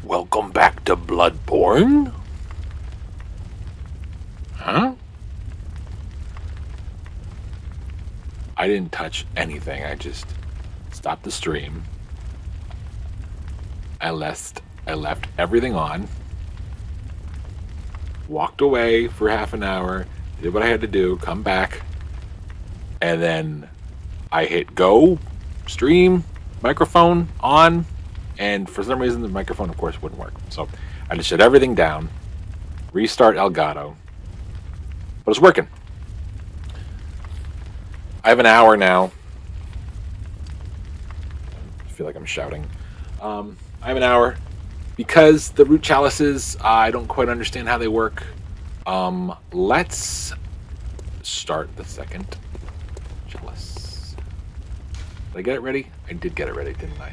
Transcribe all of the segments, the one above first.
Welcome back to Bloodborne? Huh? I didn't touch anything. I just stopped the stream. I left everything on. Walked away for half an hour. Did what I had to do. Come back. And then I hit go, stream, microphone on. And for some reason, the microphone, of course, wouldn't work. So I just shut everything down. Restart Elgato. But it's working. I have an hour now. I feel like I'm shouting. I have an hour. Because the root chalices, I don't quite understand how they work. Let's start the second chalice. Did I get it ready? I did get it ready, didn't I?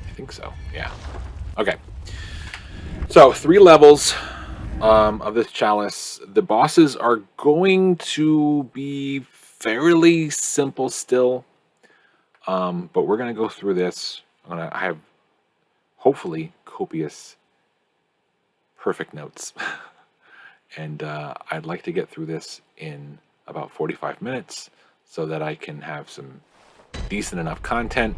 I think so, yeah. Okay. So, 3 levels of this chalice. The bosses are going to be fairly simple still. But we're going to go through this. I have, hopefully, copious, perfect notes. And I'd like to get through this in about 45 minutes so that I can have some decent enough content.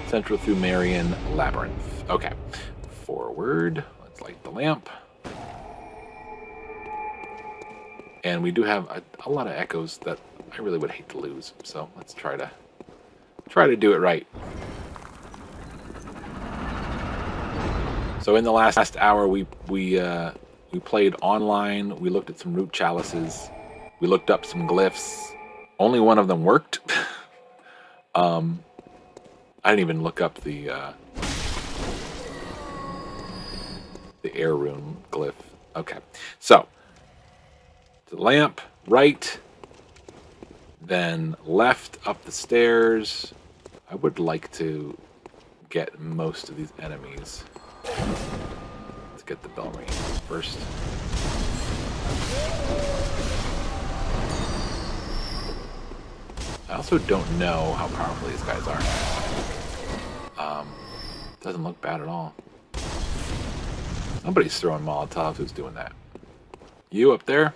Central Thumerian Labyrinth. Okay. Forward. Let's light the lamp. And we do have a lot of echoes that I really would hate to lose. So let's try to do it right. So in the last hour, we played online. We looked at some root chalices. We looked up some glyphs. Only one of them worked. I didn't even look up the air rune glyph. Okay, so the lamp, right, then left up the stairs. I would like to get most of these enemies. Let's get the bell ringing first. I also don't know how powerful these guys are. Doesn't look bad at all. Somebody's throwing Molotovs. Who's doing that? You up there?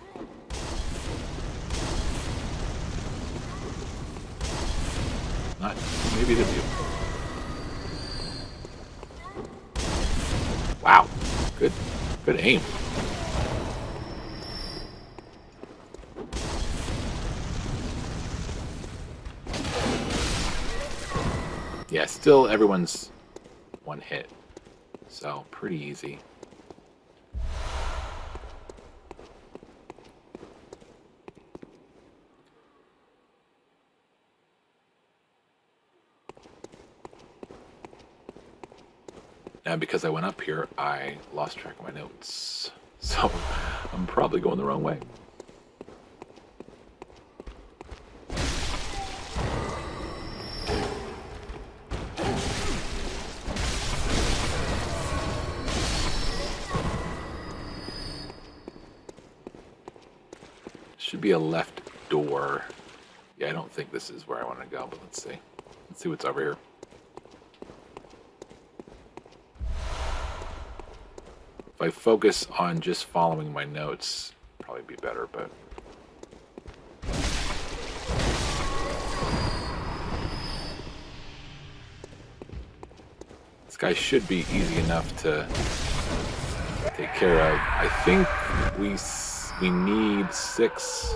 Not. Maybe it is you. Wow. Good aim. Yeah, still everyone's one hit. So, pretty easy. Now, because I went up here, I lost track of my notes. So, I'm probably going the wrong way. Should be a left door. Yeah, I don't think this is where I want to go, but let's see. Let's see what's over here. If I focus on just following my notes, probably be better, but... This guy should be easy enough to take care of. I think we need 6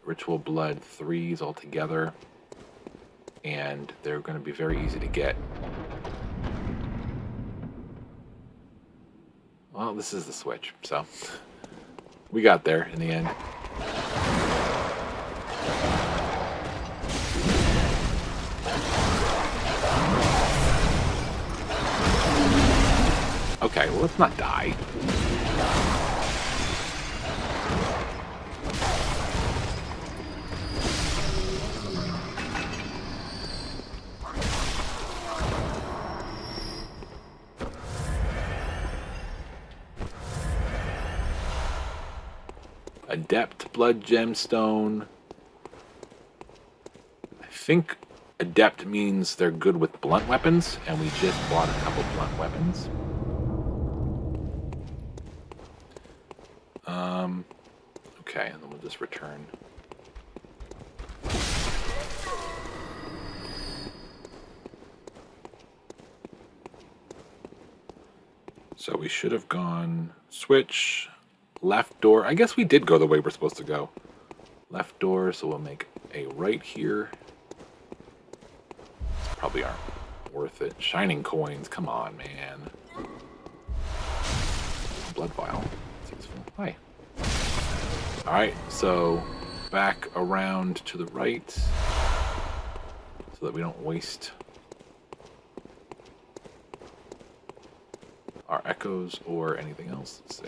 Ritual Blood 3s altogether, and they're going to be very easy to get. Well, this is the switch, so we got there in the end. Okay, well, let's not die. Adept blood gemstone. I think Adept means they're good with blunt weapons, and we just bought a couple blunt weapons. Okay, and then we'll just return. So we should have gone switch, left door. I guess we did go the way we're supposed to go. Left door, so we'll make a right here. Probably aren't worth it. Shining coins, come on, man. Blood vial. That's useful. Hi. Alright, so back around to the right so that we don't waste our echoes or anything else. Let's see.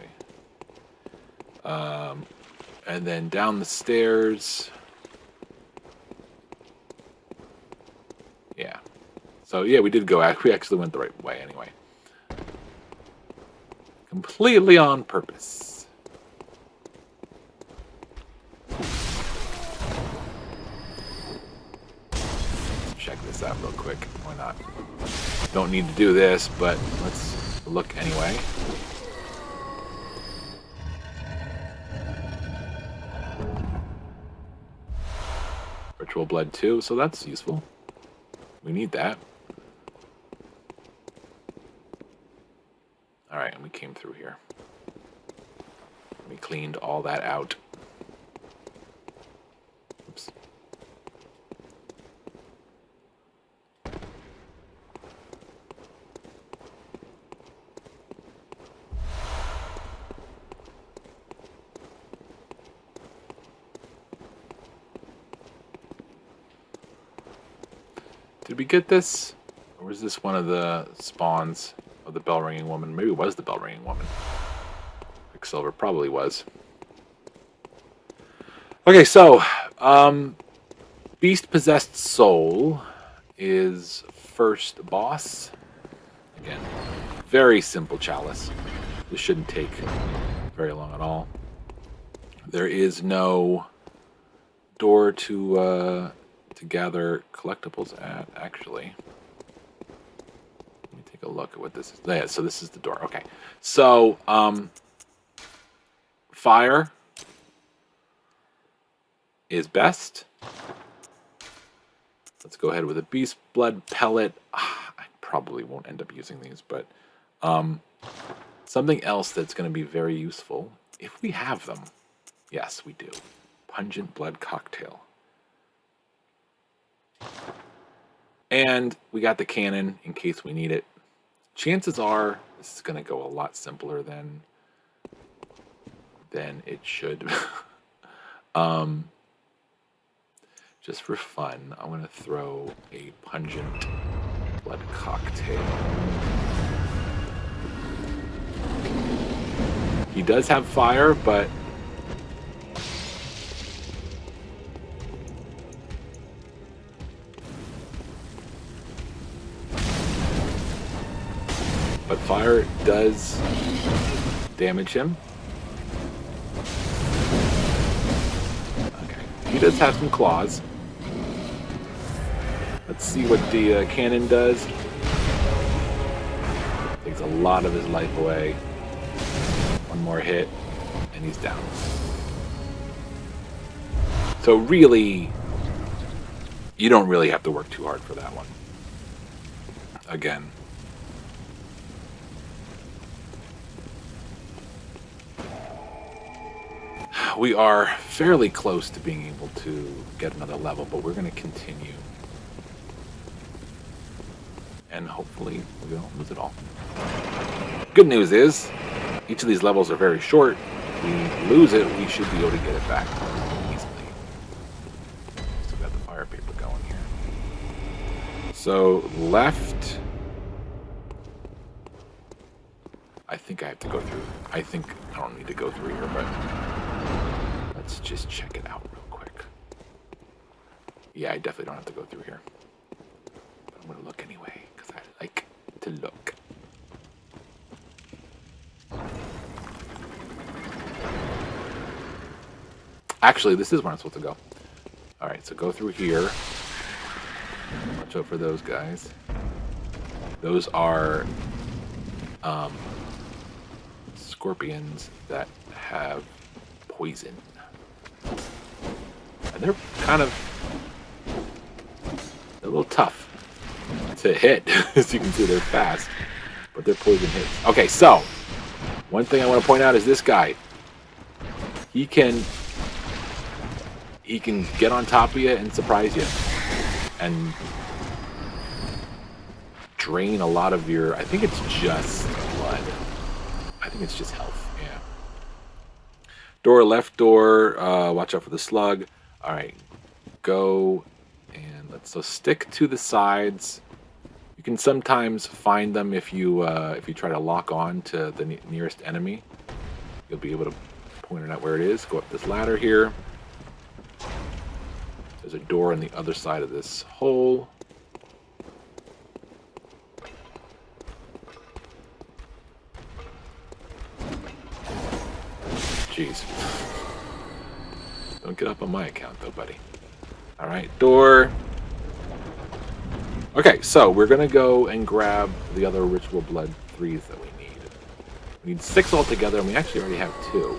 And then down the stairs. Yeah. So yeah, we did go. We actually went the right way anyway. Completely on purpose. Let's check this out real quick. Why not? Don't need to do this, but let's look anyway. Ritual blood too, so that's useful. We need that. Alright, and we came through here. We cleaned all that out. Oops. Did we get this? Or was this one of the spawns of the bell ringing woman? Maybe it was the bell ringing woman. Quicksilver probably was. Okay, so Beast Possessed Soul is first boss. Again, very simple chalice. This shouldn't take very long at all. There is no door to gather collectibles at, actually. Let me take a look at what this is. Yeah, so this is the door. Okay. So, fire is best. Let's go ahead with a beast blood pellet. I probably won't end up using these, but something else that's going to be very useful, if we have them. Yes, we do. Pungent blood cocktail. And we got the cannon in case we need it. Chances are this is going to go a lot simpler than it should. Just for fun, I'm going to throw a pungent blood cocktail. He does have fire, but fire does damage him. Okay, he does have some claws. Let's see what the cannon does. Takes a lot of his life away. One more hit, and he's down. So really, you don't really have to work too hard for that one. Again. We are fairly close to being able to get another level, but we're going to continue. And hopefully we don't lose it all. Good news is, each of these levels are very short. If we lose it, we should be able to get it back easily. Still got the fire paper going here. So, left. I think I have to go through. I think I don't need to go through here, but let's just check it out real quick. Yeah, I definitely don't have to go through here. But I'm going to look anyway, because I like to look. Actually, this is where I'm supposed to go. Alright, so go through here. Watch out for those guys. Those are scorpions that have poison. And they're kind of a little tough to hit. As you can see, they're fast, but they're poison hits. Okay, so one thing I want to point out is this guy. He can get on top of you and surprise you, and drain a lot of your. I think it's just blood. I think it's just health. Yeah. Door, left door. Watch out for the slug. All right, go and so stick to the sides. You can sometimes find them if you try to lock on to the nearest enemy. You'll be able to point it out where it is. Go up this ladder here. There's a door on the other side of this hole. Jeez. Don't get up on my account though, buddy. Alright, door. Okay, so we're going to go and grab the other Ritual Blood 3s that we need. We need 6 altogether, and we actually already have 2.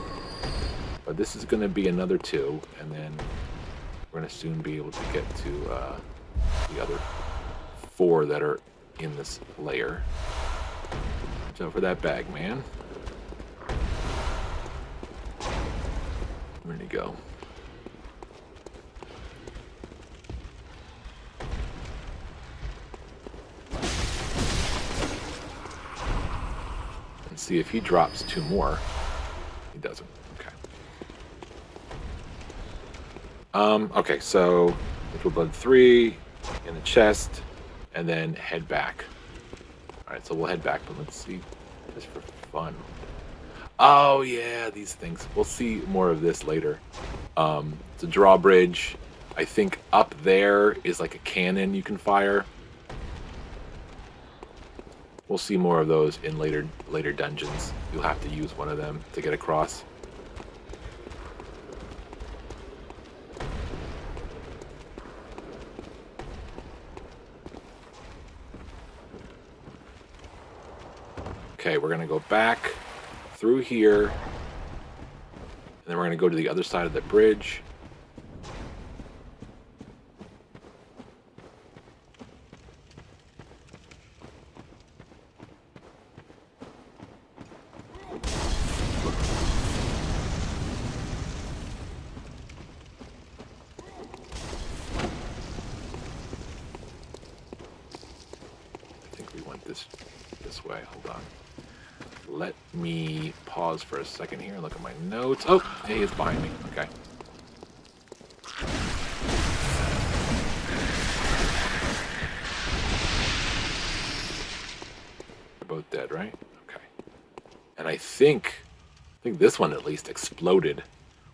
But this is going to be another 2, and then we're going to soon be able to get to the other 4 that are in this layer. Watch out for that bag, man. Where'd he go? See if he drops 2 more. He doesn't. Okay. Okay, so Ritual Blood 3 in the chest, and then head back. Alright, so we'll head back, but let's see, just for fun. Oh yeah, these things. We'll see more of this later. It's a drawbridge. I think up there is like a cannon you can fire. We'll see more of those in later dungeons. You'll have to use one of them to get across. Okay, we're going to go back through here, and then we're going to go to the other side of the bridge. This way. Hold on. Let me pause for a second here and look at my notes. Oh, hey, it's behind me. Okay. They're both dead, right? Okay. And I think this one at least exploded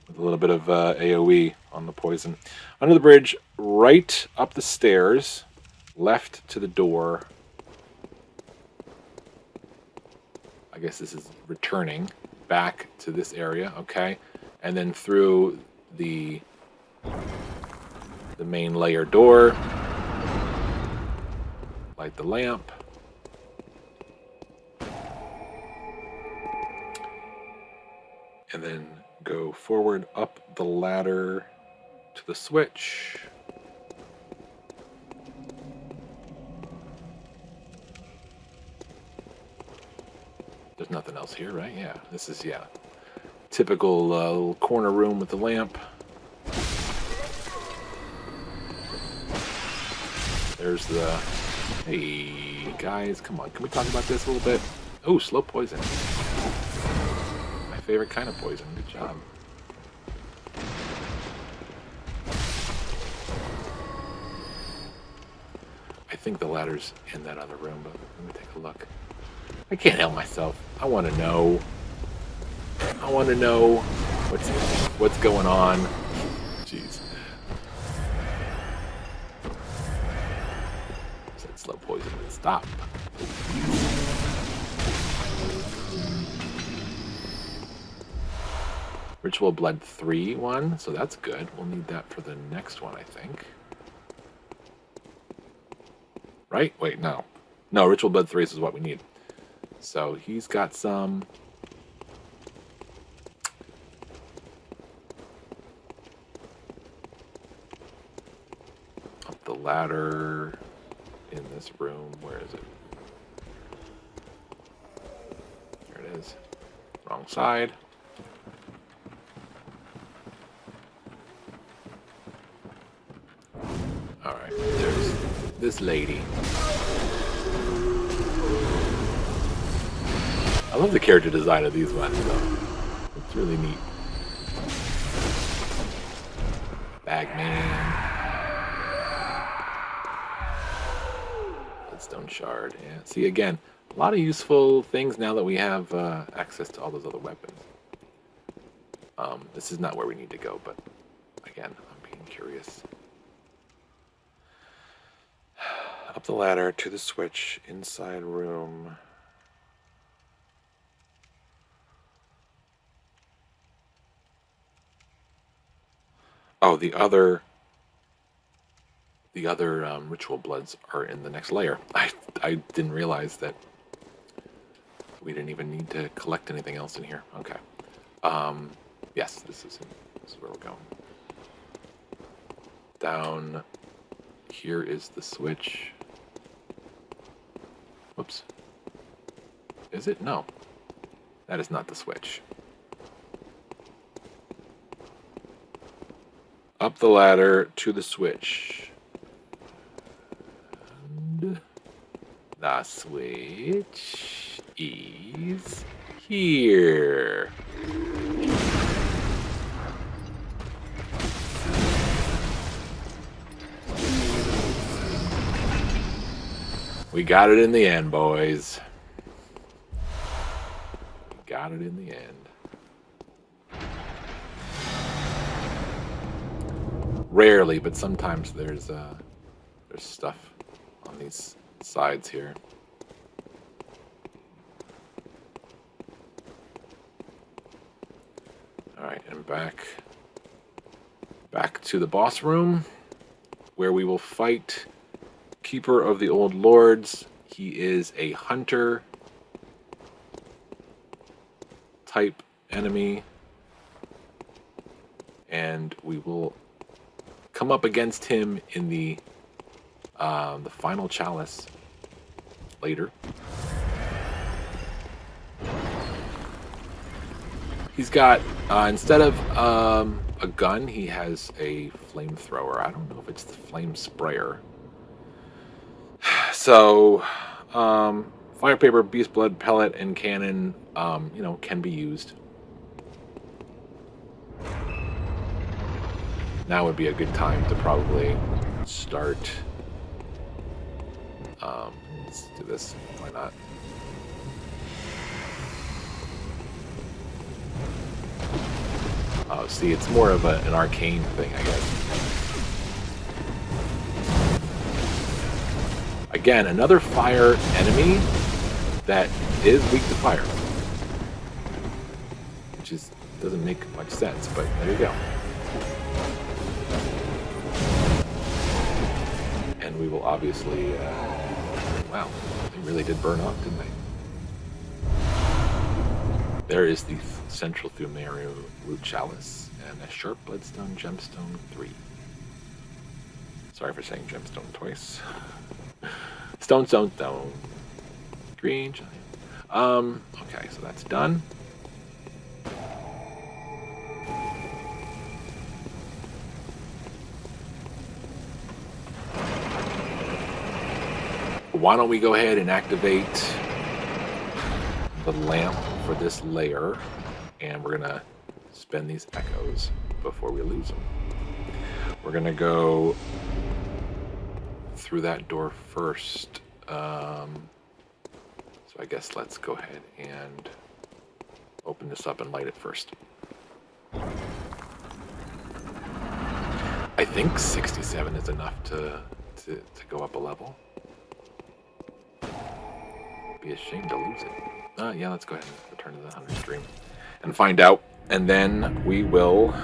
with a little bit of AoE on the poison. Under the bridge, right up the stairs, left to the door. I guess this is returning back to this area, okay? And then through the main layer door, light the lamp. And then go forward up the ladder to the switch. There's nothing else here, right? Yeah, this is, yeah, typical little corner room with the lamp. There's the... Hey, guys, come on. Can we talk about this a little bit? Oh, slow poison. My favorite kind of poison. Good job. I think the ladder's in that other room, but let me take a look. I can't help myself. I want to know. I want to know what's going on. Jeez. Said slow poison. Stop. Ritual Blood 3 one, so that's good. We'll need that for the next one, I think. Right? Wait, no. No, Ritual Blood 3 is what we need. So he's got some. Up the ladder in this room. Where is it? There it is. Wrong side. Alright, there's this lady. I love the character design of these ones, though. It's really neat. Bagman. Bloodstone shard. Yeah. See, again, a lot of useful things now that we have access to all those other weapons. This is not where we need to go, but again, I'm being curious. Up the ladder to the switch, inside room. Oh, the other ritual bloods are in the next layer. I didn't realize that we didn't even need to collect anything else in here. Okay. Yes, this is where we're going. Down here is the switch. Whoops. Is it? No. That is not the switch. Up the ladder to the switch. And the switch is here. We got it in the end, boys. We got it in the end. Rarely, but sometimes there's stuff on these sides here. All right, and back to the boss room, where we will fight Keeper of the Old Lords. He is a hunter type enemy, and we will come up against him in the final chalice later. He's got instead of a gun, he has a flamethrower. I don't know if it's the flame sprayer. So, fire paper, beast blood, pellet, and cannon, can be used. Now would be a good time to probably start. Let's do this. Why not? Oh, see, it's more of an arcane thing, I guess. Again, another fire enemy that is weak to fire. Which doesn't make much sense, but there you go. And we will obviously... wow, they really did burn up, didn't they? There is the central Thumerian root chalice and a sharp bloodstone gemstone 3. Sorry for saying gemstone twice. Stone. Green giant. Okay, so that's done. Why don't we go ahead and activate the lamp for this layer, and we're gonna spend these echoes before we lose them. We're gonna go through that door first. So I guess let's go ahead and open this up and light it first. I think 67 is enough to go up a level. Be a shame to lose it. Yeah, let's go ahead and return to the Hunter stream and find out. And then we will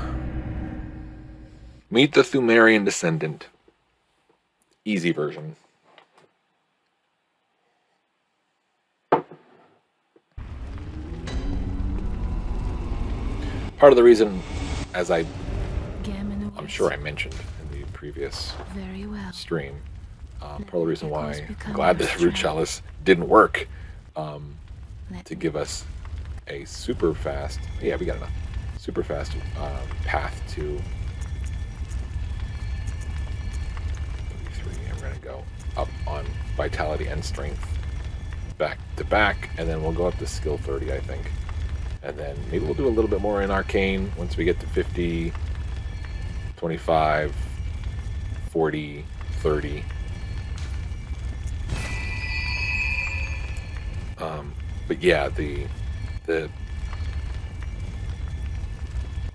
meet the Pthumerian descendant. Easy version. part of the reason, as I'm Gammon sure I awaits. mentioned in the previous Very well. stream, part of the reason why Echoes I'm become glad our that Root strength. Chalice didn't work, Let to give us a super fast, yeah, we got enough, super fast path to 33, and we're going to go up on Vitality and Strength back to back, and then we'll go up to skill 30, I think. And then maybe we'll do a little bit more in Arcane once we get to 50, 25, 40, 30. But yeah, the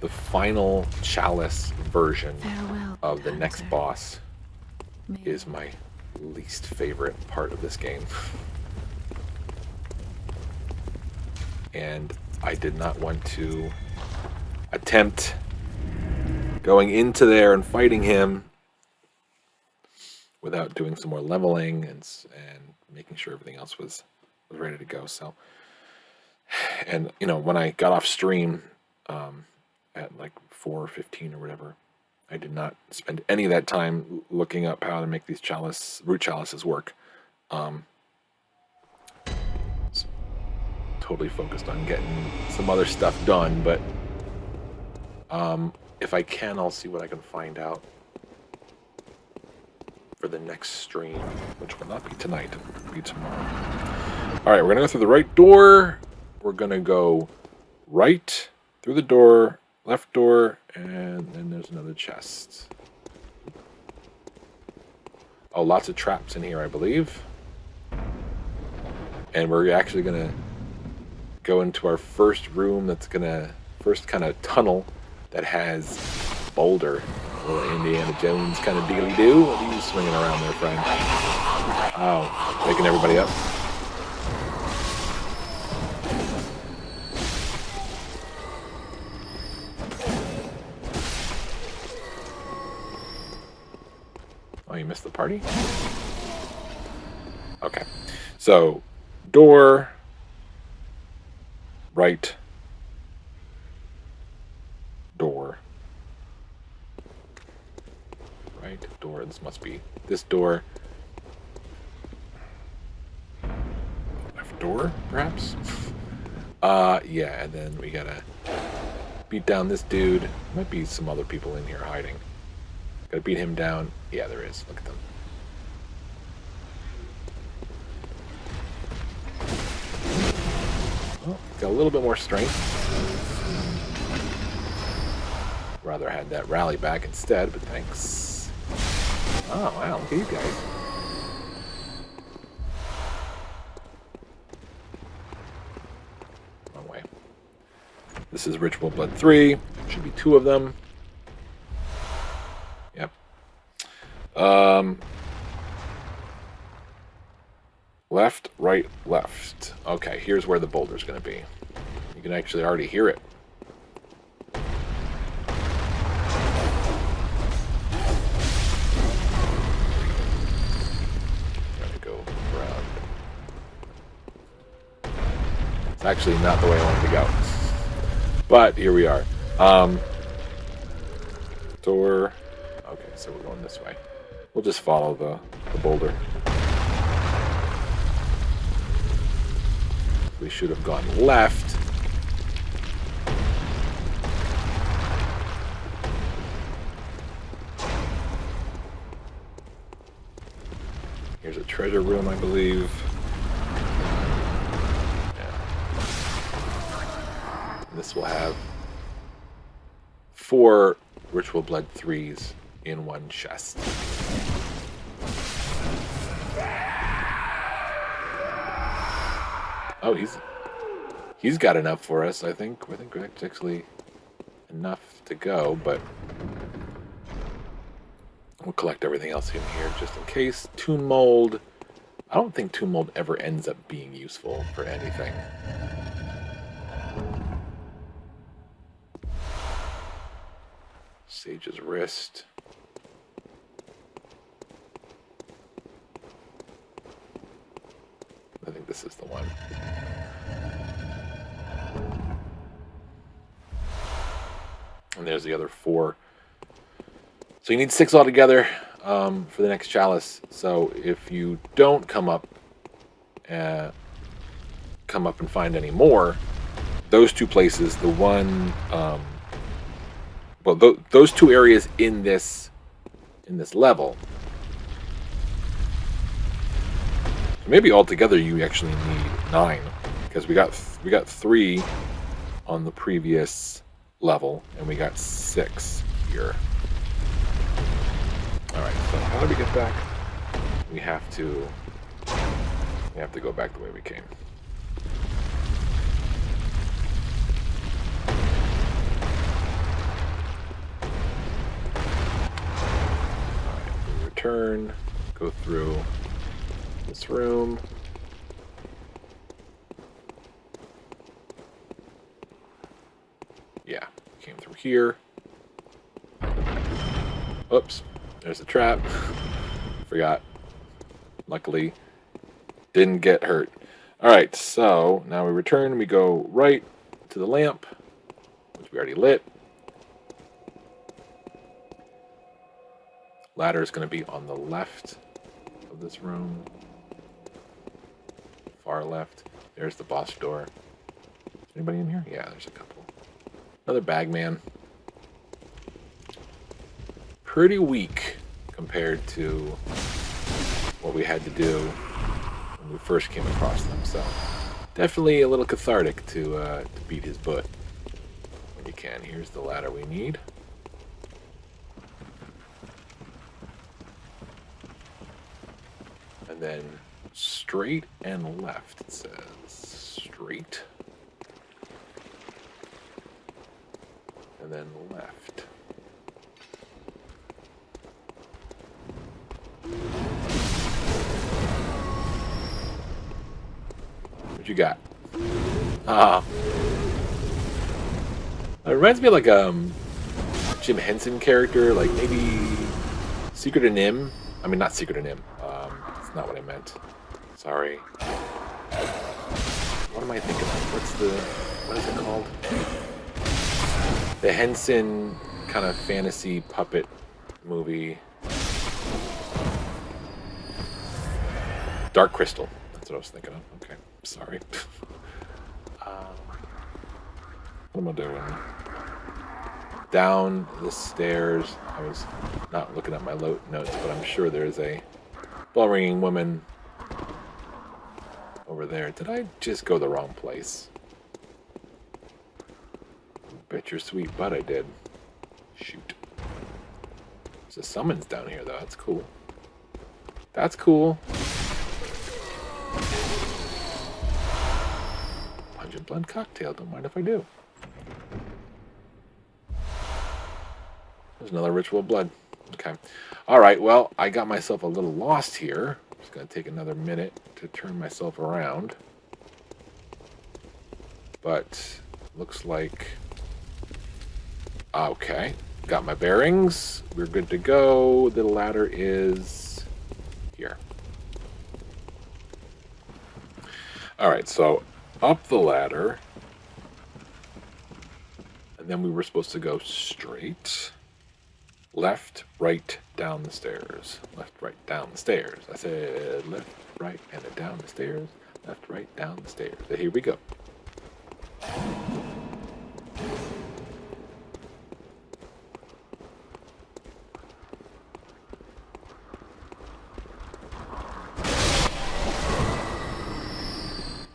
final Chalice version farewell, of the next Hunter. boss May is my least favorite part of this game. And I did not want to attempt going into there and fighting him without doing some more leveling and making sure everything else was ready to go. So, and you know, when I got off stream at like 4:15 or whatever, I did not spend any of that time looking up how to make these root chalices work. Totally focused on getting some other stuff done, but if I can, I'll see what I can find out for the next stream, which will not be tonight, it'll be tomorrow. All right, we're gonna go through the right door. We're gonna go right through the door, left door, and then there's another chest. Oh, lots of traps in here, I believe. And we're actually gonna go into our first room first kind of tunnel that has boulder. A little Indiana Jones kind of dealy-do. What are you swinging around there, friend? Oh, waking everybody up. Oh, you missed the party? Okay. So, door, right, door, right, door. This must be this door. Left door, perhaps? Yeah, and then we gotta beat down this dude. Might be some other people in here hiding. Gotta beat him down. Yeah, there is. Look at them. Oh, got a little bit more strength. Rather had that rally back instead, but thanks. Oh, wow, look at you guys. Wrong way. This is Ritual Blood 3. Should be 2 of them. Yep. Left, right, left. Okay, here's where the boulder's going to be. You can actually already hear it. Gotta go around. It's actually not the way I wanted to go. But here we are. Door. Okay, so we're going this way. We'll just follow the boulder. We should have gone left. Here's a treasure room, I believe. Yeah. This will have 4 Ritual Blood 3s in one chest. Oh, he's got enough for us, I think. I think that's actually enough to go, but we'll collect everything else in here just in case. Tomb Mold. I don't think Tomb Mold ever ends up being useful for anything. Sage's Wrist. I think this is the one. And there's the other 4. So you need 6 altogether for the next chalice. So if you don't come up and find any more, those 2 places, the one, those 2 areas in this level. Maybe altogether you actually need 9, because we got 3 on the previous level, and we got 6 here. All right, so how do we get back? We have to go back the way we came. All right, we return, go through this room. Yeah, came through here. Oops, there's a trap. Forgot. Luckily, didn't get hurt. All right, so now we return. We go right to the lamp, which we already lit. Ladder is going to be on the left of this room. Far left. There's the boss door. Anybody in here? Yeah, there's a couple. Another bagman. Pretty weak compared to what we had to do when we first came across them. So definitely a little cathartic to beat his butt when you can. Here's the ladder we need. And then straight and left, it says. Straight. And then left. What you got? It reminds me of like Jim Henson character, like maybe Secret of Nim. I mean, not Secret of Nim. That's not what I meant. Sorry. What am I thinking of? What is it called? The Henson kind of fantasy puppet movie. Dark Crystal. That's what I was thinking of. Okay, sorry. What am I doing? Down the stairs. I was not looking at my notes, but I'm sure there's a bell-ringing woman over there. Did I just go the wrong place? Bet your sweet butt I did. Shoot. There's a summons down here, though. That's cool. That's cool. Pungent blood cocktail. Don't mind if I do. There's another ritual blood. Okay. All right. Well, I got myself a little lost here. Just going to take another minute to turn myself around. But looks like... Okay. Got my bearings. We're good to go. The ladder is here. All right. So up the ladder. And then we were supposed to go straight. Left, right, down the stairs. Left, right, down the stairs. I said left, right, and then down the stairs. Left, right, down the stairs. So here we go.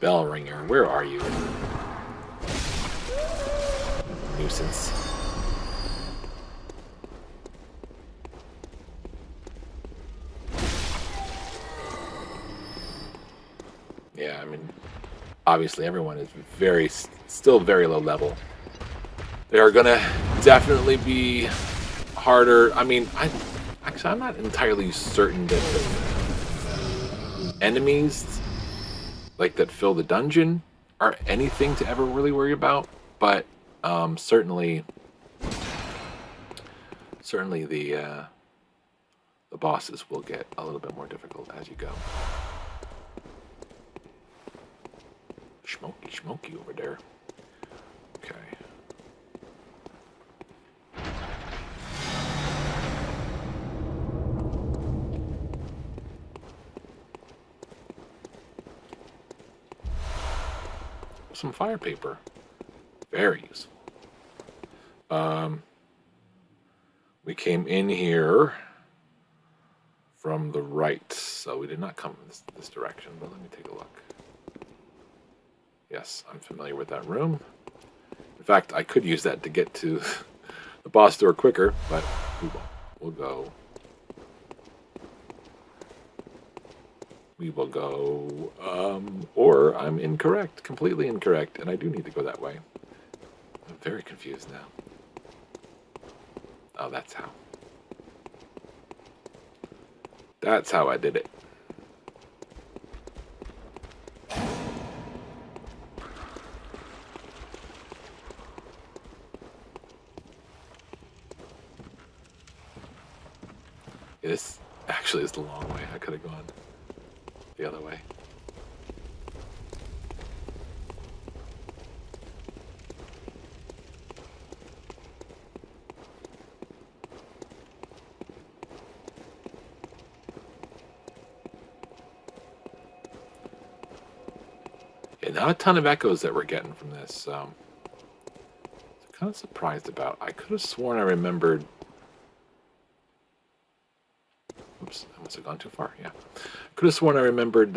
Bell ringer, where are you? Nuisance. Yeah, I mean, obviously everyone is still very low level. They are gonna definitely be harder. I mean, I'm not entirely certain that the enemies like that fill the dungeon are anything to ever really worry about, but certainly the bosses will get a little bit more difficult as you go. Smoky over there. Okay. some fire paper. Very useful. We came in here from the right, so we did not come this direction, but let me take a look. Yes, I'm familiar with that room. In fact, I could use that to get to the boss door quicker, but we won't. We'll go. We will go, or I'm incorrect, completely incorrect, and I do need to go that way. I'm very confused now. Oh, that's how. That's how I did it. This actually is the long way. I could have gone the other way. Yeah, not a ton of echoes that we're getting from this. I'm kind of surprised about. I could have sworn I remembered. Oops, I must have gone too far. Yeah, could have sworn I remembered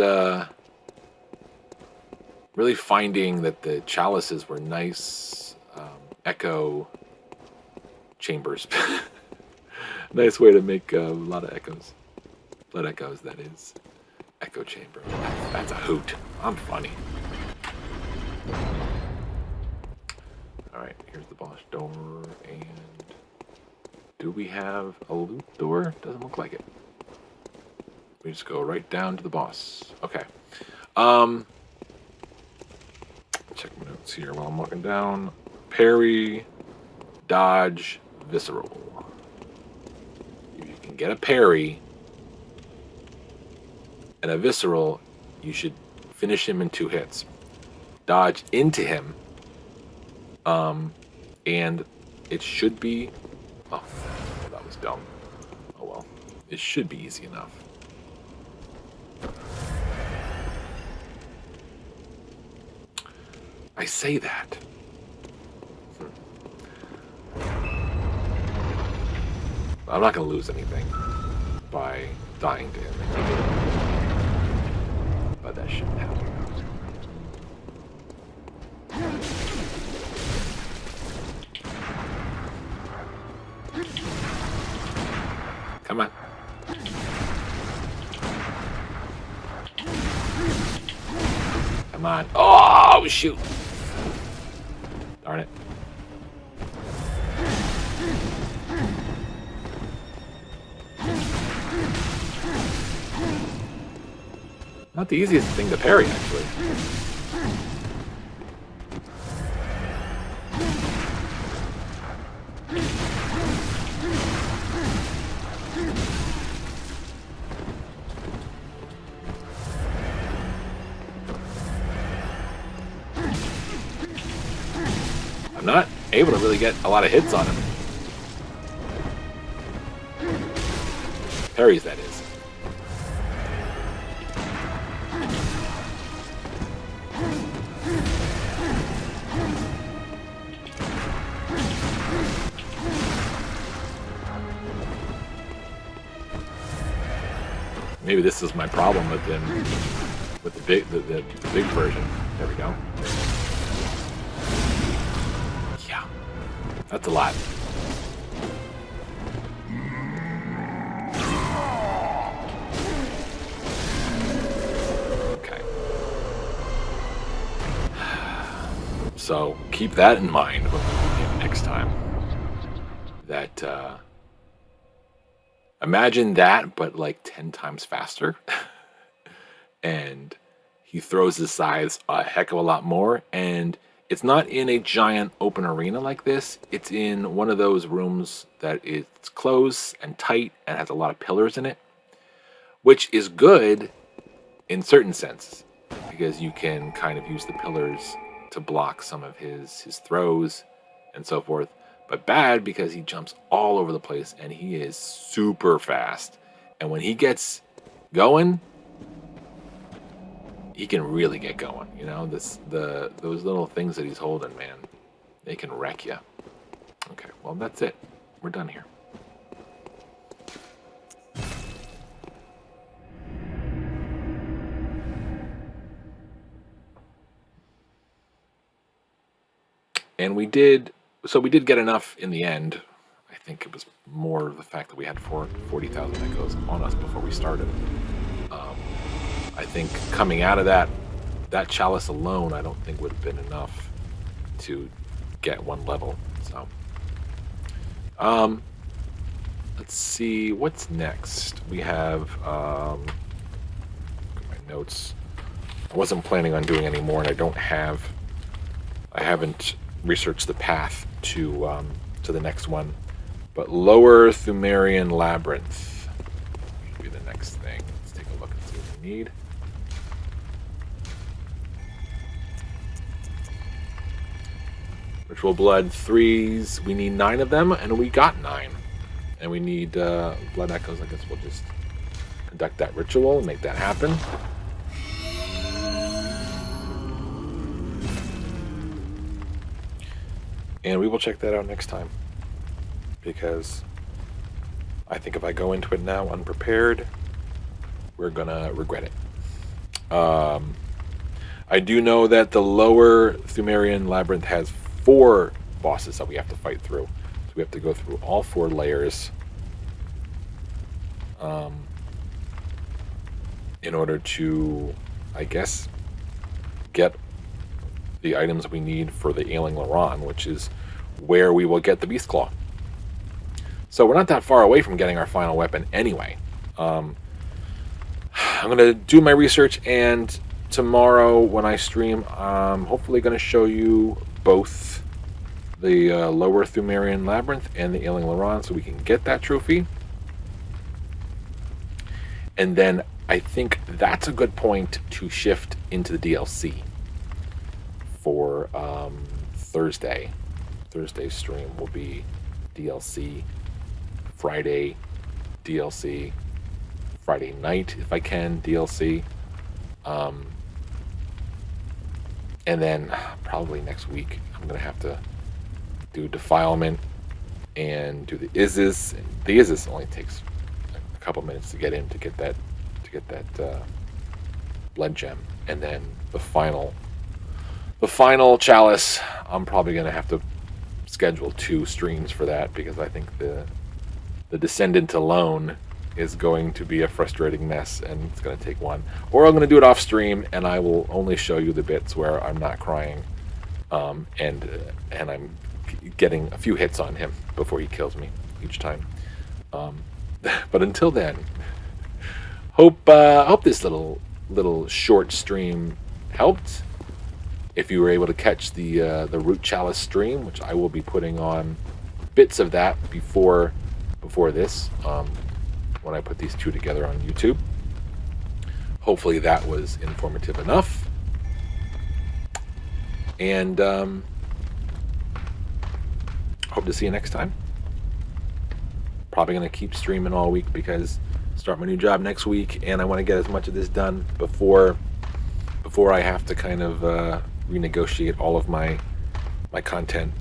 really finding that the chalices were nice echo chambers. Nice way to make a lot of echoes. Blood echoes, that is. Echo chamber. That's a hoot. I'm funny. Alright, here's the boss door, and do we have a loot door? Doesn't look like it. We just go right down to the boss. Okay. Check my notes here while I'm walking down. Parry, dodge, visceral. If you can get a parry and a visceral, you should finish him in 2 hits. Dodge into him, and it should be. Oh, that was dumb. Oh well, it should be easy enough. I say that. I'm not going to lose anything by dying to him. But that shouldn't happen. Come on. Come on. Oh, shoot. Darn it. Not the easiest thing to parry, actually. I'm not able to really get a lot of hits on him. Parries, that is. Maybe this is my problem with them, with the big version. There we go. Yeah, that's a lot. Okay. So keep that in mind when we begin next time. That. Imagine that, but like 10 times faster. And he throws his scythes a heck of a lot more. And it's not in a giant open arena like this. It's in one of those rooms that is close and tight and has a lot of pillars in it. Which is good in certain senses. Because you can kind of use the pillars to block some of his throws and so forth. But bad because he jumps all over the place and he is super fast. And when he gets going, he can really get going. You know, those little things that he's holding, man, they can wreck you. Okay, well that's it. We're done here. And we did get enough in the end. I think it was more the fact that we had 40,000 echoes on us before we started. I think coming out of that chalice alone, I don't think would have been enough to get one level. So, let's see what's next. We have look at my notes. I wasn't planning on doing any more, and I haven't researched the path to the next one. But Lower Pthumerian Labyrinth should be the next thing. Let's take a look and see what we need. Ritual Blood 3s. We need 9 of them, and we got 9. And we need Blood Echoes. I guess we'll just conduct that ritual and make that happen. And we will check that out next time, because I think if I go into it now unprepared, we're gonna regret it. I do know that the Lower Pthumerian Labyrinth has 4 bosses that we have to fight through. So we have to go through all 4 layers in order to, I guess, get the items we need for the Ailing Laron, which is where we will get the Beast Claw. So we're not that far away from getting our final weapon anyway. I'm going to do my research, and tomorrow when I stream, I'm hopefully going to show you both the Lower Pthumerian Labyrinth and the Ailing Laron so we can get that trophy. And then I think that's a good point to shift into the DLC for Thursday. Thursday's stream will be DLC. Friday, DLC. Friday night, if I can, DLC. And then probably next week, I'm going to have to do Defilement and do the Isis. The Isis only takes a couple minutes to get in to get that blood gem. And then the final Chalice, I'm probably going to have to schedule 2 streams for that, because I think the Descendant alone is going to be a frustrating mess, and it's going to take one. Or I'm going to do it off stream, and I will only show you the bits where I'm not crying, and I'm getting a few hits on him before he kills me each time. But until then, hope this little short stream helped. If you were able to catch the Root Chalice stream, which I will be putting on bits of that before this, when I put these 2 together on YouTube. Hopefully that was informative enough. And hope to see you next time. Probably going to keep streaming all week, because I start my new job next week, and I want to get as much of this done before I have to kind of renegotiate all of my content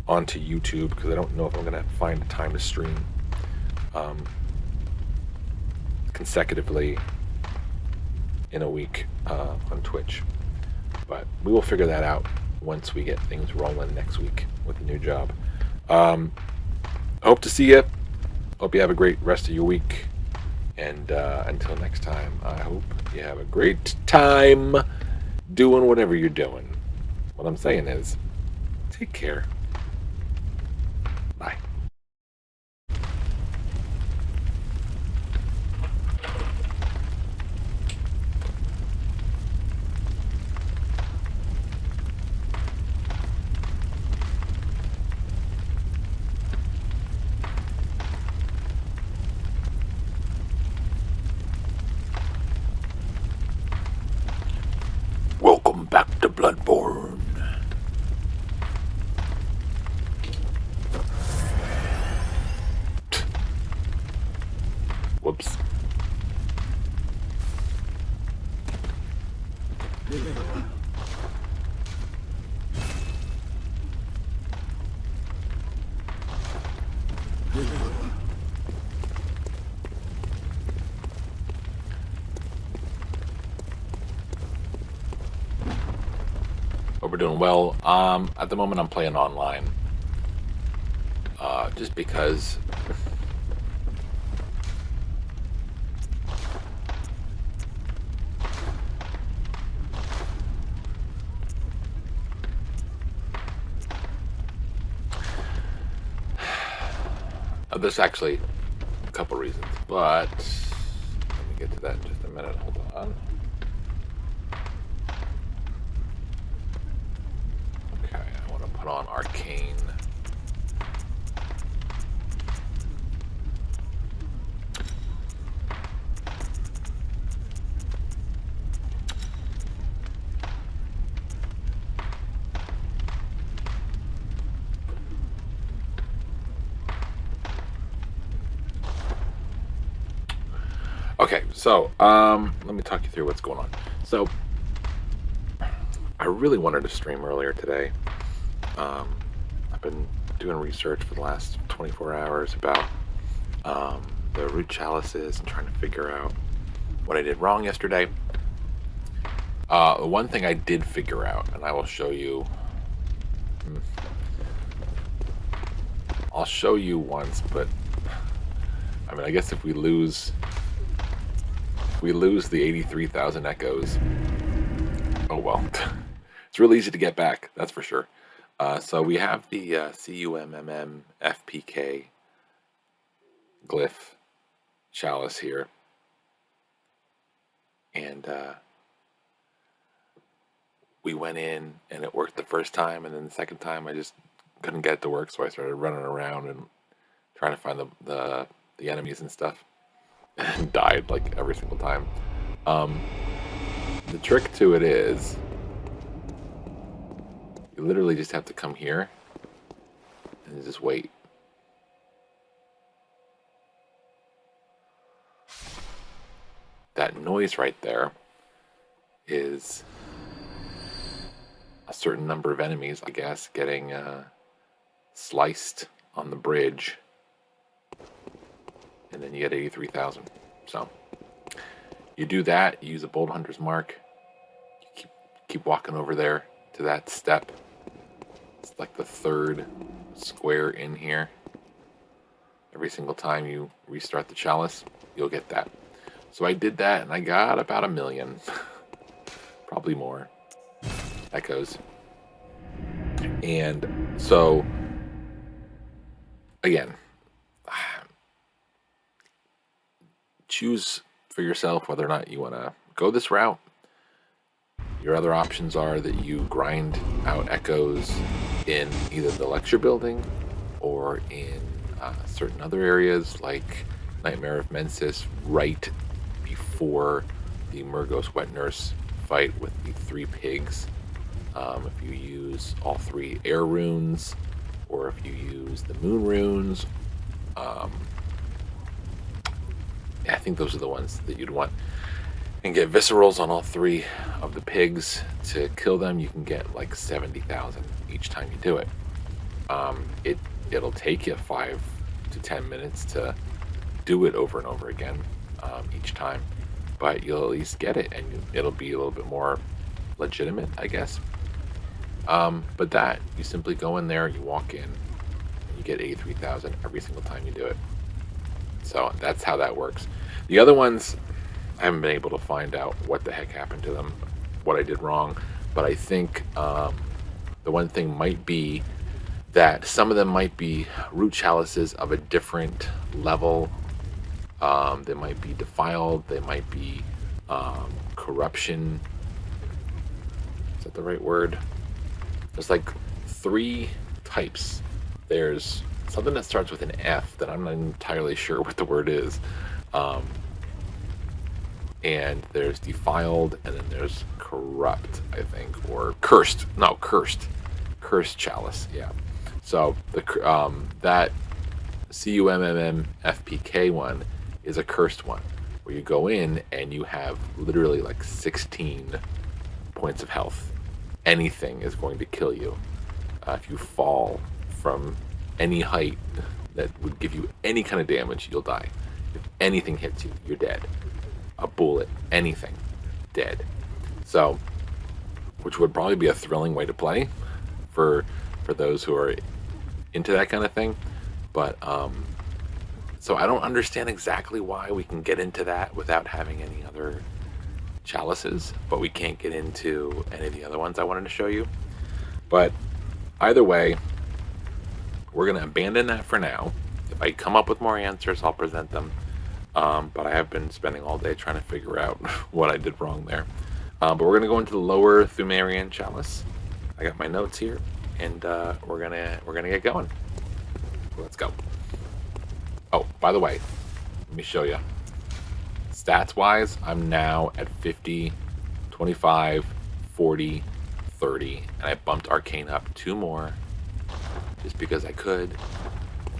onto YouTube, because I don't know if I'm going to find a time to stream consecutively in a week on Twitch. But we will figure that out once we get things rolling next week with the new job. Hope to see you. Hope you have a great rest of your week. And until next time, I hope you have a great time doing whatever you're doing. What I'm saying is, take care. Bye. Welcome back to Bloodborne. Whoops. Hope we're doing well. At the moment I'm playing online. Just because there's actually a couple reasons, but let me get to that in just a minute. Hold on. Okay, I want to put on Arcane. Okay, so let me talk you through what's going on. So I really wanted to stream earlier today. I've been doing research for the last 24 hours about the root chalices and trying to figure out what I did wrong yesterday. The one thing I did figure out, and I will show you. I'll show you once, but I mean, I guess if we lose the 83,000 echoes, oh well. It's really easy to get back, that's for sure. So we have the CUMMM glyph chalice here, and we went in and it worked the first time, and then the second time I just couldn't get it to work, so I started running around and trying to find the enemies and stuff, and died like every single time. The trick to it is you literally just have to come here and just wait. That noise right there is a certain number of enemies, I guess, getting sliced on the bridge, and then you get 83,000. So you do that, you use a Bolt Hunter's Mark, you keep walking over there to that step. It's like the third square in here. Every single time you restart the chalice, you'll get that. So I did that, and I got about 1 million, probably more, echoes. And so, again, choose for yourself whether or not you want to go this route. Your other options are that you grind out echoes in either the lecture building or in certain other areas like Nightmare of Mensis right before the Murgos Wet Nurse fight with the 3 pigs. If you use all 3 air runes, or if you use the moon runes, I think those are the ones that you'd want. And get viscerals on all 3 of the pigs to kill them. You can get like 70,000 each time you do it. It'll take you 5 to 10 minutes to do it over and over again each time, but you'll at least get it, and it'll be a little bit more legitimate, I guess. But that, you simply go in there, you walk in, and you get 83,000 every single time you do it. So that's how that works. The other ones, I haven't been able to find out what the heck happened to them, what I did wrong, but I think the one thing might be that some of them might be root chalices of a different level. They might be defiled, they might be corruption. Is that the right word? There's like 3 types. There's something that starts with an F that I'm not entirely sure what the word is. And there's defiled, and then there's corrupt, I think, or cursed. No, cursed. Cursed chalice, yeah. So the that CUMMM one is a cursed one, where you go in and you have literally like 16 points of health. Anything is going to kill you. If you fall from any height that would give you any kind of damage, you'll die. If anything hits you, you're dead. A bullet, anything, dead. So, which would probably be a thrilling way to play for those who are into that kind of thing. But so I don't understand exactly why we can get into that without having any other chalices, but we can't get into any of the other ones I wanted to show you. But either way, we're going to abandon that for now. If I come up with more answers, I'll present them. But I have been spending all day trying to figure out what I did wrong there. But we're going to go into the lower Thumerian chalice. I got my notes here, and we're gonna get going. Let's go. Oh, by the way, let me show you. Stats wise, I'm now at 50, 25, 40, 30, and I bumped Arcane up 2 more just because I could.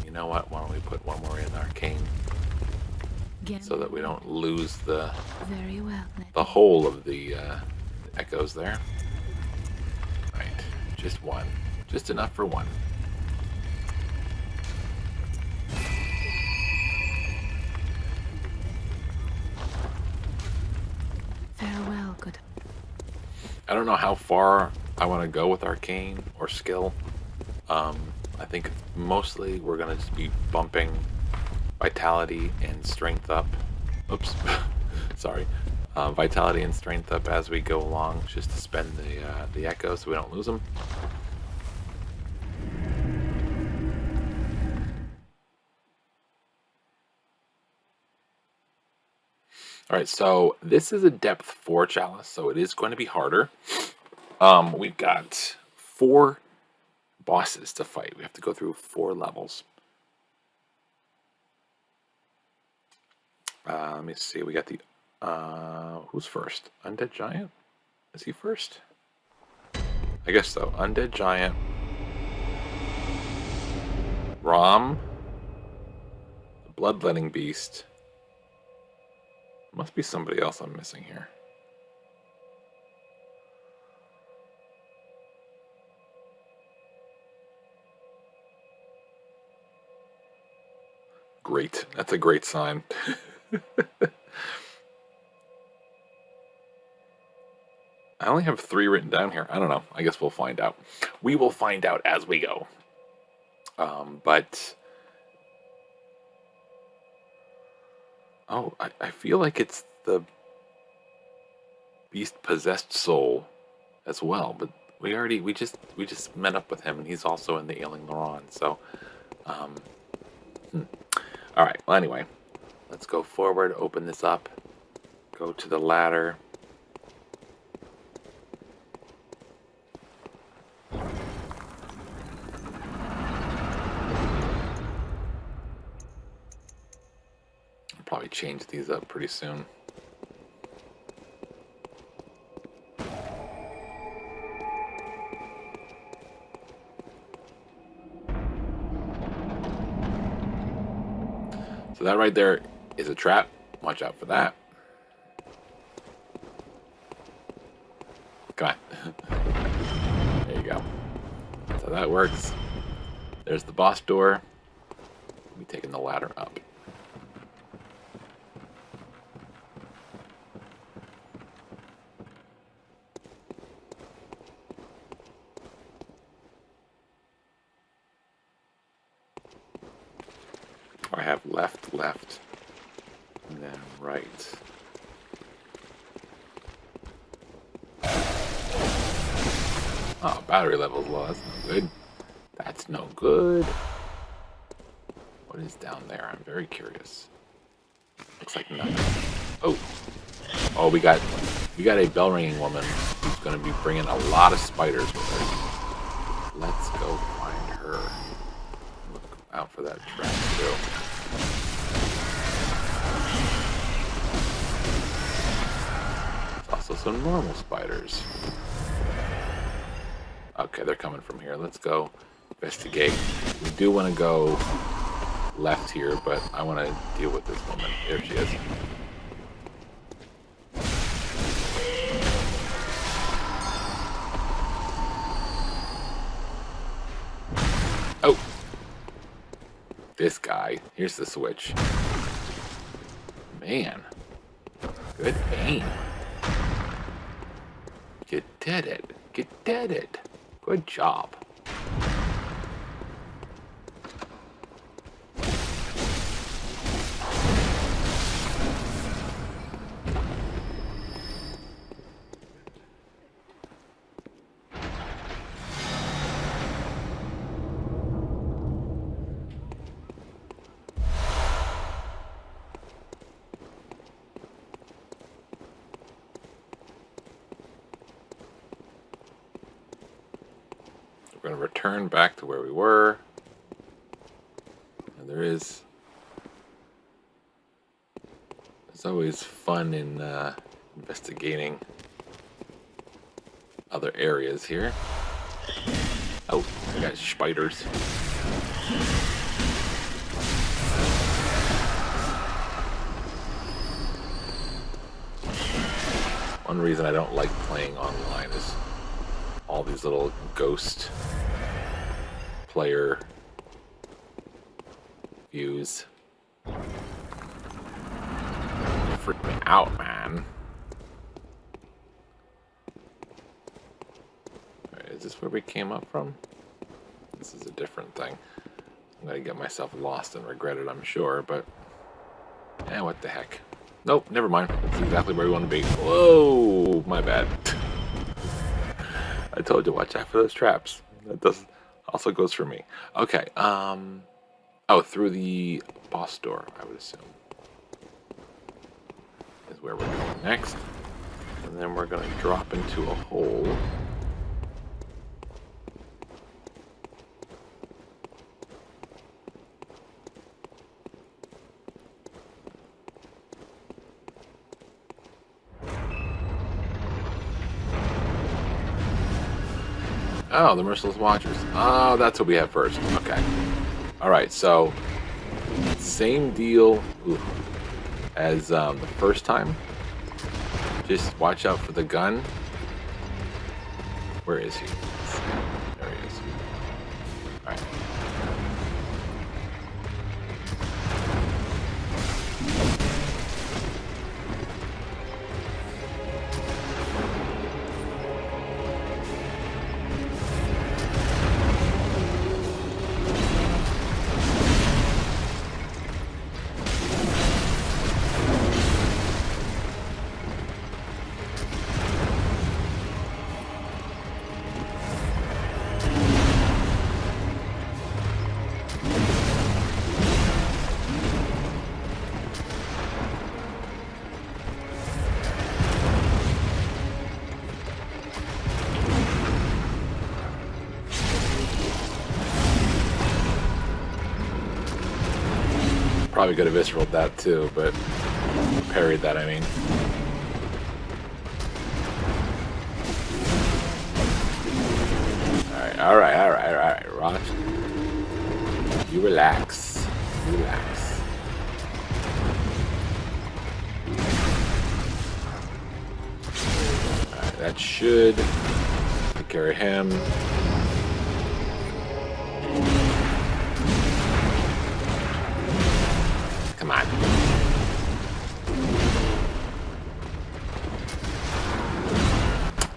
You know what? Why don't we put 1 more in Arcane so that we don't lose the whole of the echoes there. Right, just 1, just enough for 1. Farewell, good. I don't know how far I want to go with Arcane or skill. I think mostly we're going to just be bumping Vitality and Strength up. Oops. Sorry. Vitality and Strength up as we go along, just to spend the echo so we don't lose them. Alright, so this is a depth 4 chalice, so it is going to be harder. We've got 4 bosses to fight. We have to go through 4 levels. Let me see, we got the... who's first? Undead Giant? Is he first? I guess so. Undead Giant. Rom. The Bloodletting Beast. Must be somebody else I'm missing here. Great. That's a great sign. I only have 3 written down here. I don't know. I guess we'll find out. We will find out as we go. But... oh, I feel like it's the beast possessed soul as well, but we just met up with him, and he's also in the Ailing Laron. So, all right. Well, anyway, let's go forward. Open this up. Go to the ladder. Probably change these up pretty soon. So that right there is a trap. Watch out for that. Come on. There you go. That's how that works. There's the boss door. We'll be taking the ladder up. I have left, and then right. Oh, battery level's low. That's no good. That's no good. What is down there? I'm very curious. Looks like nothing. Oh, oh, we got a bell ringing woman who's going to be bringing a lot of spiders with her. Let's go find her. Look out for that trap too. Also some normal spiders. Okay, they're coming from here. Let's go investigate. We do want to go left here, but I want to deal with this woman. Here she is. This guy. Here's the switch. Man. Good aim. You did it. You did it. Good job. We're going to return back to where we were. And there's always fun in investigating other areas here. Oh, I got spiders. One reason I don't like playing online is all these little ghost player views. Freak me out, man. Alright, is this where we came up from? This is a different thing. I'm gonna get myself lost and regret it, I'm sure, but what the heck. Nope, never mind. That's exactly where we want to be. Whoa, my bad. I told you, watch out for those traps. That does also goes for me. Okay, oh, through the boss door, I would assume, is where we're going next. And then we're going to drop into a hole. Oh, the Merciless Watchers. Oh, that's what we have first. Okay. Alright, so same deal as the first time. Just watch out for the gun. Where is he? There he is. Alright. Probably could have visceraled that too, but parried that, I mean. Alright, Roch. You relax. Relax. Alright, that should take care of him. Come on.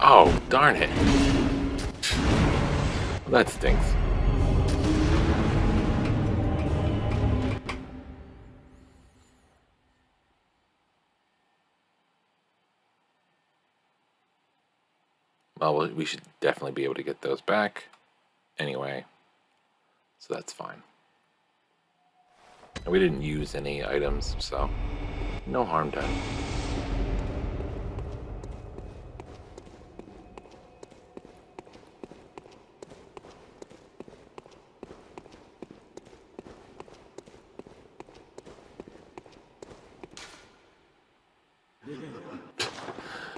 Oh, darn it. Well, that stinks. Well, we should definitely be able to get those back anyway, so that's fine. And we didn't use any items, so no harm done.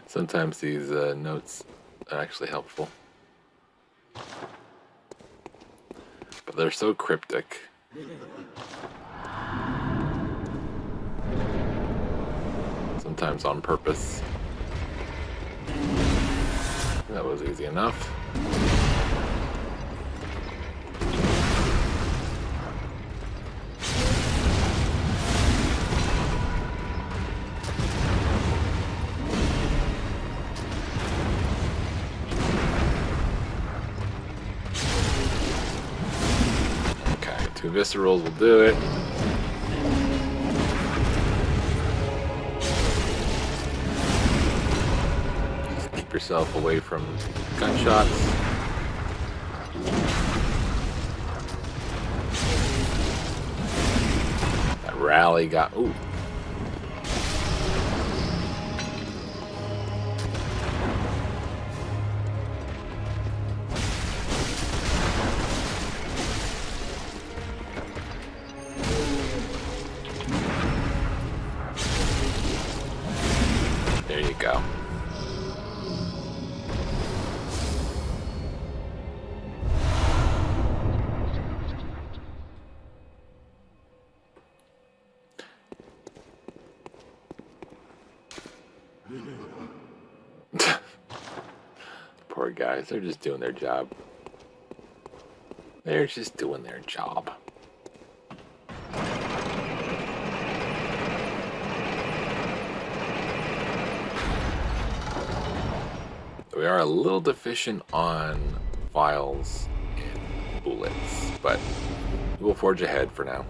Sometimes these notes are actually helpful, but they're so cryptic. Sometimes on purpose. That was easy enough. 2 viscerals will do it. Just keep yourself away from gunshots. That rally got... Ooh. There you go. Poor guys, they're just doing their job. They're just doing their job. We are a little deficient on vials and bullets, but we will forge ahead for now.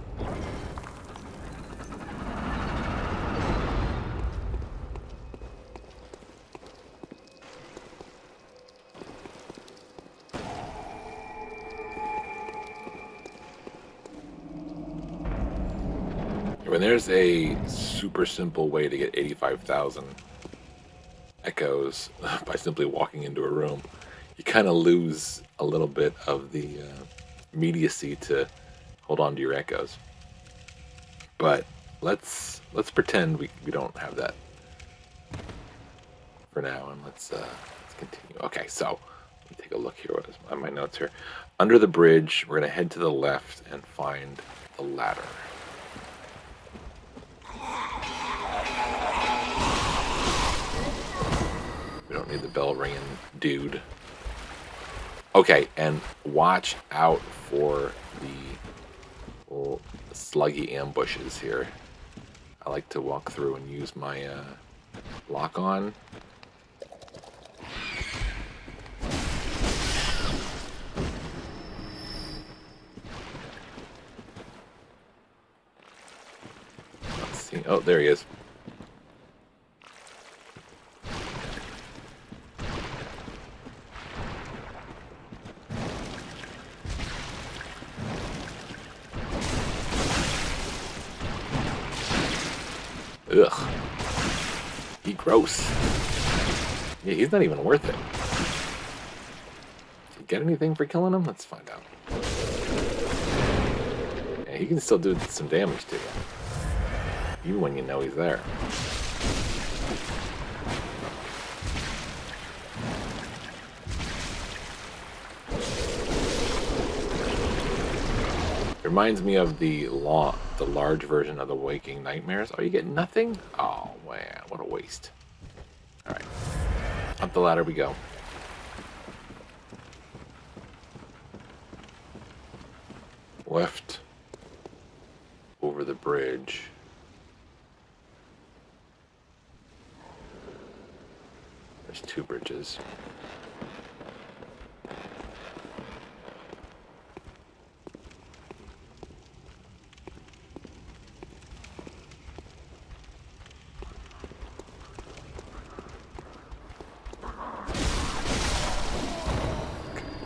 When there's a super simple way to get 85,000 echoes by simply walking into a room, you kind of lose a little bit of the immediacy to hold on to your echoes. But let's pretend we don't have that for now, and let's continue. Okay, so let me take a look here. What is my notes here? Under the bridge, we're gonna head to the left and find the ladder. We don't need the bell ringing dude. Okay, and watch out for the little sluggy ambushes here. I like to walk through and use my lock on. Let's see. Oh, there he is. Ugh. He gross. Yeah, he's not even worth it. Did you get anything for killing him? Let's find out. Yeah, he can still do some damage to you. Even when you know he's there. Reminds me of the large version of the Waking Nightmares. Oh, you get nothing? Oh, man, what a waste. Alright. Up the ladder we go. Left over the bridge. There's 2 bridges.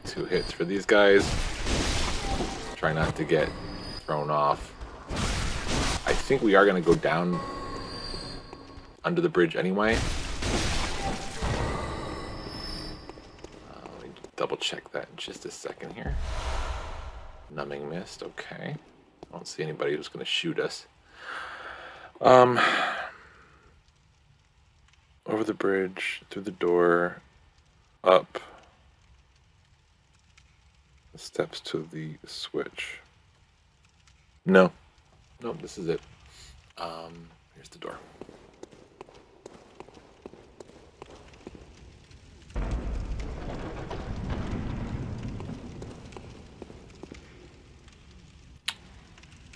Two hits for these guys. Try not to get thrown off. I think we are going to go down under the bridge anyway. Let me double check that in just a second here. Numbing mist, okay. I don't see anybody who's going to shoot us. Over the bridge, through the door, up. The steps to the switch. No. Nope, this is it. Here's the door.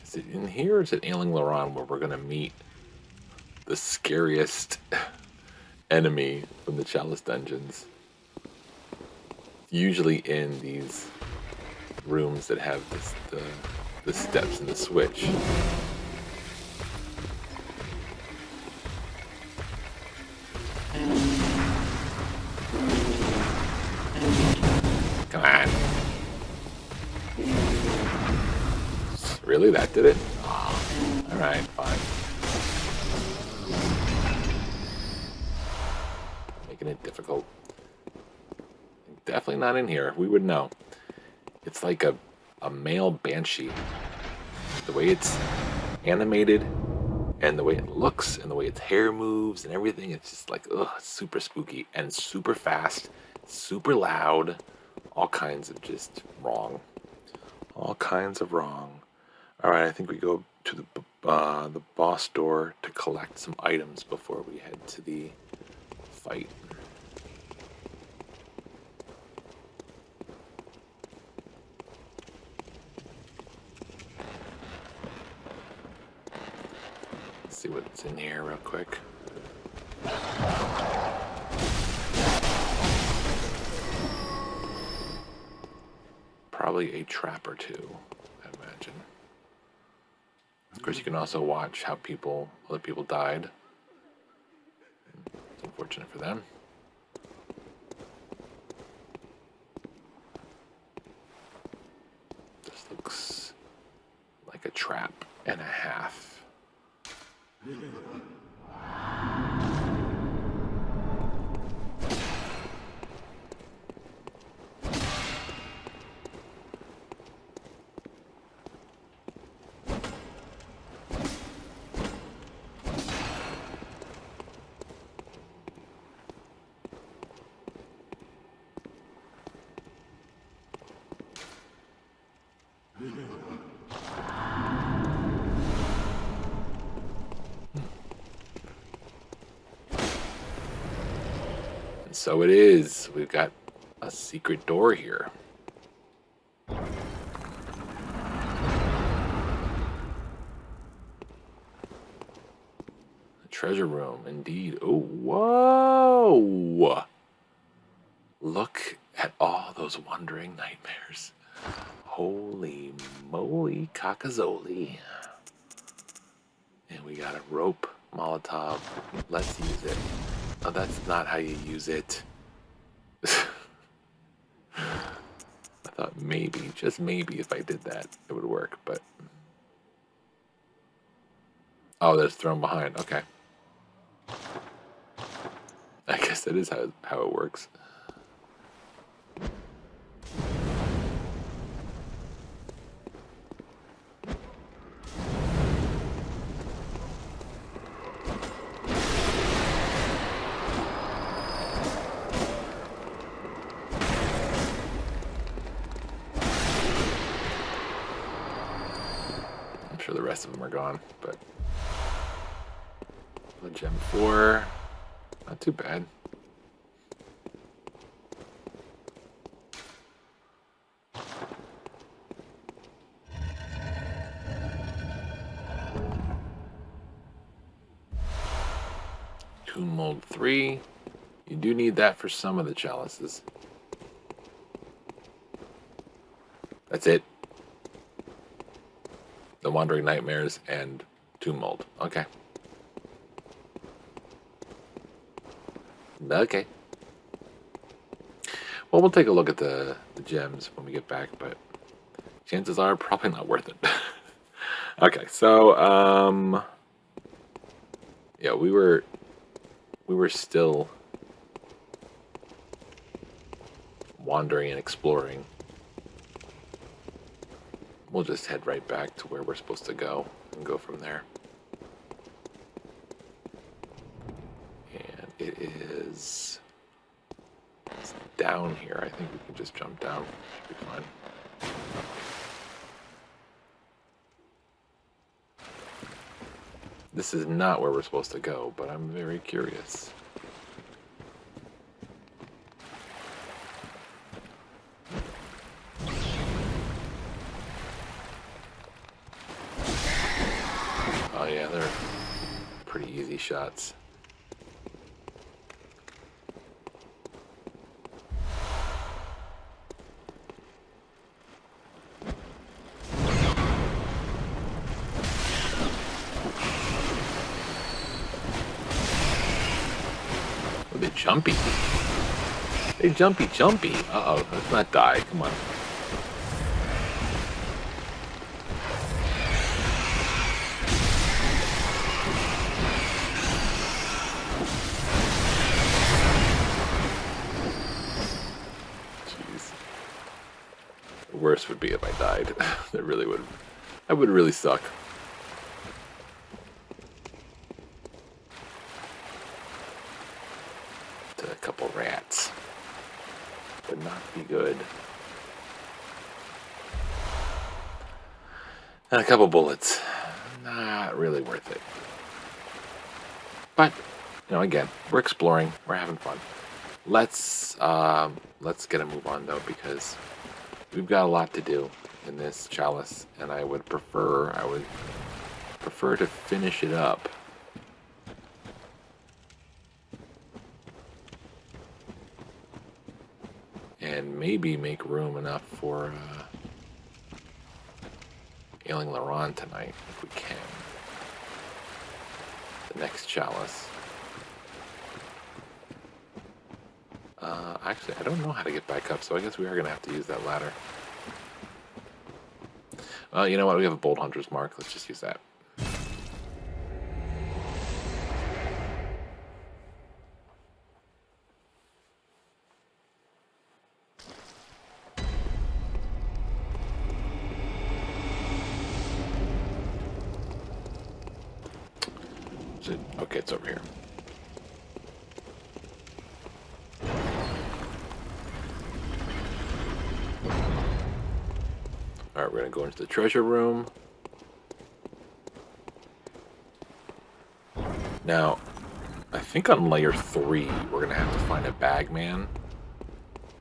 Is it in here or is it Ailing Laron where we're going to meet the scariest enemy from the Chalice dungeons? Usually in these rooms that have the the steps and the switch. Come on. Really? That did it? Oh, alright, fine. Making it difficult. Definitely not in here. We would know. It's like a male banshee. The way it's animated and the way it looks and the way its hair moves and everything, it's just like, ugh, super spooky and super fast, super loud. All kinds of just wrong. All kinds of wrong. All right, I think we go to the boss door to collect some items before we head to the fight. Let's see what's in here real quick. Probably a trap or two, I imagine. Of course, you can also watch how other people died. It's unfortunate for them. This looks like a trap and a half. And so it is. We've got a secret door here. A treasure room, indeed. Oh, whoa! Look at all those wandering nightmares. Holy moly cockazoli. And we got a rope Molotov. Let's use it. Oh, that's not how you use it. I thought maybe, just maybe, if I did that, it would work, but... Oh, that's thrown behind. Okay. I guess that is how it works. The rest of them are gone, but Blood Gem 4, not too bad. Tomb Mold 3, you do need that for some of the chalices. That's it. The Wandering Nightmares and Tomb Mold. Okay. Okay. Well, we'll take a look at the gems when we get back, but chances are probably not worth it. Okay, so yeah, we were still wandering and exploring. We'll just head right back to where we're supposed to go and go from there. And it's down here. I think we can just jump down. Should be fine. This is not where we're supposed to go, but I'm very curious. Oh yeah, they're pretty easy shots. jumpy. They jumpy. Uh-oh, let's not die. Come on. Jeez. The worst would be if I died. That really would. That would really suck. To a couple rats. Would not be good. And a couple bullets. Not really worth it. But, you know, again, we're exploring. We're having fun. Let's get a move on, though, because we've got a lot to do in this chalice, and I would prefer to finish it up. And maybe make room enough for Ailing Laron tonight, if we can. The next chalice. Actually, I don't know how to get back up, so I guess we are going to have to use that ladder. Well, you know what? We have a Bolt Hunter's Mark. Let's just use that. Okay, it's over here. Alright, we're going to go into the treasure room. Now, I think on layer 3, we're going to have to find a bagman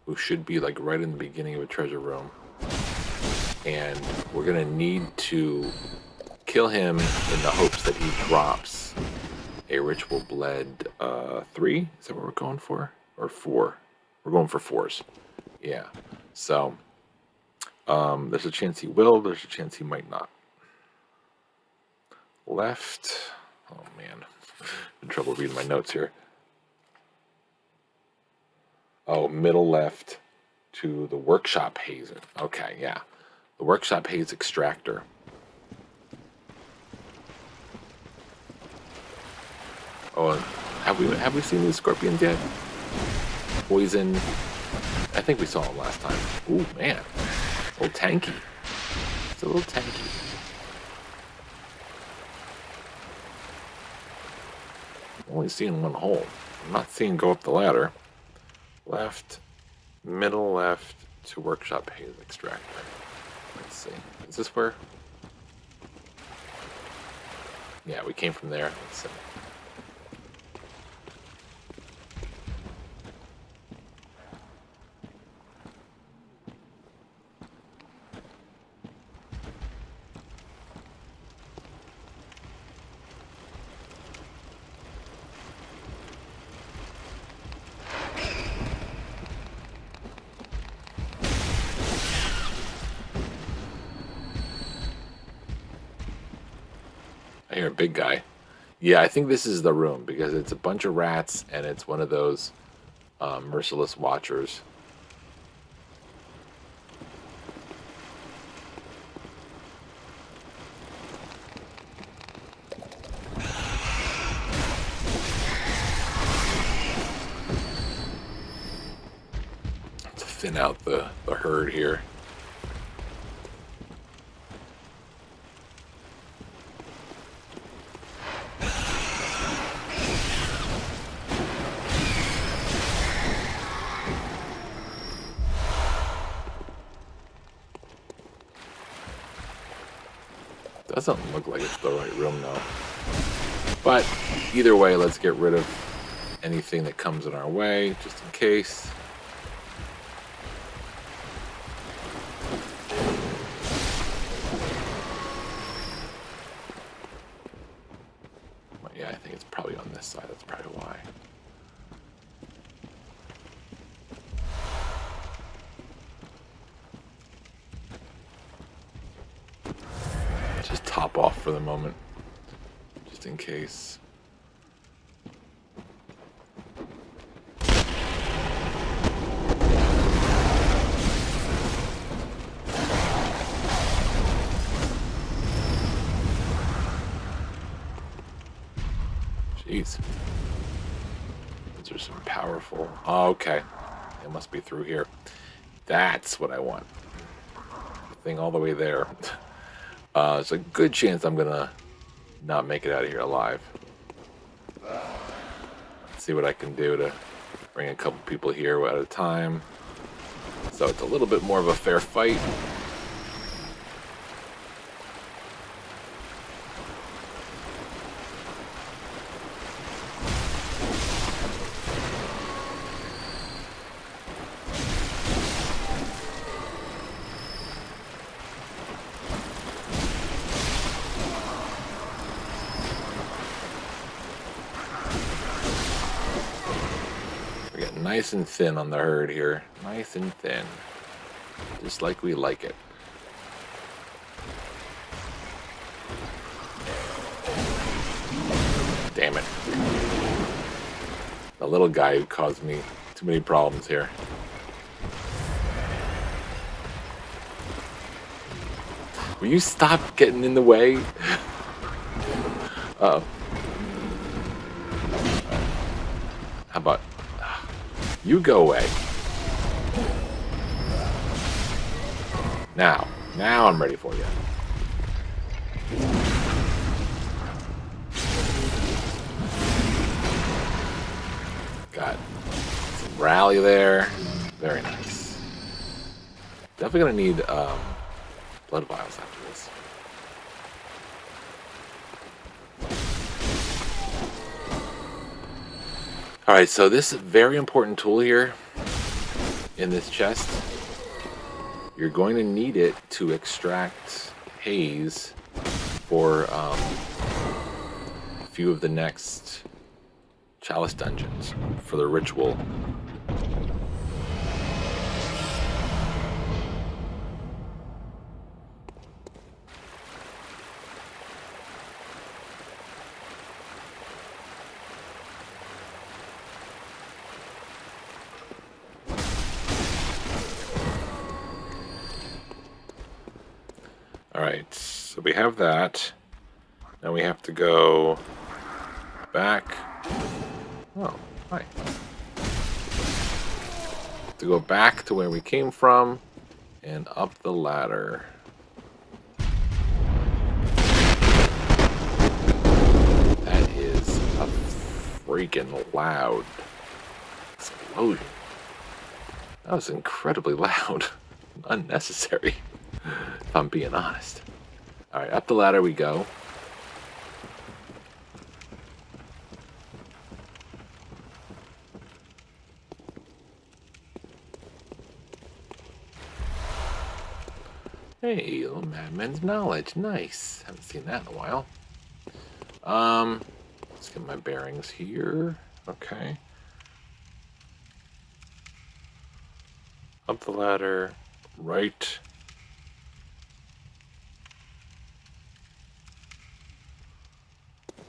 who should be like right in the beginning of a treasure room. And we're going to need to kill him in the hopes that he drops a ritual bled 3. Is that what we're going for? Or 4? We're going for 4s. Yeah. So, there's a chance he will. There's a chance he might not. Left. Oh, man. I'm in trouble reading my notes here. Oh, middle left to the workshop haze. Okay, yeah. The workshop haze extractor. Oh, have we seen these scorpions yet? Poison. I think we saw them last time. Ooh, man. A little tanky. It's a little tanky. I'm only seeing one hole. I'm not seeing go up the ladder. Left, middle left to workshop haze extractor. Let's see. Is this where? Yeah, we came from there. Let's see. I hear a big guy. Yeah, I think this is the room because it's a bunch of rats and it's one of those Merciless Watchers. To thin out the herd here. Doesn't look like it's the right room now. But either way, let's get rid of anything that comes in our way, just in case. But yeah, I think it's probably on this side. That's probably why. Just top off for the moment, just in case. Jeez. Those are some powerful... Oh, okay. It must be through here. That's what I want. The thing all the way there. It's a good chance I'm gonna not make it out of here alive. Let's see what I can do to bring a couple people here at a time. So it's a little bit more of a fair fight. We get nice and thin on the herd here. Nice and thin. Just like we like it. Damn it. The little guy who caused me too many problems here. Will you stop getting in the way? Uh-oh. How about... You go away. Now I'm ready for you. Got some rally there. Very nice. Definitely gonna need blood vials after this. Alright, so this very important tool here in this chest, you're going to need it to extract haze for a few of the next Chalice dungeons for the ritual. Alright, so we have that. Now we have to go back. Oh, hi. To go back to where we came from and up the ladder. That is a freaking loud explosion. That was incredibly loud. Unnecessary, if I'm being honest. Alright, up the ladder we go. Hey, little Madman's Knowledge. Nice. Haven't seen that in a while. Let's get my bearings here. Okay. Up the ladder. Right.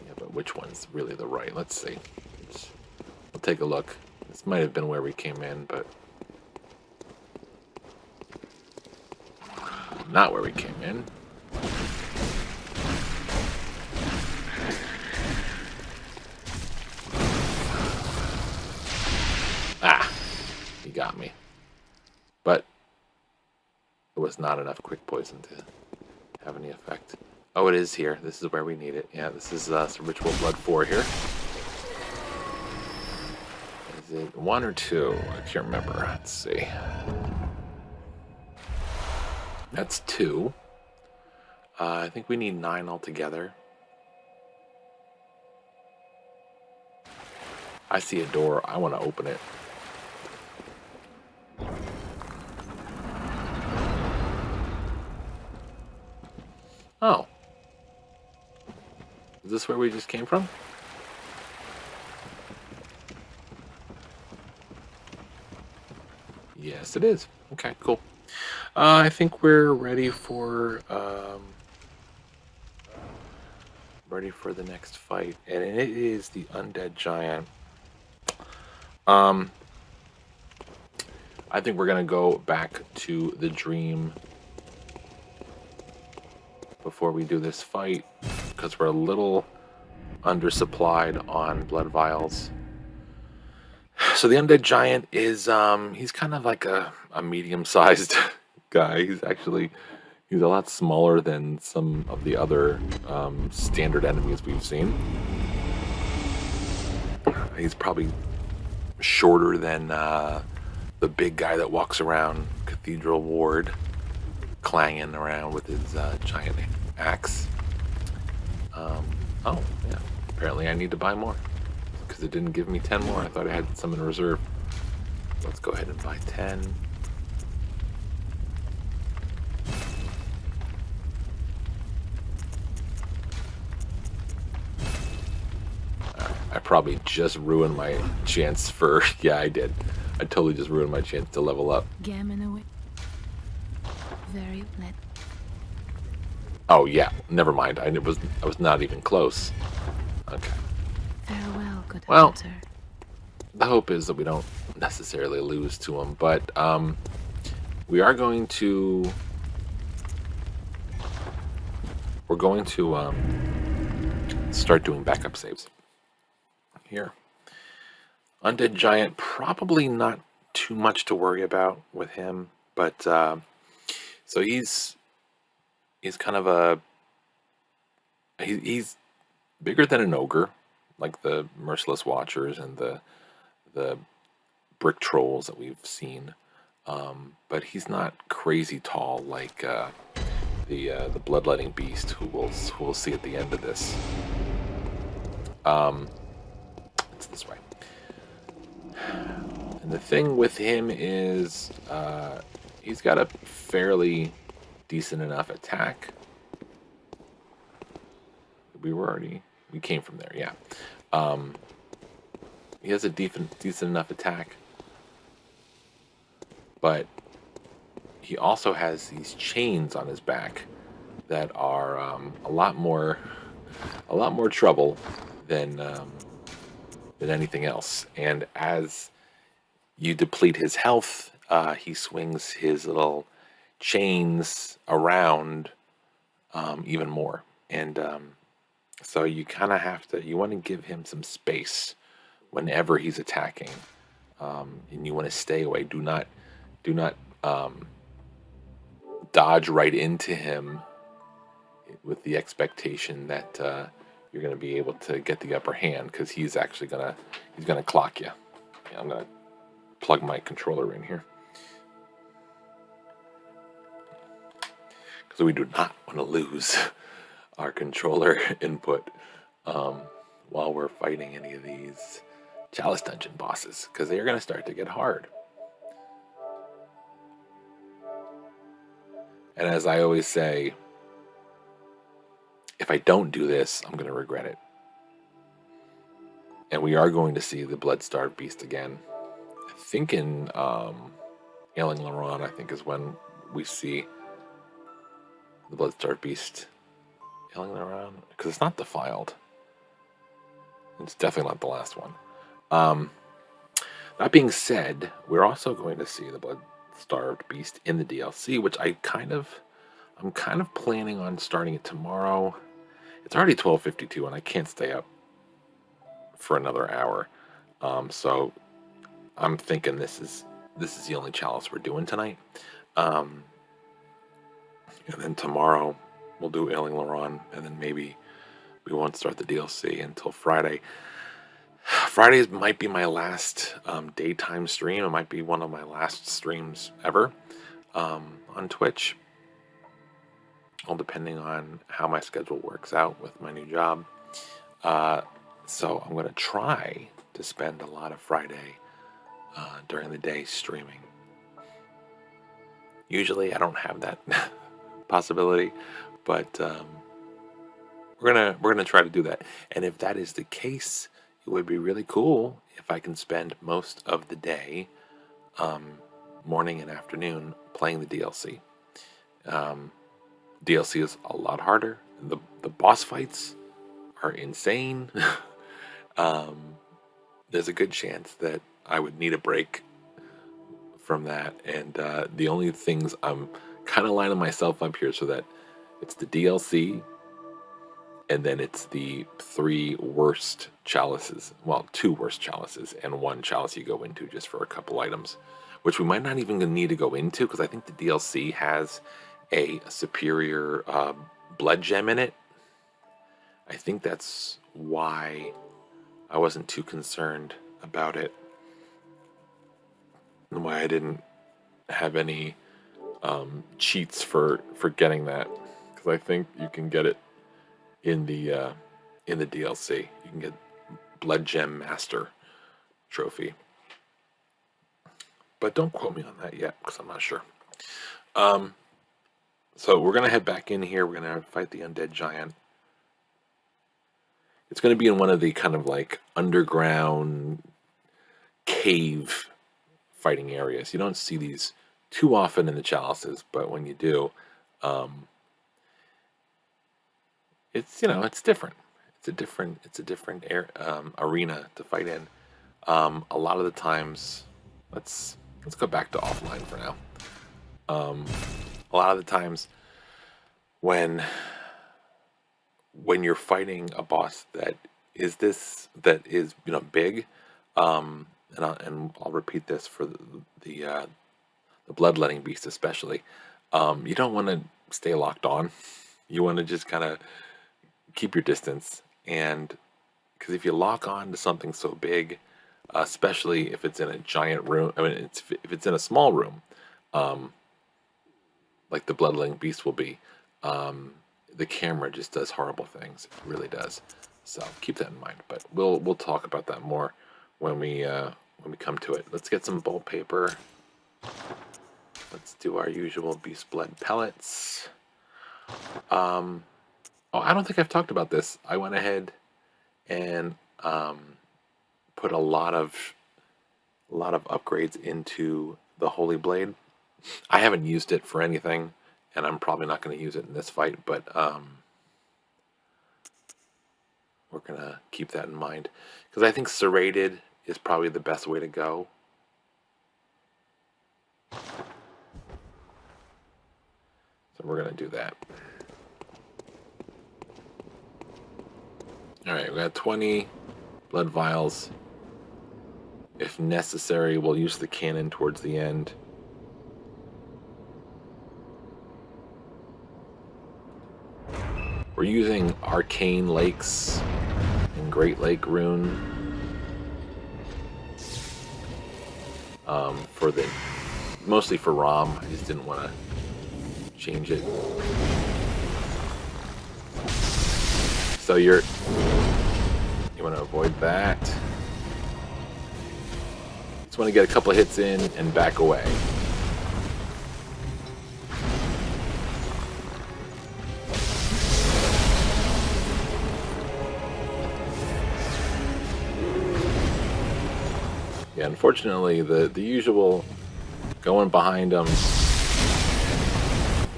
Yeah, but which one's really the right? Let's see. We'll take a look. This might have been where we came in, but not where we came in. Ah, he got me. But it was not enough quick poison to have any effect. Oh, it is here. This is where we need it. Yeah, this is some Ritual Blood 4 here. Is it 1 or 2? I can't remember. Let's see. That's 2. I think we need 9 altogether. I see a door. I want to open it. Oh. Is this where we just came from? Yes, it is. Okay, cool. I think we're ready for the next fight, and it is the Undead Giant. I think we're gonna go back to the dream before we do this fight, because we're a little undersupplied on blood vials. So the Undead Giant is he's kind of like a medium-sized guy. He's a lot smaller than some of the other standard enemies we've seen. He's probably shorter than the big guy that walks around Cathedral Ward, clanging around with his giant axe. Oh, yeah. Apparently I need to buy more, because it didn't give me 10 more. I thought I had some in reserve. Let's go ahead and buy 10. I probably just ruined my chance for... Yeah, I did. I totally just ruined my chance to level up. Gammon away. Very let. Oh, yeah. Never mind. I was not even close. Okay. Farewell, good Well, hunter. the hope is that we don't necessarily lose to him, but we are going to... We're going to start doing backup saves here. Undead Giant, probably not too much to worry about with him, but so he's kind of he's bigger than an ogre, like the Merciless Watchers and the brick trolls that we've seen, but he's not crazy tall like the bloodletting beast who we'll see at the end of this. It's this way. And the thing with him is he's got a fairly decent enough attack. We came from there, yeah. He has a decent enough attack, but he also has these chains on his back that are a lot more trouble than anything else. And as you deplete his health, he swings his little chains around even more. And so you kind of you want to give him some space whenever he's attacking, and you want to stay away. Do not dodge right into him with the expectation that you're going to be able to get the upper hand, because he's actually gonna clock you. Yeah, I'm gonna plug my controller in here, because we do not want to lose our controller input while we're fighting any of these Chalice dungeon bosses, because they are going to start to get hard. And as I always say, if I don't do this, I'm going to regret it. And we are going to see the blood-starved beast again. I think in Ailing Laron, I think, is when we see the blood-starved beast. Ailing Laron? Because it's not defiled. It's definitely not the last one. That being said, we're also going to see the blood-starved beast in the DLC, which I'm kind of planning on starting it tomorrow. It's already 12:52, and I can't stay up for another hour. So I'm thinking this is the only chalice we're doing tonight. And then tomorrow we'll do Ailing Laron, and then maybe we won't start the DLC until Friday. Fridays might be my last daytime stream. It might be one of my last streams ever on Twitch. All depending on how my schedule works out with my new job. So I'm going to try to spend a lot of Friday during the day streaming. Usually I don't have that possibility, but we're gonna try to do that. And if that is the case, it would be really cool if I can spend most of the day, morning and afternoon, playing the DLC. DLC is a lot harder. The boss fights are insane. There's a good chance that I would need a break from that, and the only things I'm kind of lining myself up here so that it's the DLC and then it's the 3 worst chalices. Well, 2 worst chalices, and 1 chalice you go into just for a couple items, which we might not even need to go into because I think the DLC has a superior blood gem in it. I think that's why I wasn't too concerned about it, and why I didn't have any cheats for getting that, because I think you can get it in the DLC. You can get Blood Gem Master trophy, but don't quote me on that yet because I'm not sure. So we're gonna head back in here. We're gonna fight the Undead Giant. It's gonna be in one of the kind of like underground cave fighting areas. You don't see these too often in the Chalices, but when you do, it's it's different. It's a different arena to fight in. A lot of the times, let's go back to offline for now. A lot of the times when you're fighting a boss that is big, and I'll repeat this for the bloodletting beast especially. You don't want to stay locked on. You want to just kind of keep your distance, and because if you lock on to something so big, especially if it's in a giant room, if it's in a small room, like the bloodletting beast will be, the camera just does horrible things. It really does. So keep that in mind. But we'll talk about that more when we come to it. Let's get some bolt paper. Let's do our usual beast blood pellets. Oh, I don't think I've talked about this. I went ahead and put a lot of upgrades into the Holy Blade. I haven't used it for anything, and I'm probably not going to use it in this fight, but we're going to keep that in mind, because I think serrated is probably the best way to go. So we're going to do that. Alright, we got 20 blood vials. If necessary, we'll use the cannon towards the end. We're using Arcane Lakes and Great Lake Rune mostly for ROM. I just didn't want to change it. So you want to avoid that. Just want to get a couple of hits in and back away. Yeah, unfortunately, the usual going behind them, it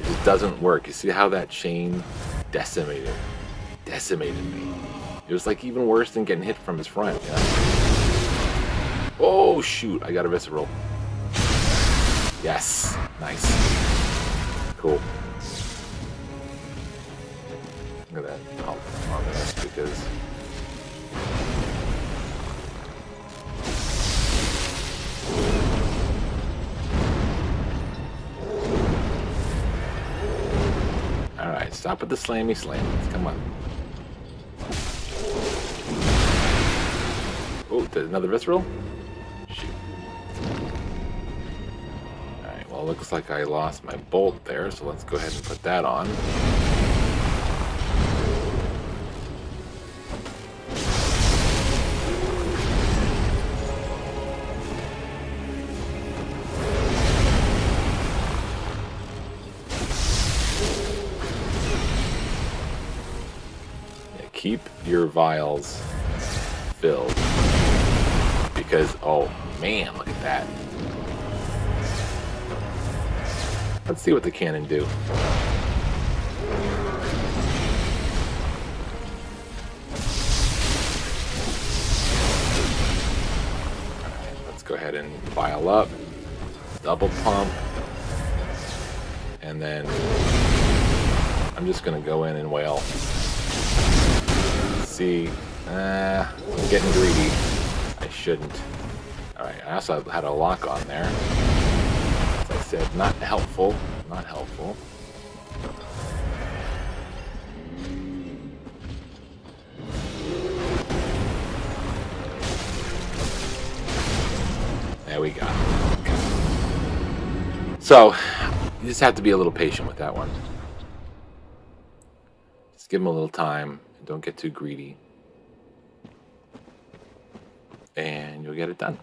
just doesn't work. You see how that chain decimated me. It was like even worse than getting hit from his front. You know? Oh shoot! I got a visceral. Yes, nice, cool. Look at that. I'll arm this because. Alright, stop with the slammy slammies. Come on. Oh, another visceral? Shoot. Alright, well, it looks like I lost my bolt there, so let's go ahead and put that on. Keep your vials filled, because oh man, look at that. Let's see what the cannon do. Alright, let's go ahead and vial up, double pump, and then I'm just gonna go in and wail. See, I'm getting greedy. I shouldn't. Alright, I also had a lock on there. As I said, not helpful. Not helpful. There we go. Okay. So, you just have to be a little patient with that one. Just give them a little time. And don't get too greedy. And you'll get it done.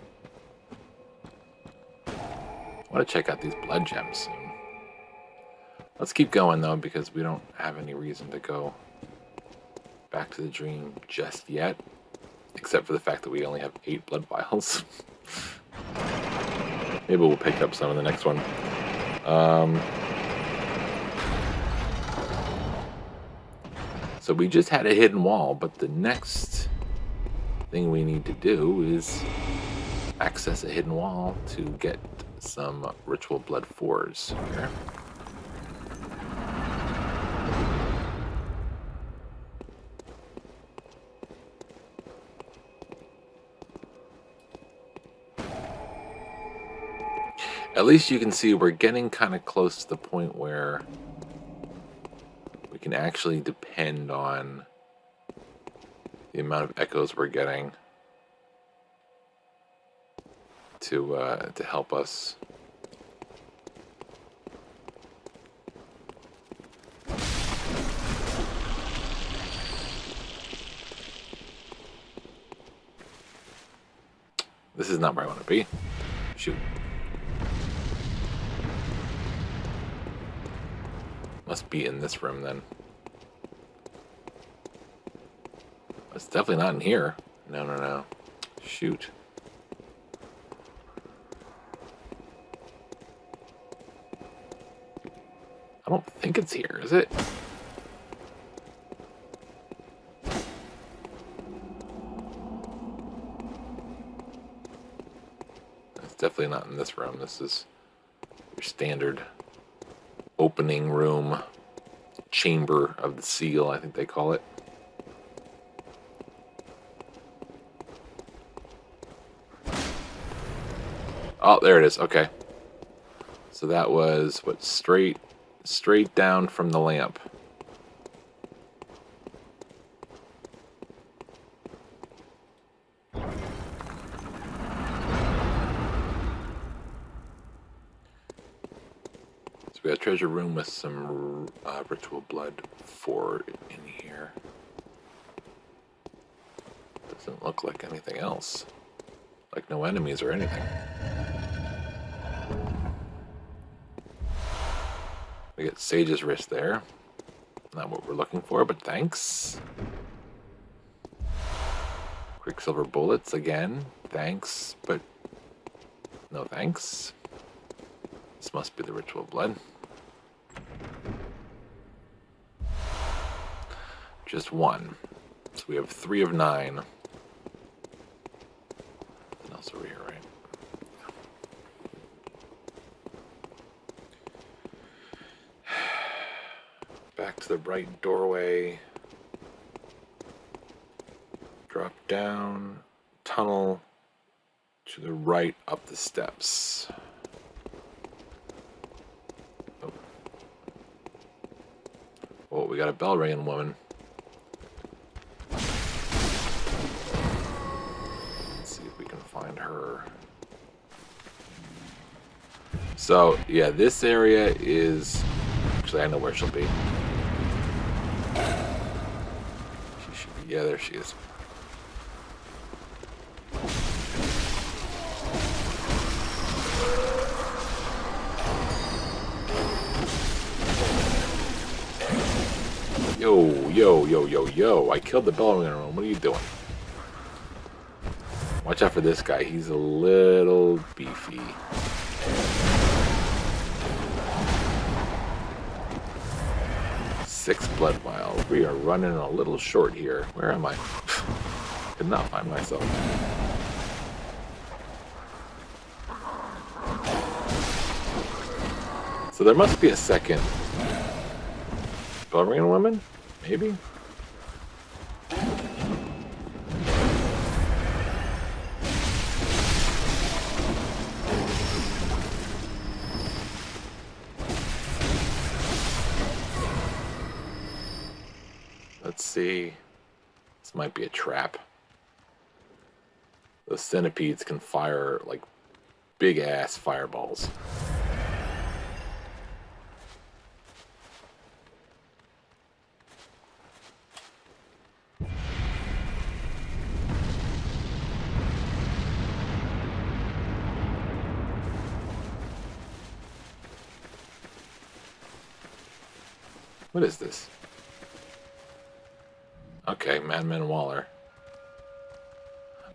I want to check out these blood gems soon. Let's keep going, though, because we don't have any reason to go back to the dream just yet. Except for the fact that we only have 8 blood vials. Maybe we'll pick up some in the next one. So we just had a hidden wall, but the next thing we need to do is access a hidden wall to get some ritual blood 4s here. At least you can see we're getting kind of close to the point where we can actually depend on the amount of echoes we're getting to help us. This is not where I want to be. Shoot. Must be in this room then. It's definitely not in here. No, no, no. Shoot. I don't think it's here, is it? It's definitely not in this room. This is your standard opening room, chamber of the seal, I think they call it. Oh, there it is. Okay. So that was what, straight down from the lamp. We got a treasure room with some ritual blood 4 in here. Doesn't look like anything else. Like no enemies or anything. We get Sage's wrist there. Not what we're looking for, but thanks. Quicksilver bullets again. Thanks, but no thanks. This must be the ritual blood. Just 1. So we have 3 of 9. Nothing else over here, right? Back to the bright doorway. Drop down. Tunnel to the right up the steps. Oh, oh, we got a bell ringing woman. Find her. So yeah, this area is actually, I know where she'll be. She should be, yeah, there she is. Yo, I killed the bell ringer. What are you doing? Watch out for this guy. He's a little beefy. Six blood vials. We are running a little short here. Where am I? Could not find myself. So there must be a second Pthumerian woman? Maybe? Let's see. This might be a trap. The centipedes can fire like big ass fireballs. What is this? Okay, Madman Waller.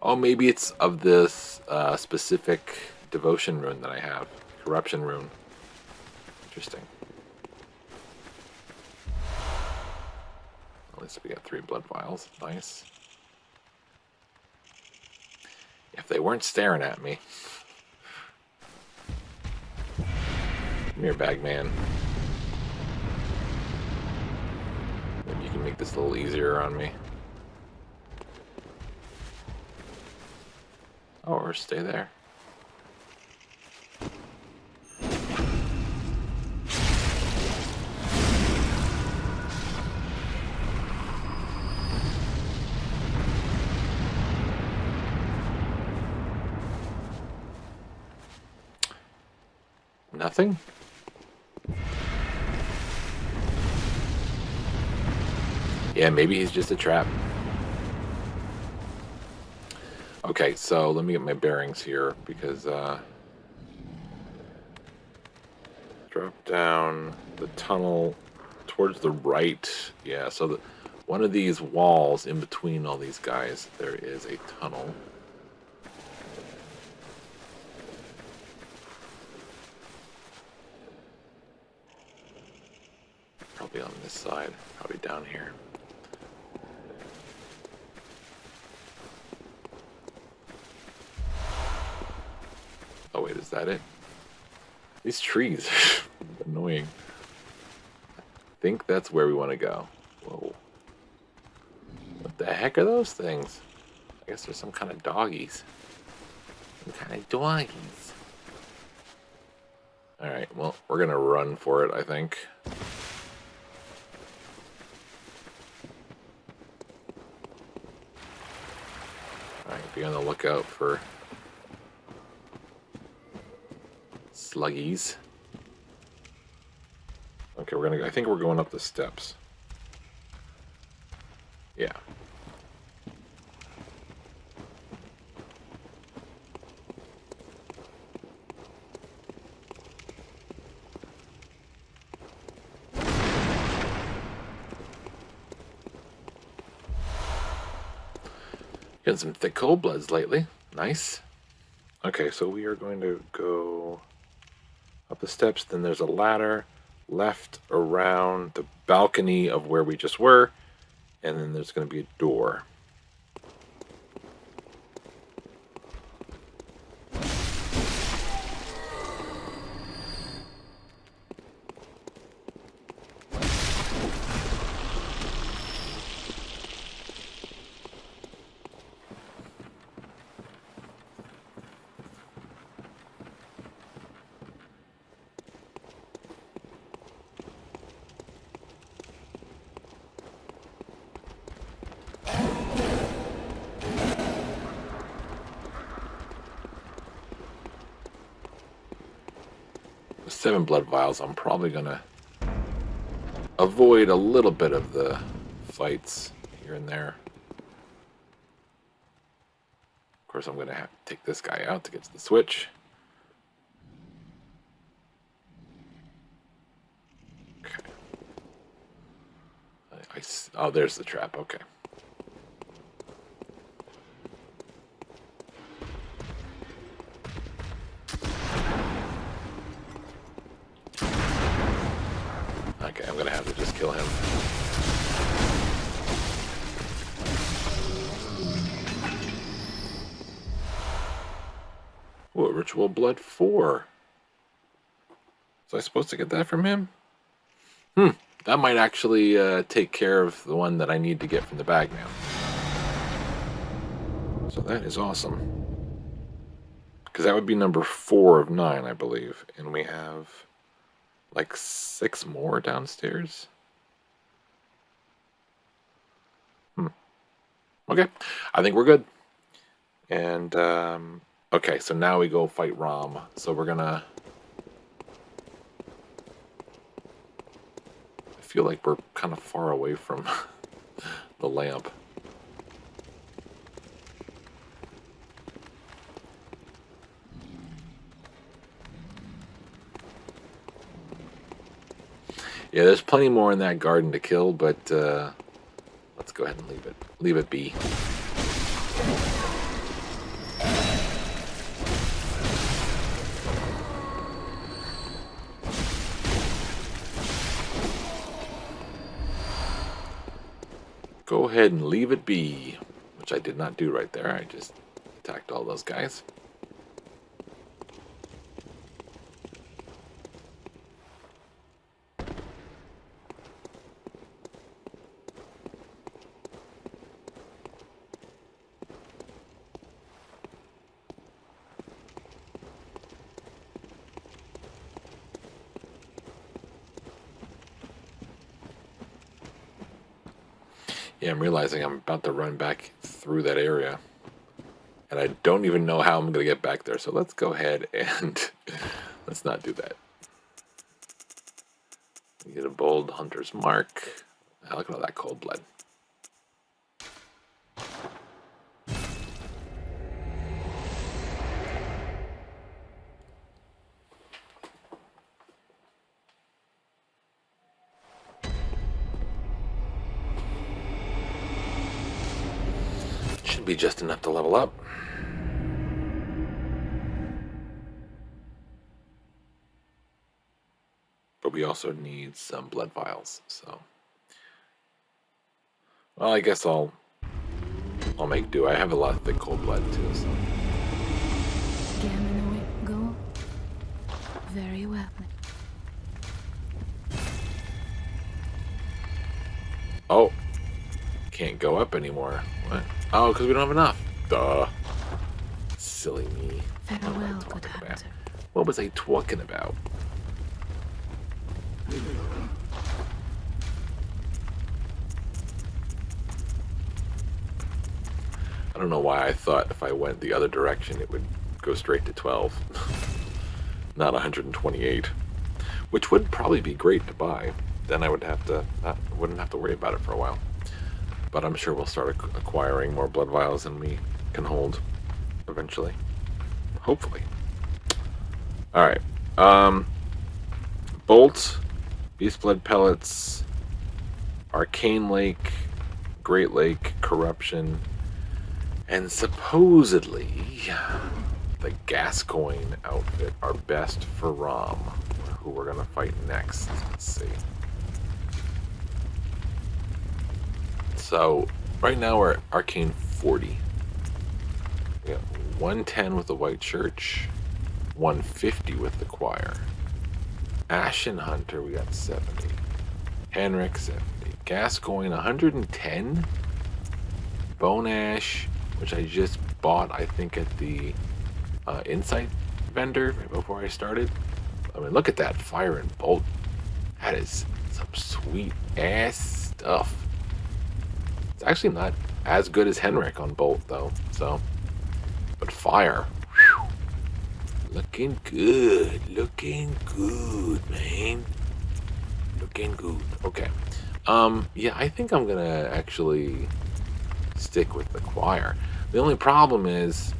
Oh, maybe it's of this specific devotion rune that I have. Corruption rune. Interesting. At least we got 3 blood vials. Nice. If they weren't staring at me. Come here, Bagman. Maybe you can make this a little easier on me. Oh, or stay there. Nothing? Yeah, maybe he's just a trap. Okay, so let me get my bearings here because drop down the tunnel towards the right. Yeah, so one of these walls in between all these guys, there is a tunnel. Probably on this side, probably down here. Oh wait, is that it? These trees are annoying. I think that's where we want to go. Whoa. What the heck are those things? I guess there's some kind of doggies. Some kind of doggies. Alright, well, we're gonna run for it, I think. Alright, be on the lookout for sluggies. Okay, we're gonna. I think we're going up the steps. Yeah. Getting some thick cold bloods lately. Nice. Okay, so we are going to go up the steps. Then there's a ladder left around the balcony of where we just were. And then there's going to be a door. With 7 blood vials, I'm probably going to avoid a little bit of the fights here and there. Of course, I'm going to have to take this guy out to get to the switch. Okay. Oh, there's the trap. Okay. Okay, I'm going to have to just kill him. Ooh, Ritual Blood 4. Was I supposed to get that from him? That might actually take care of the one that I need to get from the bag now. So that is awesome. Because that would be number 4 of 9, I believe. And we have like 6 more downstairs. Okay, I think we're good. And, okay, so now we go fight Rom. So we're gonna... I feel like we're kind of far away from the lamp. Yeah, there's plenty more in that garden to kill, but let's go ahead and leave it. Leave it be. Go ahead and leave it be, which I did not do right there. I just attacked all those guys. Yeah, I'm realizing I'm about to run back through that area. And I don't even know how I'm going to get back there. So let's go ahead and let's not do that. We get a bold hunter's mark. Oh, look at all that cold blood. Should be just enough to level up. But we also need some blood vials, so... Well, I guess I'll make do. I have a lot of thick cold blood too, so... Go. Very well. Oh! Can't go up anymore. What? Oh, because we don't have enough. Duh. Silly me. Farewell, good hunter. What was I talking about? I don't know why I thought if I went the other direction it would go straight to 12. Not 128. Which would probably be great to buy. Then I would have to... wouldn't have to worry about it for a while. But I'm sure we'll start acquiring more blood vials than we can hold eventually. Hopefully. Alright. Bolt, Beast Blood Pellets, Arcane Lake, Great Lake, Corruption, and supposedly the Gascoigne outfit are best for Rom, who we're going to fight next. Let's see. So, right now we're at Arcane 40. We got 110 with the White Church, 150 with the Choir. Ashen Hunter, we got 70. Henrik, 70. Gascoigne, 110. Bone Ash, which I just bought, I think, at the Insight vendor right before I started. I mean, look at that Fire and Bolt. That is some sweet ass stuff. It's actually not as good as Henrik on Bolt, though. So, but Fire, whew, looking good, man. Looking good. Okay. Yeah, I think I'm gonna actually stick with the Choir. The only problem is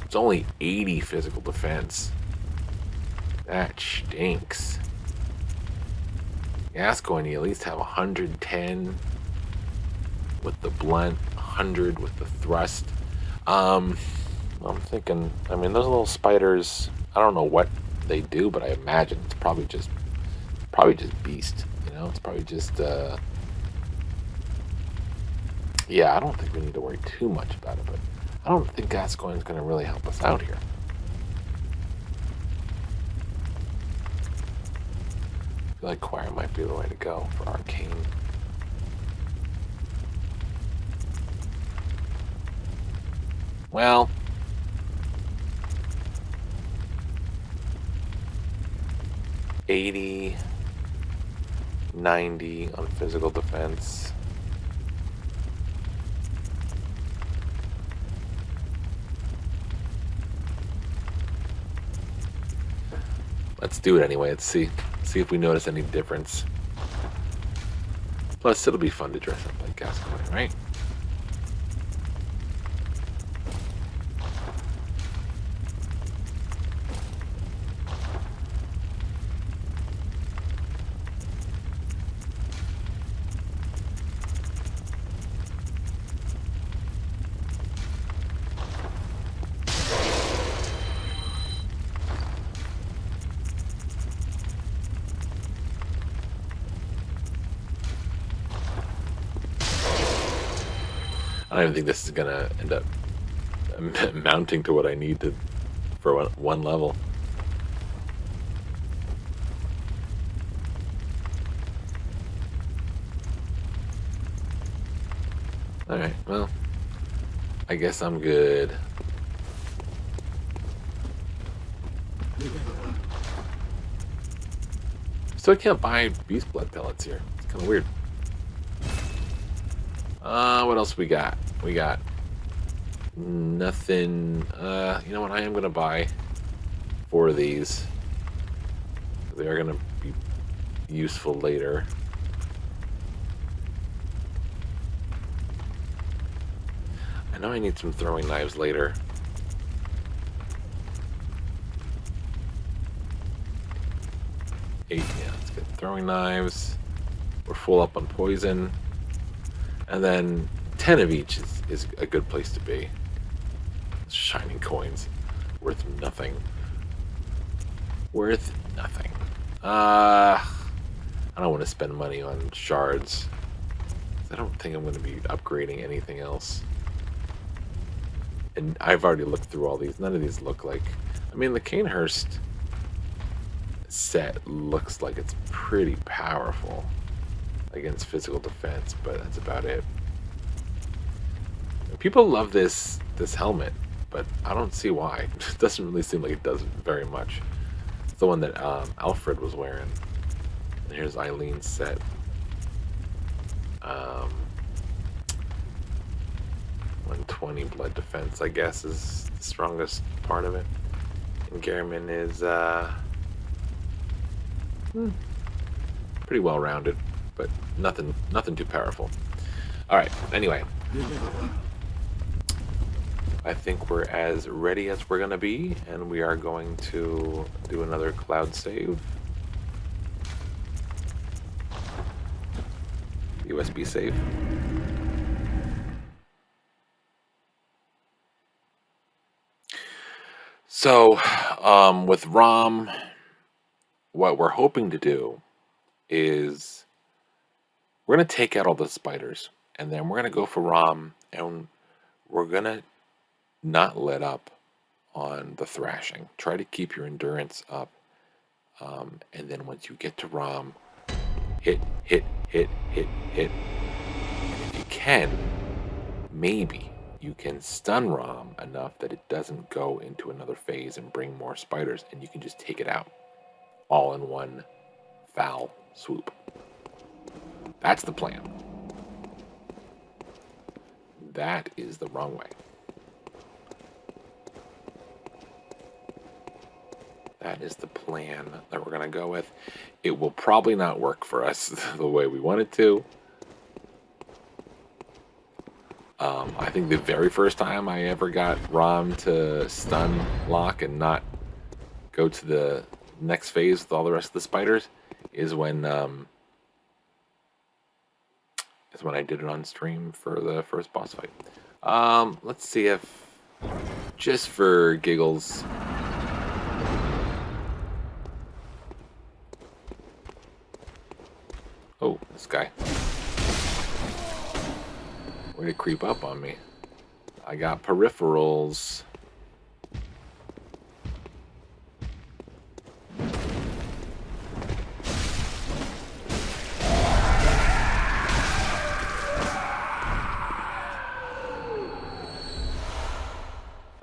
it's only 80 physical defense. That stinks. Gascoigne, you at least have 110 with the blunt, 100 with the thrust. I'm thinking, I mean, those little spiders, I don't know what they do, but I imagine it's probably just beast, you know? It's probably just, yeah, I don't think we need to worry too much about it, but I don't think Gascoigne's going to really help us out here. I feel like Choir might be the way to go for Arcane. Well, $80, $90 on physical defense. Let's do it anyway. Let's see if we notice any difference. Plus, it'll be fun to dress up like Gascoigne, right? I don't even think this is gonna end up mounting to what I need to for one level. Alright, well, I guess I'm good. So I can't buy beast blood pellets here. It's kind of weird. What else we got? We got nothing. You know what? I am gonna buy 4 of these. They are gonna be useful later. I know I need some throwing knives later. Yeah, let's get throwing knives. We're full up on poison. And then 10 of each is a good place to be. Shining coins. Worth nothing. Worth nothing. I don't want to spend money on shards. I don't think I'm going to be upgrading anything else. And I've already looked through all these. None of these look like... I mean, the Canehurst set looks like it's pretty powerful against physical defense, but that's about it. People love this helmet, but I don't see why. It doesn't really seem like it does very much. It's the one that Alfred was wearing. And here's Eileen's set. 120 blood defense, I guess, is the strongest part of it. And Gehrman is pretty well rounded, but nothing too powerful. All right. Anyway, I think we're as ready as we're gonna be, and we are going to do another cloud save. USB save. So, with ROM, what we're hoping to do is we're going to take out all the spiders, and then we're going to go for ROM, and we're going to not let up on the thrashing. Try to keep your endurance up, and then once you get to ROM, hit. And if you can, maybe you can stun ROM enough that it doesn't go into another phase and bring more spiders, and you can just take it out all in one foul swoop. That's the plan. That is the wrong way. That is the plan that we're going to go with. It will probably not work for us the way we want it to. I think the very first time I ever got ROM to stun lock and not go to the next phase with all the rest of the spiders is when I did it on stream for the first boss fight. Let's see if, just for giggles, oh, this guy. Way to creep up on me. I got peripherals.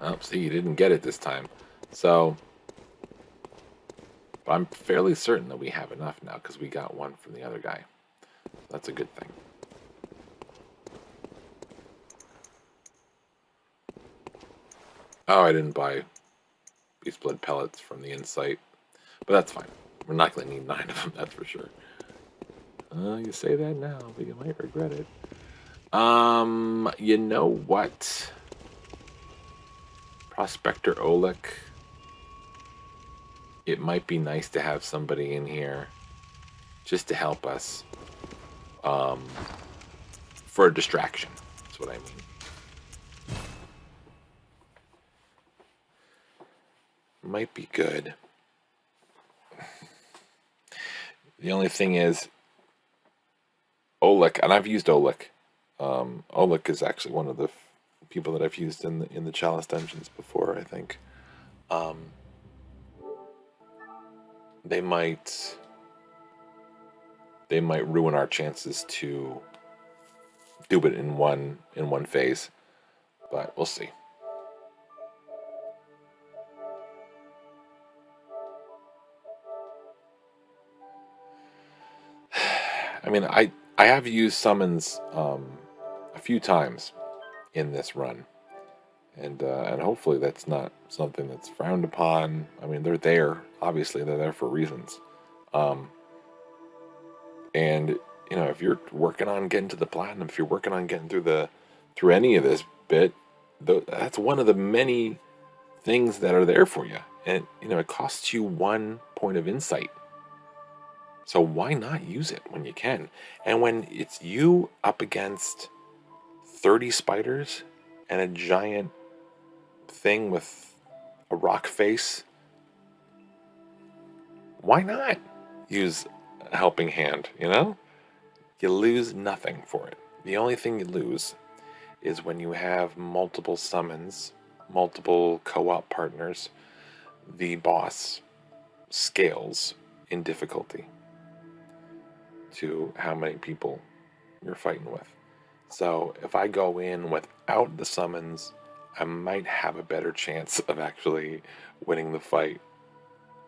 Oh, see, you didn't get it this time. So, but I'm fairly certain that we have enough now because we got one from the other guy. That's a good thing. Oh, I didn't buy beast blood pellets from the Insight. But that's fine. We're not going to need 9 of them, that's for sure. You say that now, but you might regret it. You know what? Prospector Oleg. It might be nice to have somebody in here just to help us. For a distraction. That's what I mean. Might be good. The only thing is, Oleg, and I've used Oleg. Oleg is actually one of the people that I've used in the Chalice dungeons before, I think. They might ruin our chances to do it in one phase, but we'll see. I mean, I have used summons a few times in this run, and hopefully that's not something that's frowned upon. I mean, they're there. Obviously, they're there for reasons. And you know, if you're working on getting to the platinum, if you're working on getting through any of this bit, that's one of the many things that are there for you. And you know, it costs you 1 point of insight. So why not use it when you can? And when it's you up against 30 spiders and a giant thing with a rock face, why not use a helping hand, you know? You lose nothing for it. The only thing you lose is when you have multiple summons, multiple co-op partners, the boss scales in difficulty to how many people you're fighting with. So if I go in without the summons, I might have a better chance of actually winning the fight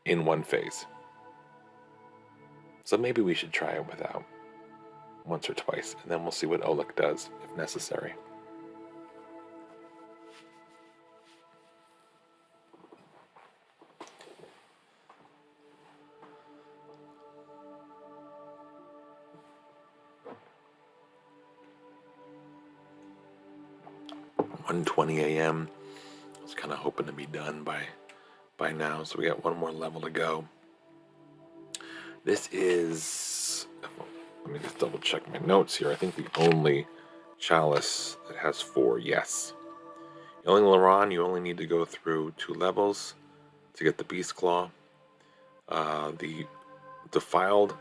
in one phase. So maybe we should try it without once or twice, and then we'll see what Oleg does if necessary. $1:20 a.m. I was kind of hoping to be done by now, so we got one more level to go. This is, let me just double check my notes here. I think the only Chalice that has 4, yes. Yelling Laron, you only need to go through 2 levels to get the Beast Claw. The Defiled,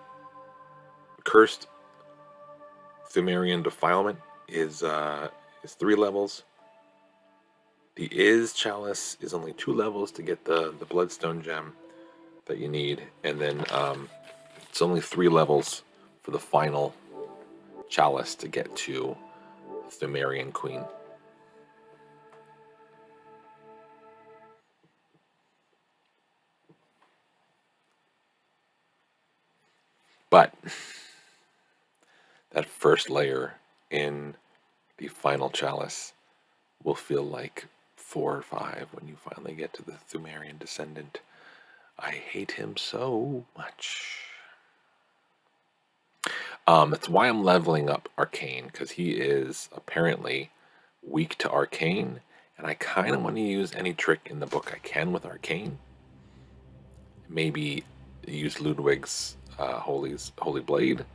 Cursed Thumerian Defilement is 3 levels. The Chalice is only 2 levels to get the Bloodstone gem that you need, and then it's only 3 levels for the final Chalice to get to Thumerian Queen. But that first layer in the final Chalice will feel like 4 or 5 when you finally get to the Thumerian Descendant. I hate him so much. That's why I'm leveling up Arcane, because he is apparently weak to Arcane, and I kind of want to use any trick in the book I can with Arcane. Maybe use Ludwig's Holy Blade.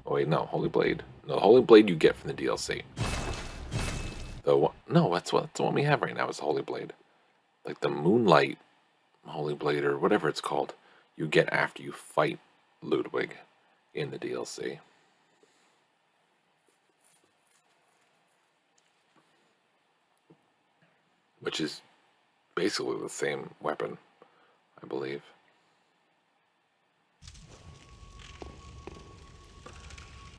Oh wait, no, Holy Blade. No, the Holy Blade you get from the DLC. No, that's the one we have right now is the Holy Blade. Like the Moonlight Holy Blade or whatever it's called, you get after you fight Ludwig in the DLC. Which is basically the same weapon, I believe.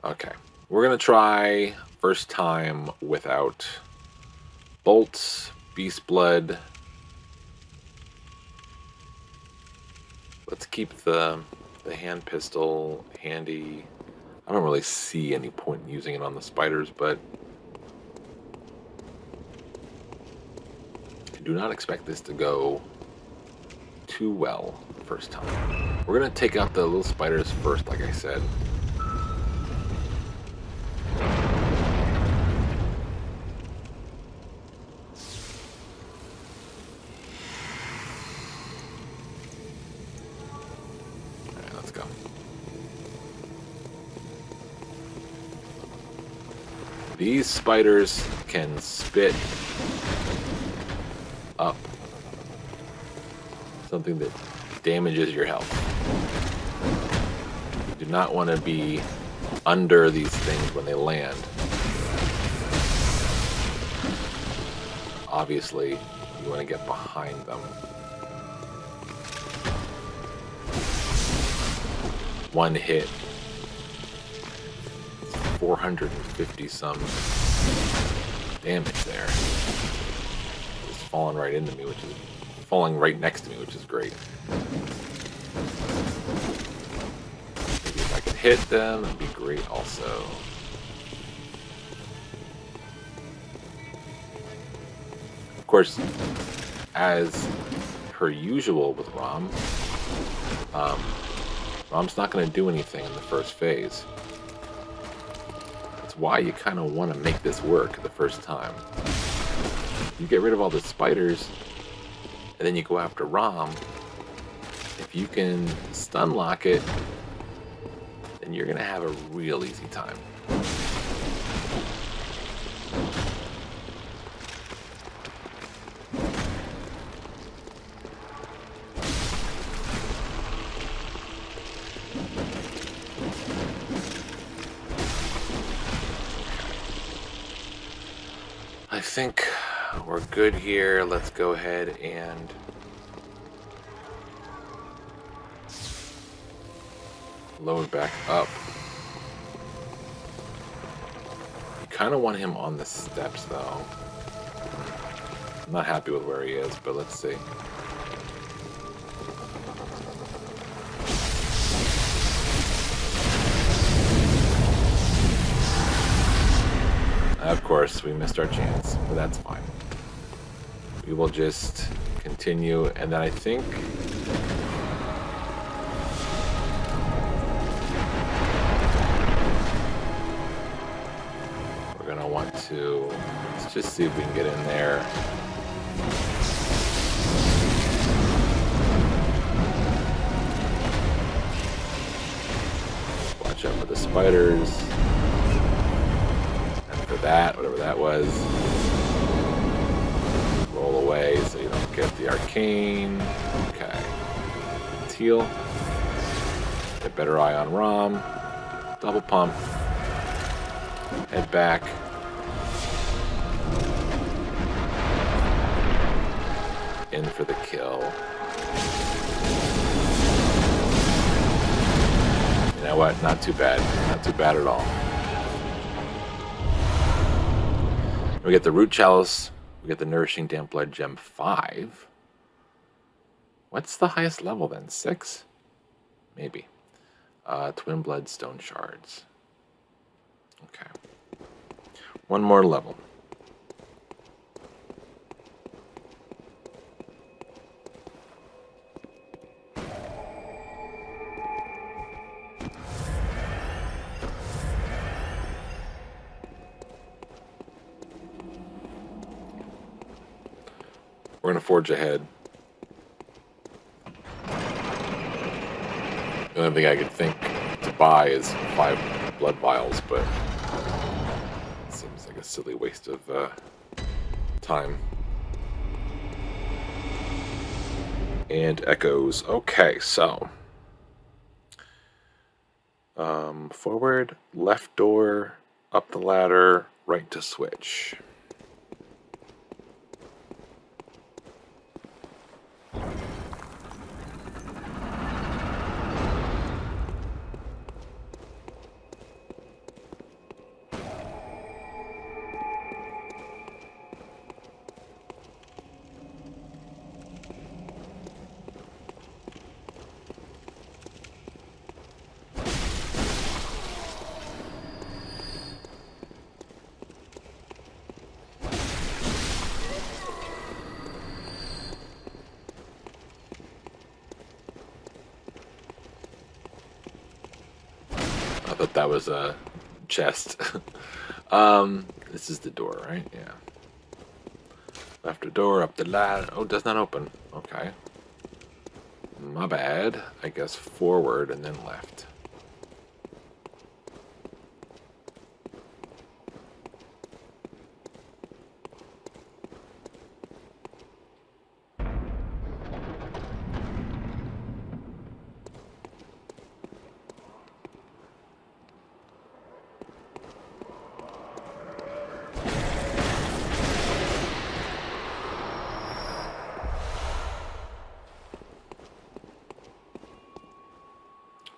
Okay, we're gonna try first time without bolts, beast blood. Let's keep the hand pistol handy. I don't really see any point in using it on the spiders, but I do not expect this to go too well the first time. We're going to take out the little spiders first, like I said. Alright, let's go. These spiders can spit up something that damages your health. You do not want to be under these things when they land. Obviously, you want to get behind them. One hit, 450 some damage there. It's falling right into me, which is falling right next to me, which is great. Maybe if I could hit them, it'd be great also. Of course, as per usual with Rom, Rom's not going to do anything in the first phase. That's why you kind of want to make this work the first time. You get rid of all the spiders, and then you go after Rom. If you can stun lock it, then you're going to have a real easy time. I think we're good here. Let's go ahead and load back up. You kind of want him on the steps, though. I'm not happy with where he is, but let's see. Of course, we missed our chance, but that's fine. We will just continue, and then I think we're going to want to, let's just see if we can get in there. Watch out for the spiders. That, whatever that was. Roll away so you don't get the arcane. Okay. Let's heal. Get better eye on Rom. Double pump. Head back. In for the kill. You know what? Not too bad. Not too bad at all. We get the Root Chalice. We get the Nourishing Damp Blood Gem 5. What's the highest level then? 6? Maybe. Twin Blood Stone Shards. Okay. One more level. We're going to forge ahead. The only thing I could think to buy is 5 blood vials, but it seems like a silly waste of time. And echoes. Okay, so forward, left door, up the ladder, right to switch. thought that was a chest. This is the door, right? Yeah. Left the door, up the ladder. Oh, it does not open. Okay. My bad. I guess forward and then left.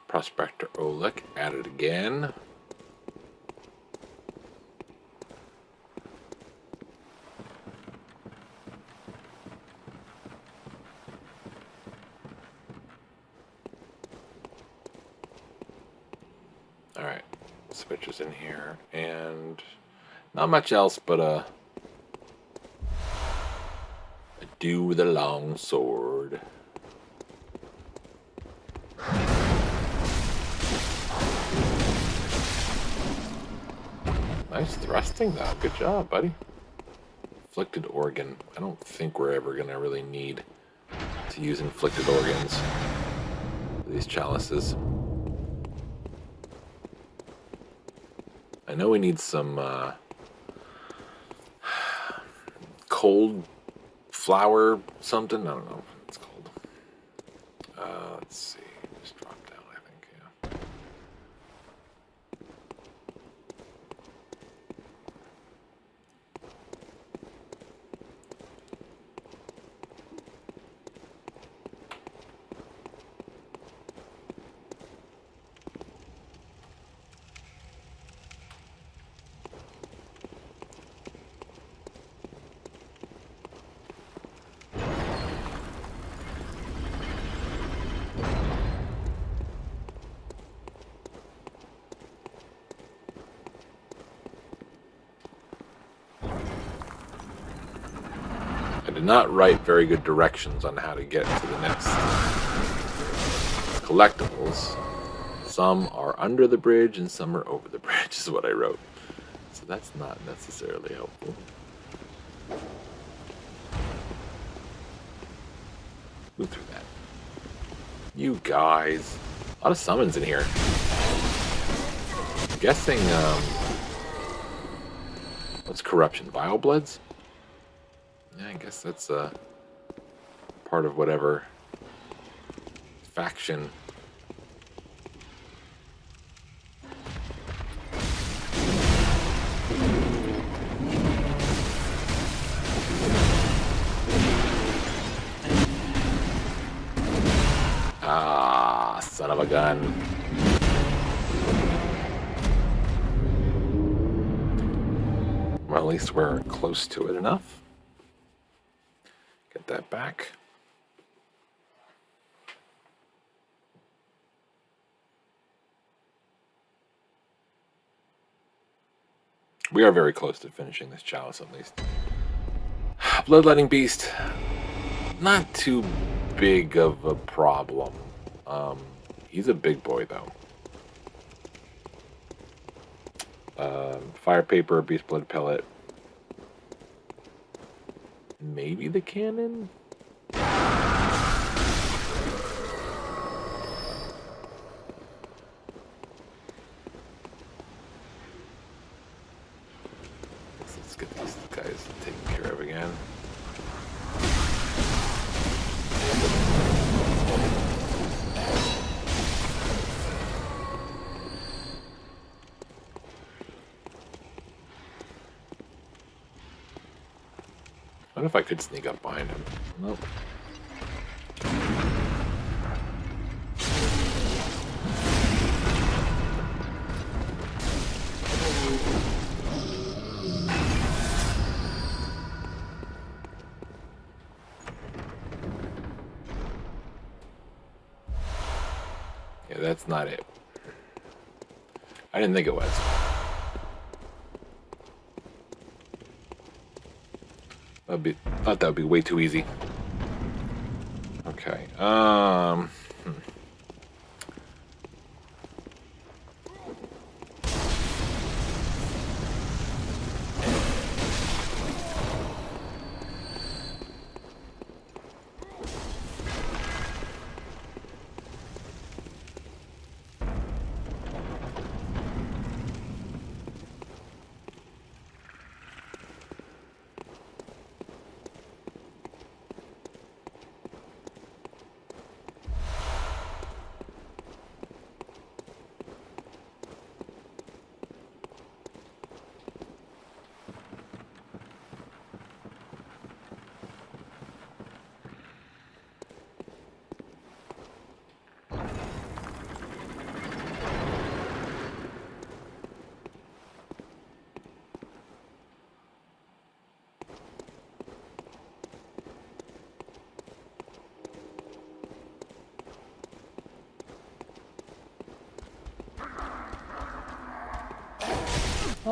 Prospector Oleg at it again. Alright, switches in here, and not much else but a dude with a long sword. Nice thrusting, though. Good job, buddy. Inflicted organ. I don't think we're ever going to really need to use inflicted organs for these chalices. I know we need some cold flower something. I don't know what it's called. Let's see. Just drop down, I think. Yeah. I did not write very good directions on how to get to the next collectibles. Some are under the bridge and some are over the bridge is what I wrote. So that's not necessarily helpful. Move through that. You guys. A lot of summons in here. I'm guessing, what's corruption? Vile Bloods? Yeah, I guess that's part of whatever faction. Ah, son of a gun. Well, at least we're close to it enough. Get that back. We are very close to finishing this chalice, at least. Bloodletting Beast. Not too big of a problem. He's a big boy, though. Fire Paper, Beast Blood Pellet. Maybe the cannon? Let's get these guys taken care of again. What if I could sneak up behind him? Nope. Yeah, that's not it. I didn't think it was. Thought that would be way too easy. Okay.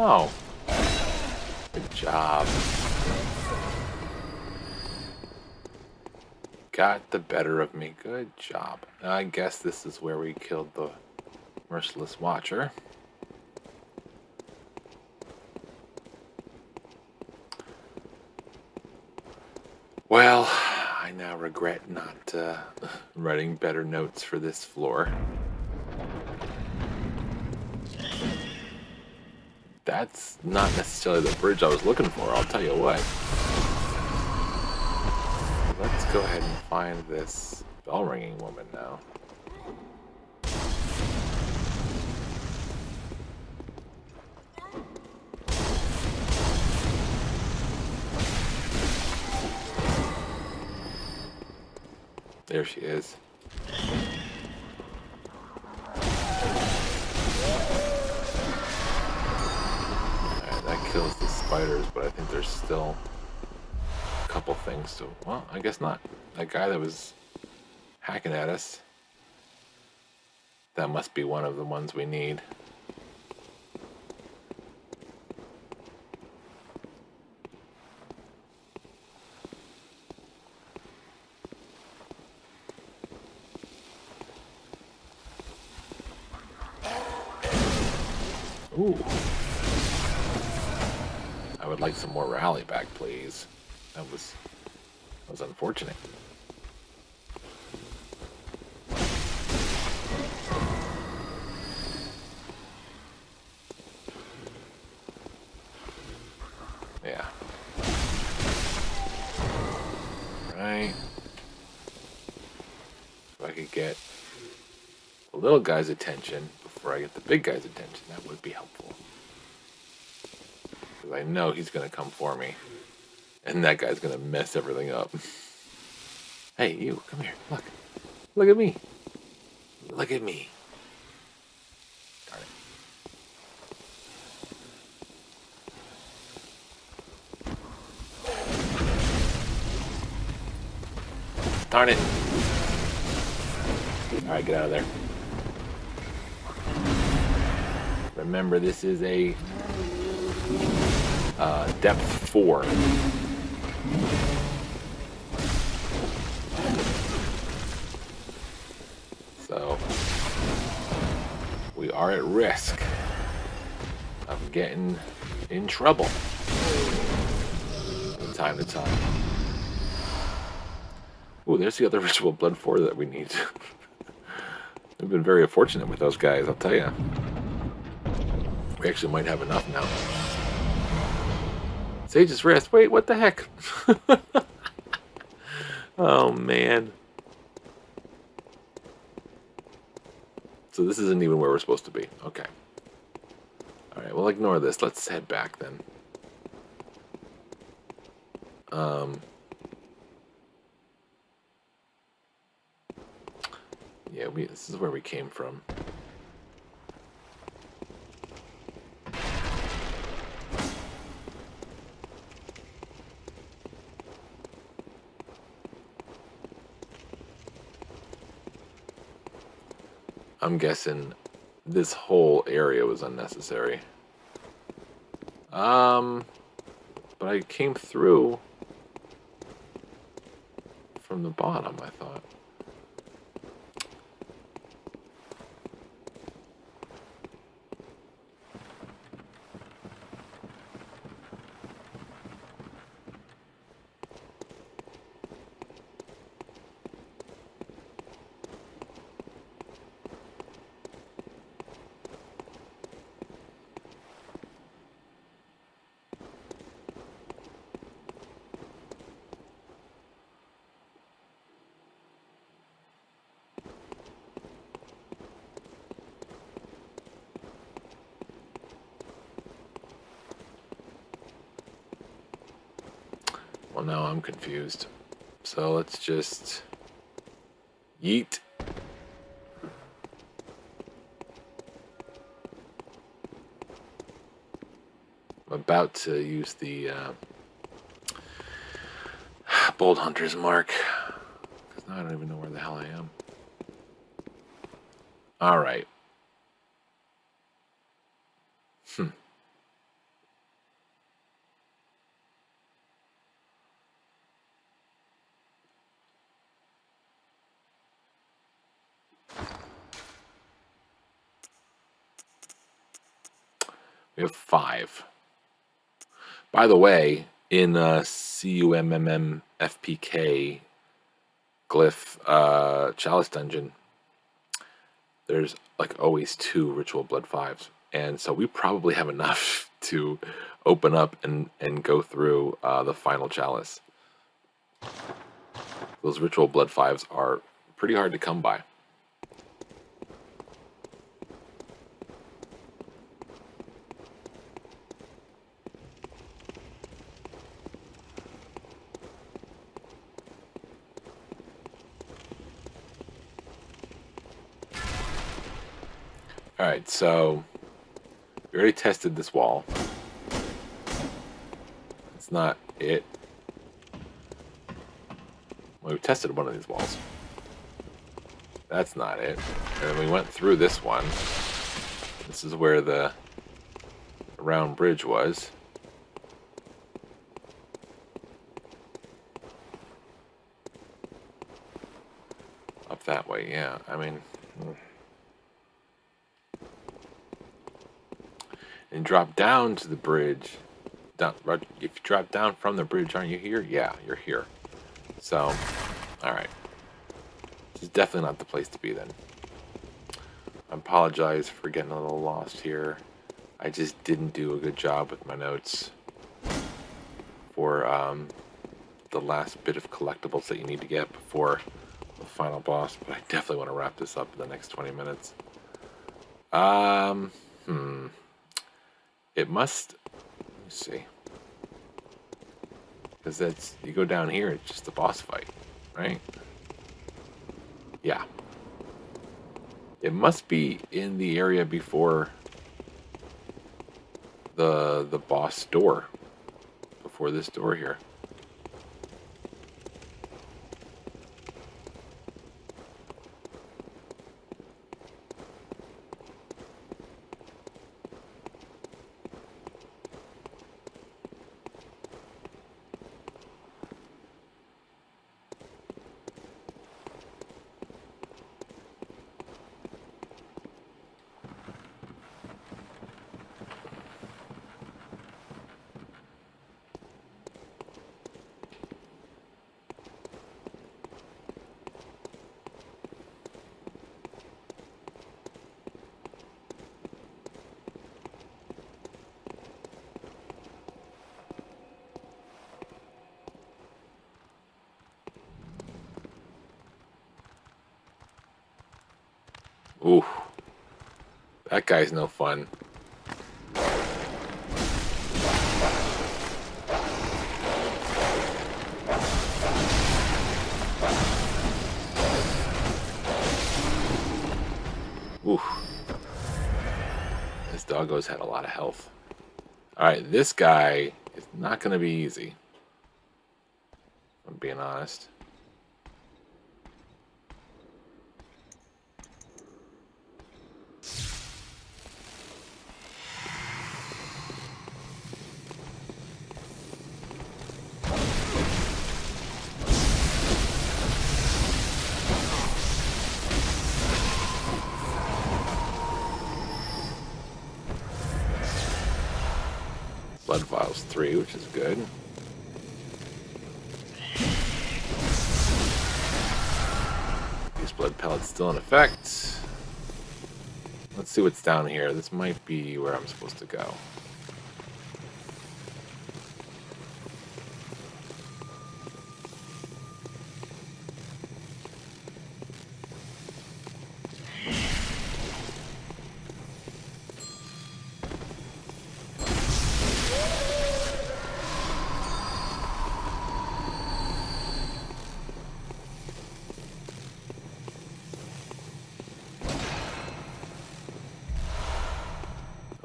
Oh. Good job. Got the better of me. Good job. I guess this is where we killed the Merciless Watcher. Well, I now regret not writing better notes for this floor. That's not necessarily the bridge I was looking for, I'll tell you what. Let's go ahead and find this bell-ringing woman now. There she is. Alright, that kills the spiders, but I think there's still a couple things to... Well, I guess not. That guy that was hacking at us, that must be one of the ones we need. Ooh. I would like some more rally back, please. That was unfortunate. Yeah. Right. If I could get the little guy's attention before I get the big guy's attention, that would be helpful. Because I know he's going to come for me. And that guy's going to mess everything up. Hey, you, come here. Look. Look at me. Look at me. Darn it. Darn it. Alright, get out of there. Remember, this is a depth 4. So, we are at risk of getting in trouble from time to time. Ooh, there's the other ritual blood 4 that we need. We've been very fortunate with those guys, I'll tell you. We actually might have enough now. Sage's Rest. Wait, what the heck? Oh, man. So this isn't even where we're supposed to be. Okay. Alright, we'll ignore this. Let's head back then. Yeah, this is where we came from. I'm guessing this whole area was unnecessary. But I came through from the bottom, I thought. Well, now I'm confused. So let's just yeet. I'm about to use the Bold Hunter's Mark, because now I don't even know where the hell I am. All right. We have 5. By the way, in CUMMFPK glyph Chalice dungeon, there's like always 2 ritual blood 5s, and so we probably have enough to open up and go through the final Chalice. Those ritual blood 5s are pretty hard to come by. Alright, so we already tested this wall. It's not it. Well, we tested one of these walls. That's not it. And then we went through this one. This is where the round bridge was. Up that way, yeah. I mean... And drop down to the bridge. If you drop down from the bridge, aren't you here? Yeah, you're here. So, alright. This is definitely not the place to be then. I apologize for getting a little lost here. I just didn't do a good job with my notes for the last bit of collectibles that you need to get before the final boss, but I definitely want to wrap this up in the next 20 minutes. It must, let me see, because that's, you go down here, it's just a boss fight, right? Yeah. It must be in the area before the boss door, before this door here. Ooh, that guy's no fun. Ooh, this doggo's had a lot of health. Alright, this guy is not going to be easy, if I'm being honest. Blood Vials 3, which is good. These blood pellets still in effect. Let's see what's down here. This might be where I'm supposed to go.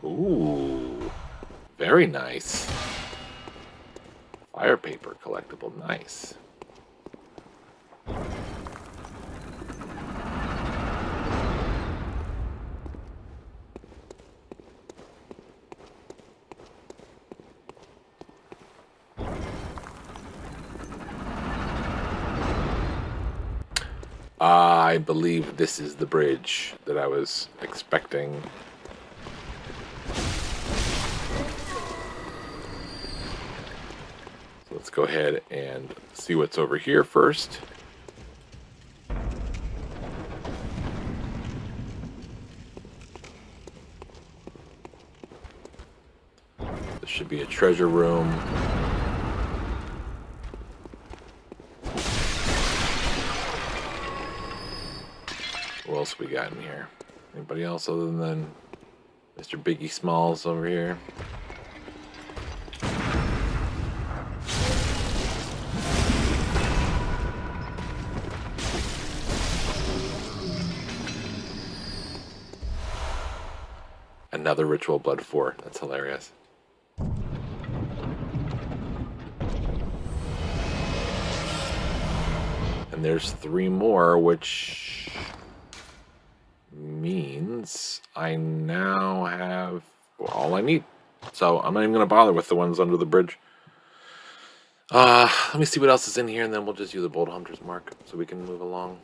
Ooh, very nice. Fire paper collectible, nice. I believe this is the bridge that I was expecting. let's go ahead and see what's over here first. This should be a treasure room. What else we got in here? Anybody else other than Mr. Biggie Smalls over here? Another ritual blood 4. That's hilarious. And there's 3 more, which means I now have all I need. So I'm not even going to bother with the ones under the bridge. Let me see what else is in here, and then we'll just use the Bolt Hunter's mark so we can move along.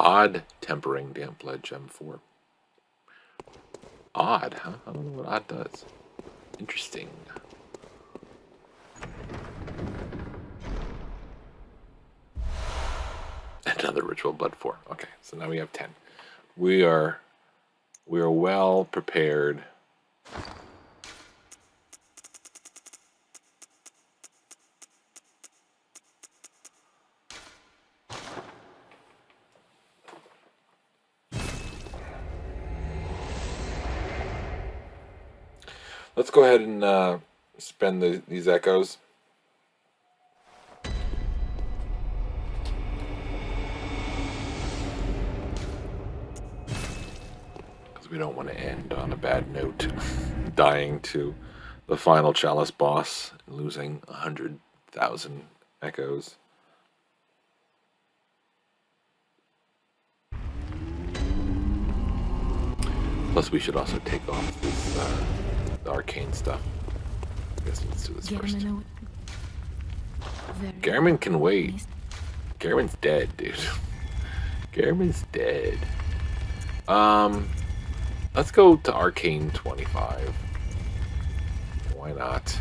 Odd tempering damp lead gem 4. Odd, huh? I don't know what odd does. Interesting. Another ritual blood 4. Okay, so now we have 10. We are well prepared. Let's go ahead and spend these echoes. Because we don't want to end on a bad note, dying to the final Chalice boss and losing 100,000 echoes. Plus, we should also take off this the arcane stuff. I guess let's do this first. Garmin can wait. Garmin's dead, dude. Garmin's dead. Let's go to Arcane 25. Why not?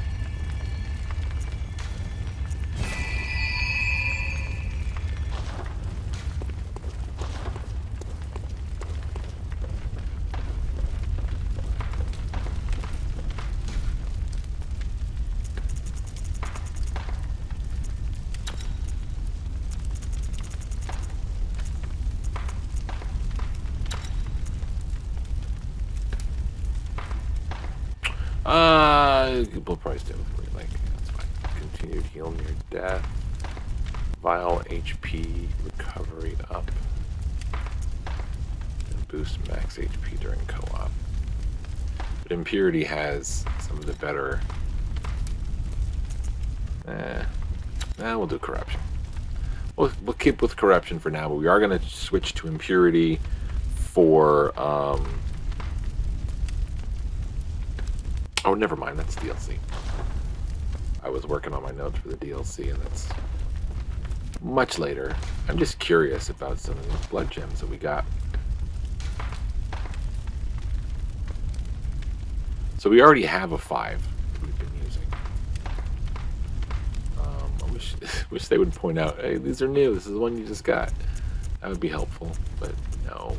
We'll probably stay with like that's fine. Continued heal near death. Vial HP recovery up. And boost max HP during co-op. But Impurity has some of the better. We'll do Corruption. We'll keep with Corruption for now, but we are going to switch to Impurity for oh, never mind. That's DLC. I was working on my notes for the DLC, and that's much later. I'm just curious about some of these blood gems that we got. So we already have a 5 that we've been using. I wish they would point out, hey, these are new. This is the one you just got. That would be helpful, but no.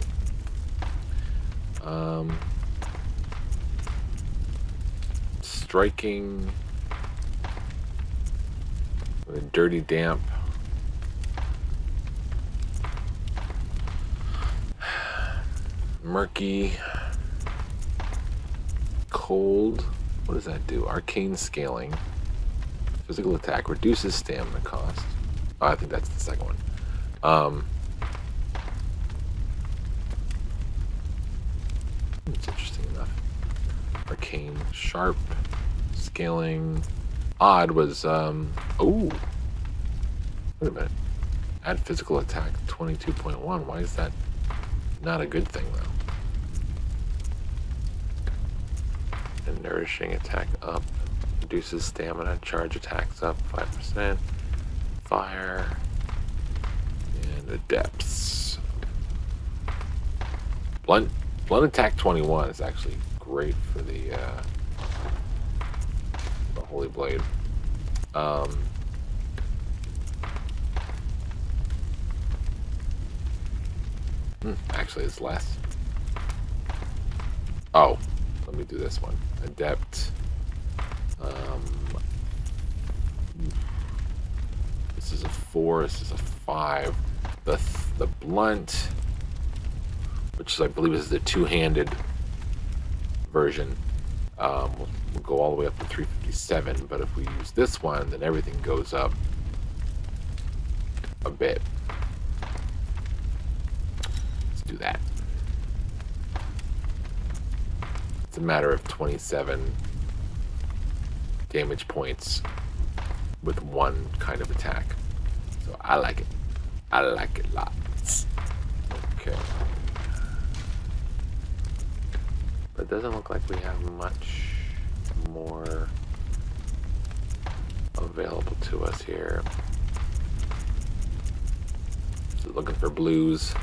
Striking with a dirty damp. Murky. Cold. What does that do? Arcane scaling. Physical attack reduces stamina cost. Oh, I think that's the second one. It's interesting enough. Arcane sharp. Scaling. Odd was oh, wait a minute. Add physical attack 22.1. Why is that not a good thing though? And nourishing attack up. reduces stamina, charge attacks up 5%, fire, and adepts. Blunt attack 21 is actually great for the Holy Blade. Actually, it's less. Oh, let me do this one. Adept. This is a 4. This is a 5. The blunt, which is, I believe is the two-handed version, will go all the way up to 357. But if we use this one, then everything goes up a bit. Let's do that. It's a matter of 27 damage points with one kind of attack. So I like it. I like it lots. Okay. But it doesn't look like we have much more available to us here. So looking for blues.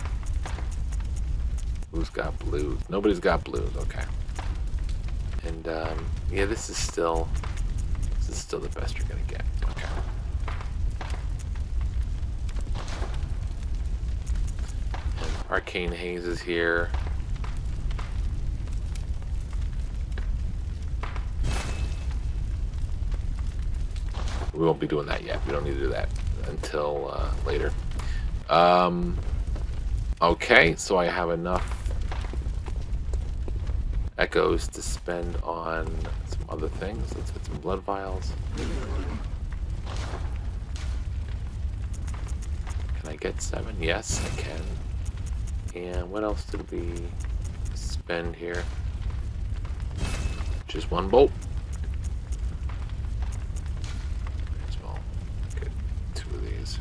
Who's got blues? Nobody's got blues. Okay. And yeah, this is still the best you're gonna get. Okay. And Arcane Haze is here. We won't be doing that yet. We don't need to do that until later. Okay, so I have enough echoes to spend on some other things. Let's hit some blood vials. Can I get 7? Yes, I can. And what else did we spend here? Just one bolt. May as well get 2 of these.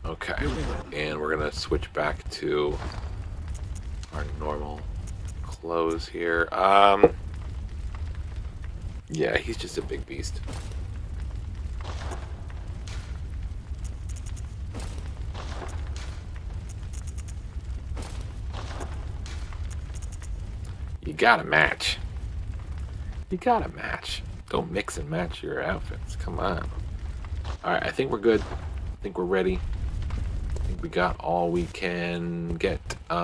Okay, and we're gonna switch back to our normal clothes here. Yeah, he's just a big beast. You gotta match. You gotta match. Don't mix and match your outfits. Come on. Alright, I think we're good. I think we're ready. I think we got all we can get. You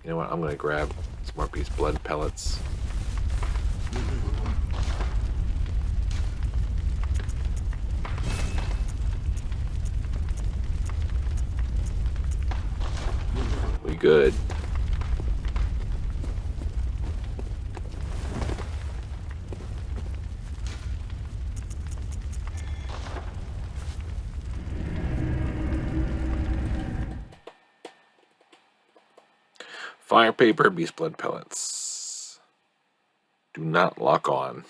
know what? I'm gonna grab some more Beast Blood pellets. We good. Fire paper, beast blood pellets. Do not lock on,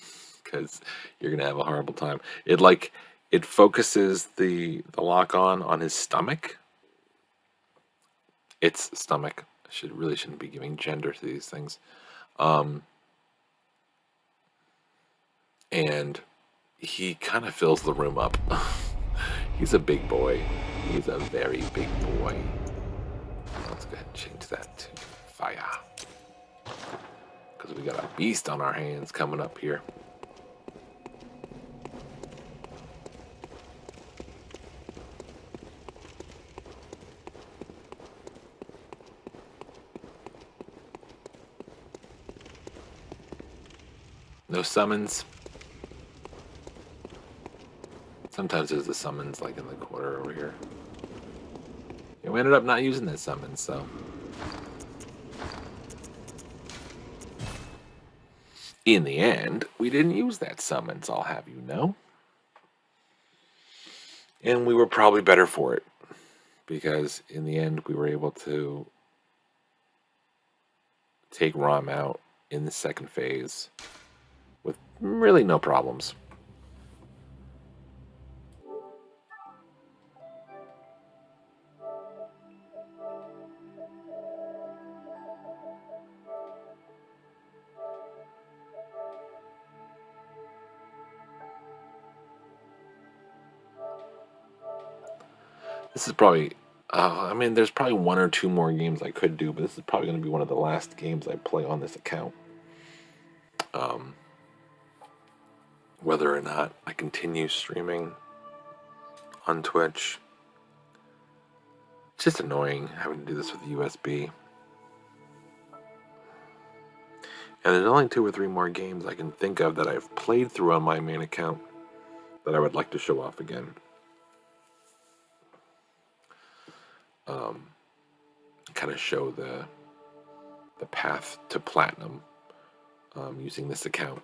because you're gonna have a horrible time. It focuses the lock on his stomach. Its stomach. I shouldn't be giving gender to these things. And he kind of fills the room up. He's a big boy. He's a very big boy. Let's go ahead and change that to fire. Because we got a beast on our hands coming up here. No summons. Sometimes there's the summons like in the corner over here. Yeah, we ended up not using that summon, so. In the end, we didn't use that summons, I'll have you know. And we were probably better for it. Because in the end, we were able to take Rom out in the second phase with really no problems. This is probably, I mean, there's probably one or two more games I could do, but this is probably going to be one of the last games I play on this account. Whether or not I continue streaming on Twitch. It's just annoying having to do this with USB. And there's only 2 or 3 more games I can think of that I've played through on my main account that I would like to show off again. Kind of show the path to platinum using this account.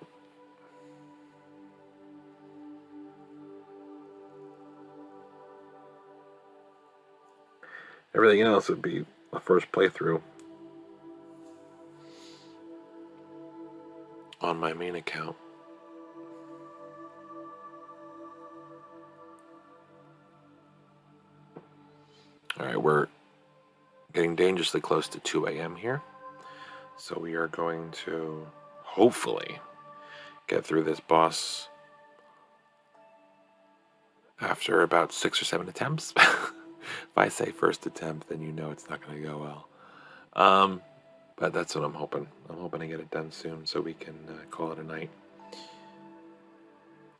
Everything else would be a first playthrough on my main account. Alright, we're getting dangerously close to 2 a.m. here. So we are going to hopefully get through this boss after about 6 or 7 attempts. If I say first attempt, then you know it's not going to go well. But that's what I'm hoping. I'm hoping to get it done soon so we can call it a night. I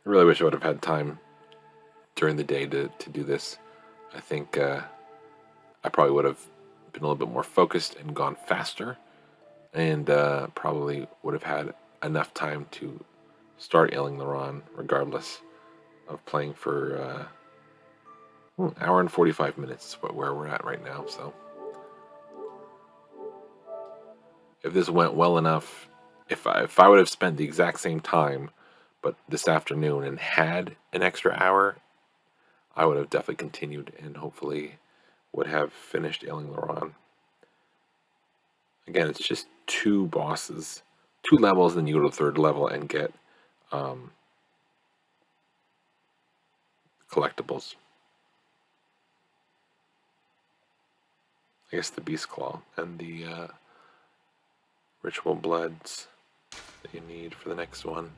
really wish I would have had time during the day to do this. I think I probably would have been a little bit more focused and gone faster. And probably would have had enough time to start ailing the Ron regardless of playing for... an hour and 45 minutes is where we're at right now. So if this went well enough, if I would have spent the exact same time, but this afternoon and had an extra hour, I would have definitely continued and hopefully would have finished ailing the Ron. Again, it's just 2 bosses, 2 levels, then you go to the 3rd level and get collectibles. I guess the Beast Claw and the Ritual Bloods that you need for the next one.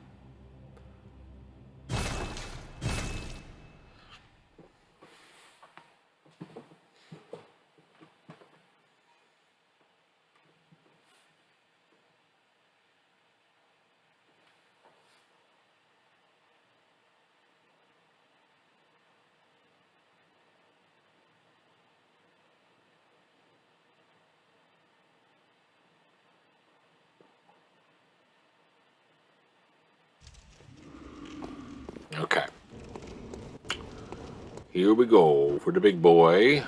Okay. Here we go for the big boy.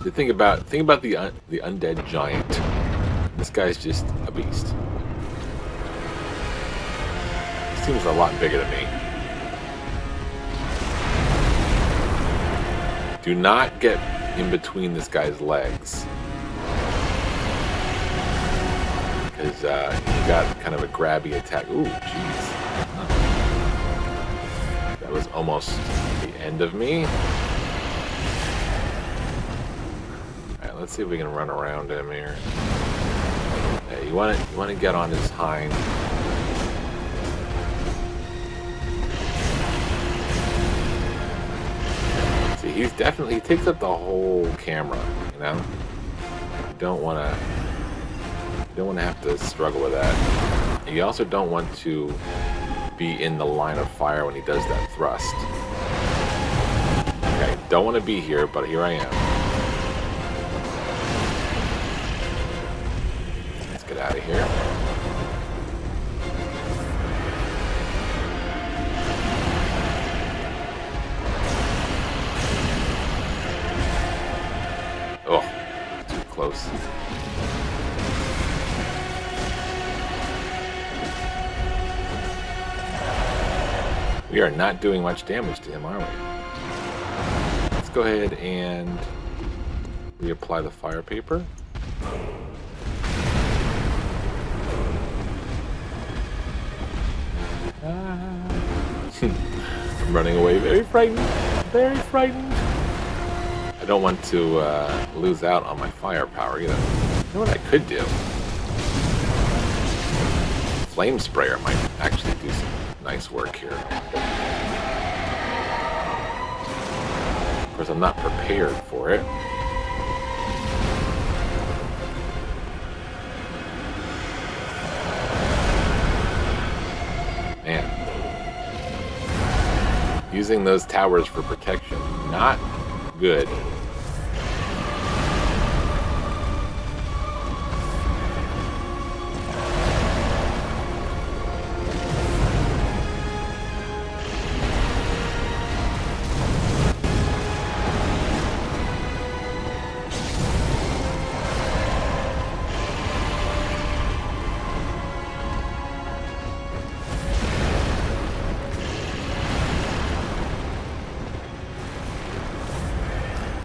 So think about the Undead Giant. This guy's just a beast. He seems a lot bigger than me. Do not get in between this guy's legs. Because he got kind of a grabby attack. Ooh, jeez. That was almost the end of me. Alright, let's see if we can run around him here. Yeah, you want to get on his hind. See, he takes up the whole camera, you know? You don't want to have to struggle with that. And you also don't want to be in the line of fire when he does that thrust. Okay, don't want to be here, but here I am. Let's get out of here. Oh, too close. We are not doing much damage to him, are we? Let's go ahead and reapply the fire paper. I'm running away, very frightened, very frightened. I don't want to lose out on my firepower either. You know what I could do? Flame sprayer might actually do some nice work here. course, I'm not prepared for it. Man. Using those towers for protection, not good.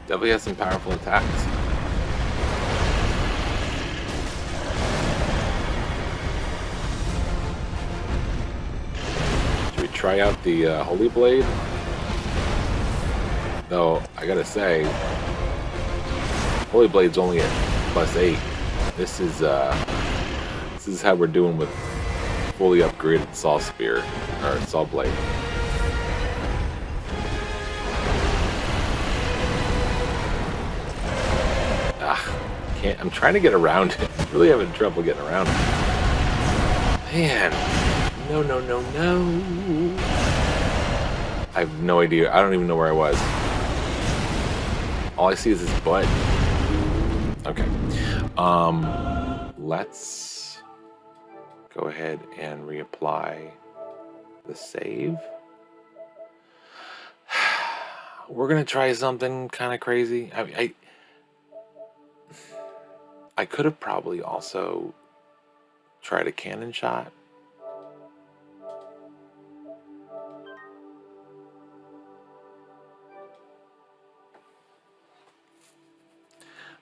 Definitely has some powerful attacks. Should we try out the Holy Blade? Though, I gotta say, Holy Blade's only at +8. This is how we're doing with fully upgraded Saw Spear, or Saw Blade. I'm trying to get around it. I'm really having trouble getting around it. Man. No. I have no idea. I don't even know where I was. All I see is his butt. Okay. Let's go ahead and reapply the save. We're going to try something kind of crazy. I could have probably also tried a cannon shot.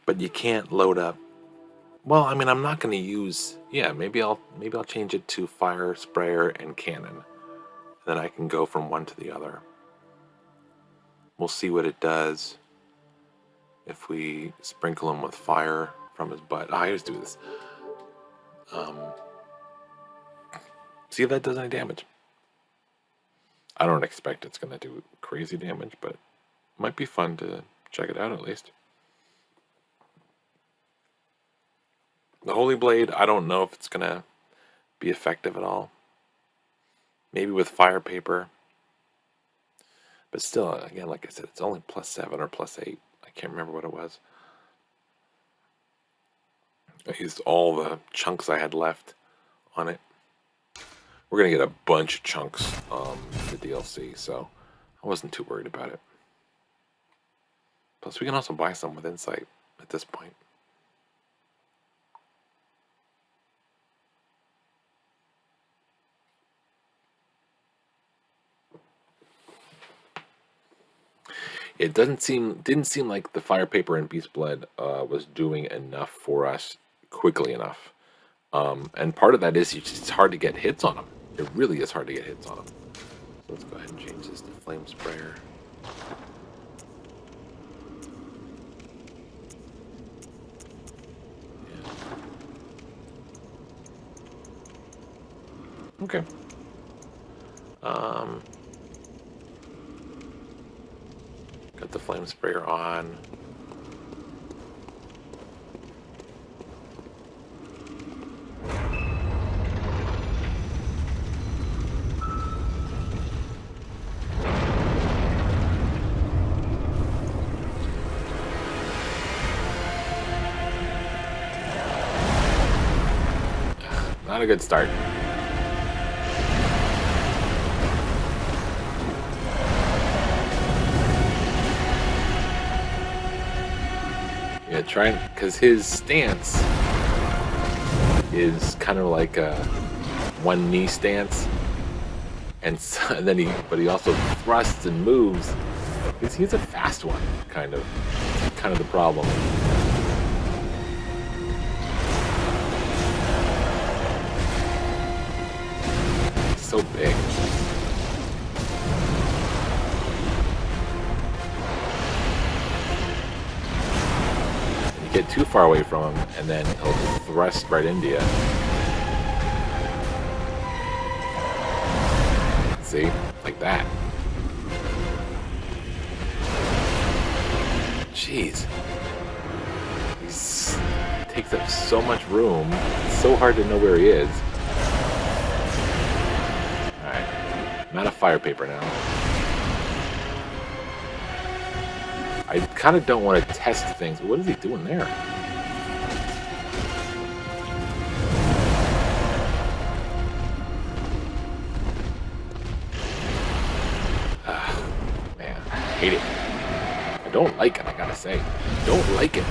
But you can't load up. Well, I mean, I'm not going to use. Yeah, maybe I'll change it to fire sprayer and cannon. Then I can go from one to the other. We'll see what it does if we sprinkle him with fire from his butt. I always do this. See if that does any damage. I don't expect it's going to do crazy damage, but it might be fun to check it out at least. The Holy Blade, I don't know if it's going to be effective at all. Maybe with fire paper. But still, again, like I said, it's only +7 or +8. I can't remember what it was. I used all the chunks I had left on it. We're going to get a bunch of chunks the DLC, so I wasn't too worried about it. Plus, we can also buy some with Insight at this point. It didn't seem like the fire paper and beast blood was doing enough for us quickly enough. And part of that is it's hard to get hits on them. It really is hard to get hits on them. So let's go ahead and change this to flame sprayer. Yeah. Okay. Got the flame sprayer on. Not a good start. Yeah, trying, because his stance is kind of like a one knee stance, and, so, and then he also thrusts and moves. He's a fast one, kind of the problem. He's so big. Get too far away from him, and then he'll thrust right into you. See? Like that. Jeez. He takes up so much room. It's so hard to know where he is. Alright. I'm out of fire paper now. I kind of don't want to test things. What is he doing there? Man, I hate it. I don't like it, I gotta say. Don't like it.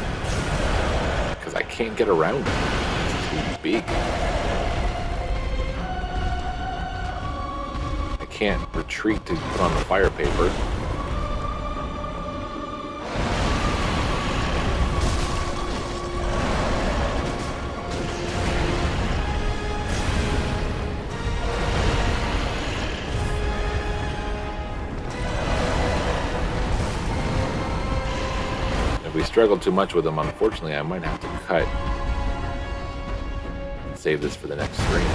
Because I can't get around it. It's too big. I can't retreat to put on the fire paper. If we struggle too much with them, unfortunately, I might have to cut and save this for the next stream.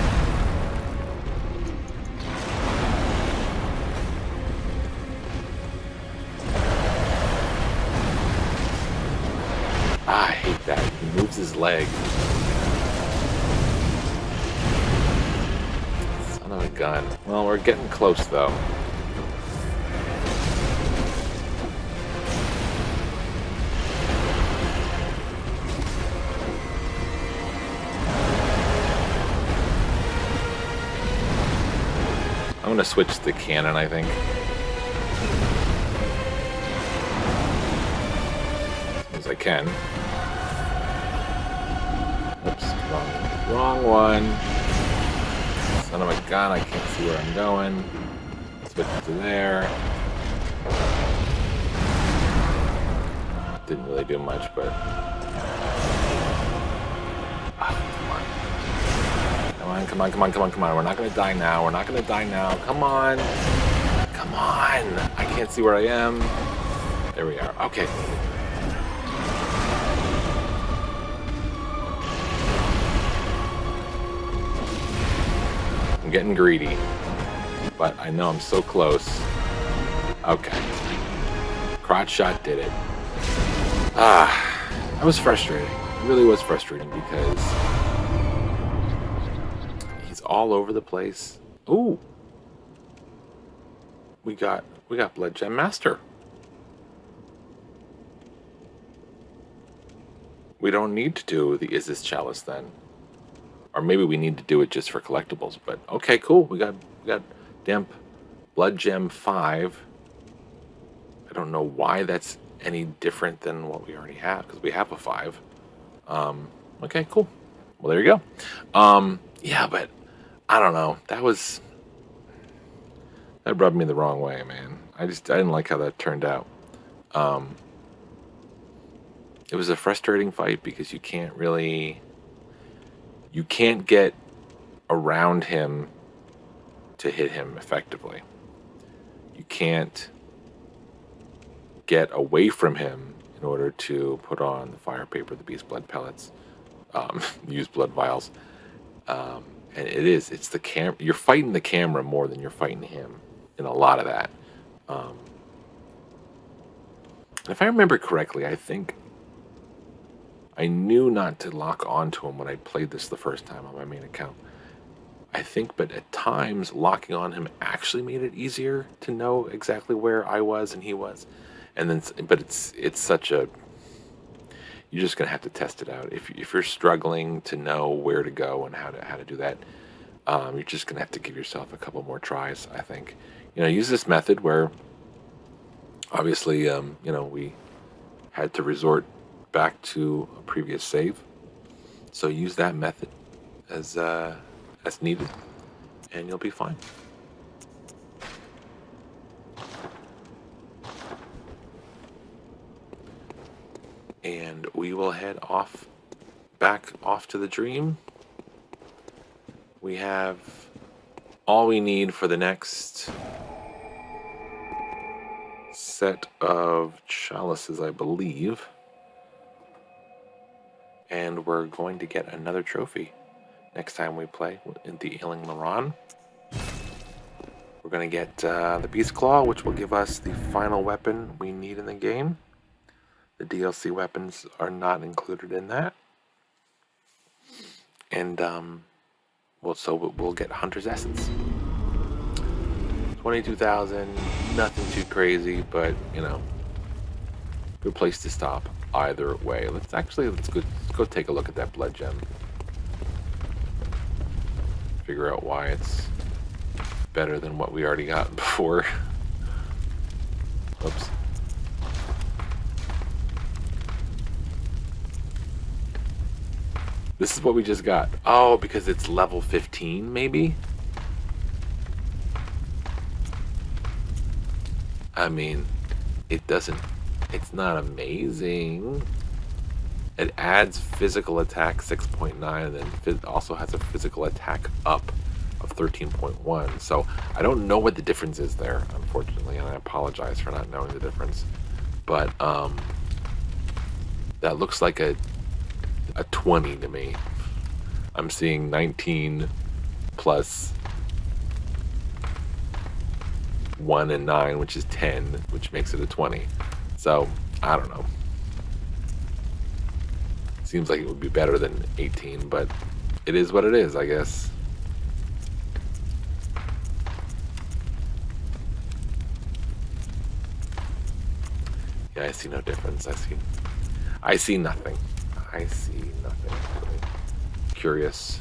Ah, I hate that. He moves his leg. Son of a gun. Well, we're getting close, though. I'm going to switch to the cannon, I think. As I can. Oops, wrong one. Son of a gun, I can't see where I'm going. Switch to there. Didn't really do much, but... Come on. We're not going to die now. Come on. I can't see where I am. There we are. Okay. I'm getting greedy. But I know I'm so close. Okay. Crotch shot did it. That was frustrating. It really was frustrating because... all over the place. Ooh. We got Blood Gem Master. We don't need to do the Is This Chalice then. Or maybe we need to do it just for collectibles, but okay, cool. We got Demp Blood Gem 5. I don't know why that's any different than what we already have, because we have a 5. Okay, cool. Well, there you go. Yeah, but I don't know. That rubbed me the wrong way, man. I didn't like how that turned out. It was a frustrating fight because you can't get around him to hit him effectively. You can't get away from him in order to put on the fire paper, the beast blood pellets, use blood vials. And it's the camera. You're fighting the camera more than you're fighting him in a lot of that. If I remember correctly, I think I knew not to lock onto him when I played this the first time on my main account. I think, but at times, locking on him actually made it easier to know exactly where I was and he was. And then, but it's such a... You're just gonna have to test it out. If you're struggling to know where to go and how to do that, you're just gonna have to give yourself a couple more tries. I think, use this method where, obviously, we had to resort back to a previous save. So use that method as needed, and you'll be fine. And we will head back off to the dream. We have all we need for the next set of chalices, I believe. And we're going to get another trophy next time we play in the Ailing Moran. We're going to get the Beast Claw, which will give us the final weapon we need in the game. The DLC weapons are not included in that. And, we'll get Hunter's Essence. 22,000, nothing too crazy, but, good place to stop either way. Let's go take a look at that blood gem. Figure out why it's better than what we already got before. Oops. This is what we just got. Oh, because it's level 15, maybe? I mean, it's not amazing. It adds physical attack 6.9, and then it also has a physical attack up of 13.1. So I don't know what the difference is there, unfortunately, and I apologize for not knowing the difference. But that looks like a 20 to me. I'm seeing 19 plus 1 and 9, which is 10, which makes it a 20. So, I don't know. Seems like it would be better than 18, but it is what it is, I guess. Yeah, I see no difference. I see nothing. I see nothing. Curious.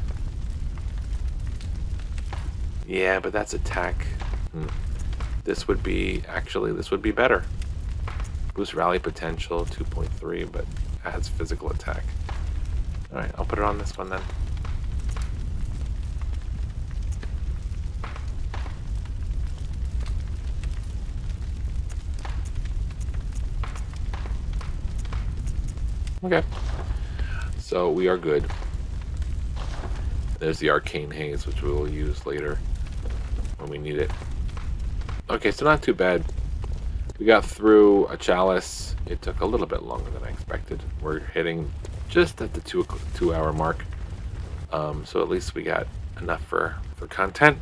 Yeah, but that's attack. This would be better. Boost rally potential 2.3, but adds physical attack. Alright, I'll put it on this one then. Okay. So we are good. There's the Arcane Haze, which we will use later when we need it. Okay, so not too bad. We got through a Chalice. It took a little bit longer than I expected. We're hitting just at the 2 hour mark. So at least we got enough for content.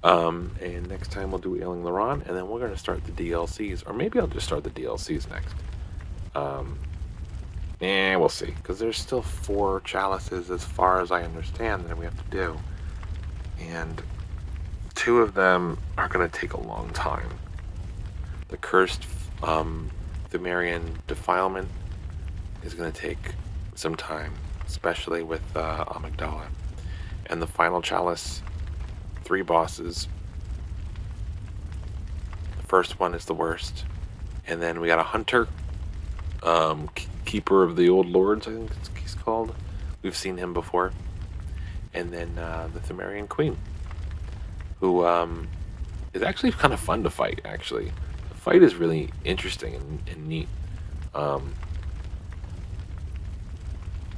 And next time we'll do Ailing Laron, and then we're going to start the DLCs. Or maybe I'll just start the DLCs next. We'll see. Because there's still 4 Chalices, as far as I understand, that we have to do. And 2 of them are going to take a long time. The Cursed Thumerian Defilement is going to take some time, especially with Amygdala. And the final Chalice, 3 bosses. The first one is the worst. And then we got a Hunter, Keeper of the Old Lords, I think he's called. We've seen him before. And then the Thumerian Queen, who is actually kind of fun to fight, actually. The fight is really interesting and neat.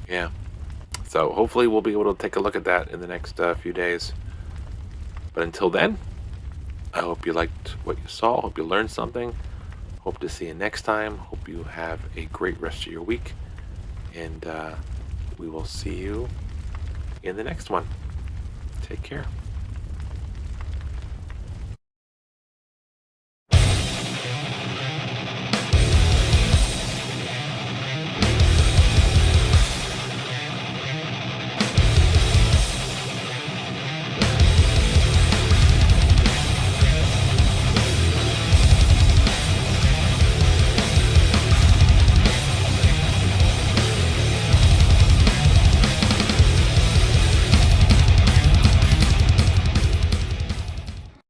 Yeah. So hopefully we'll be able to take a look at that in the next few days. But until then, I hope you liked what you saw. Hope you learned something. Hope to see you next time. Hope you have a great rest of your week. And we will see you in the next one. Take care.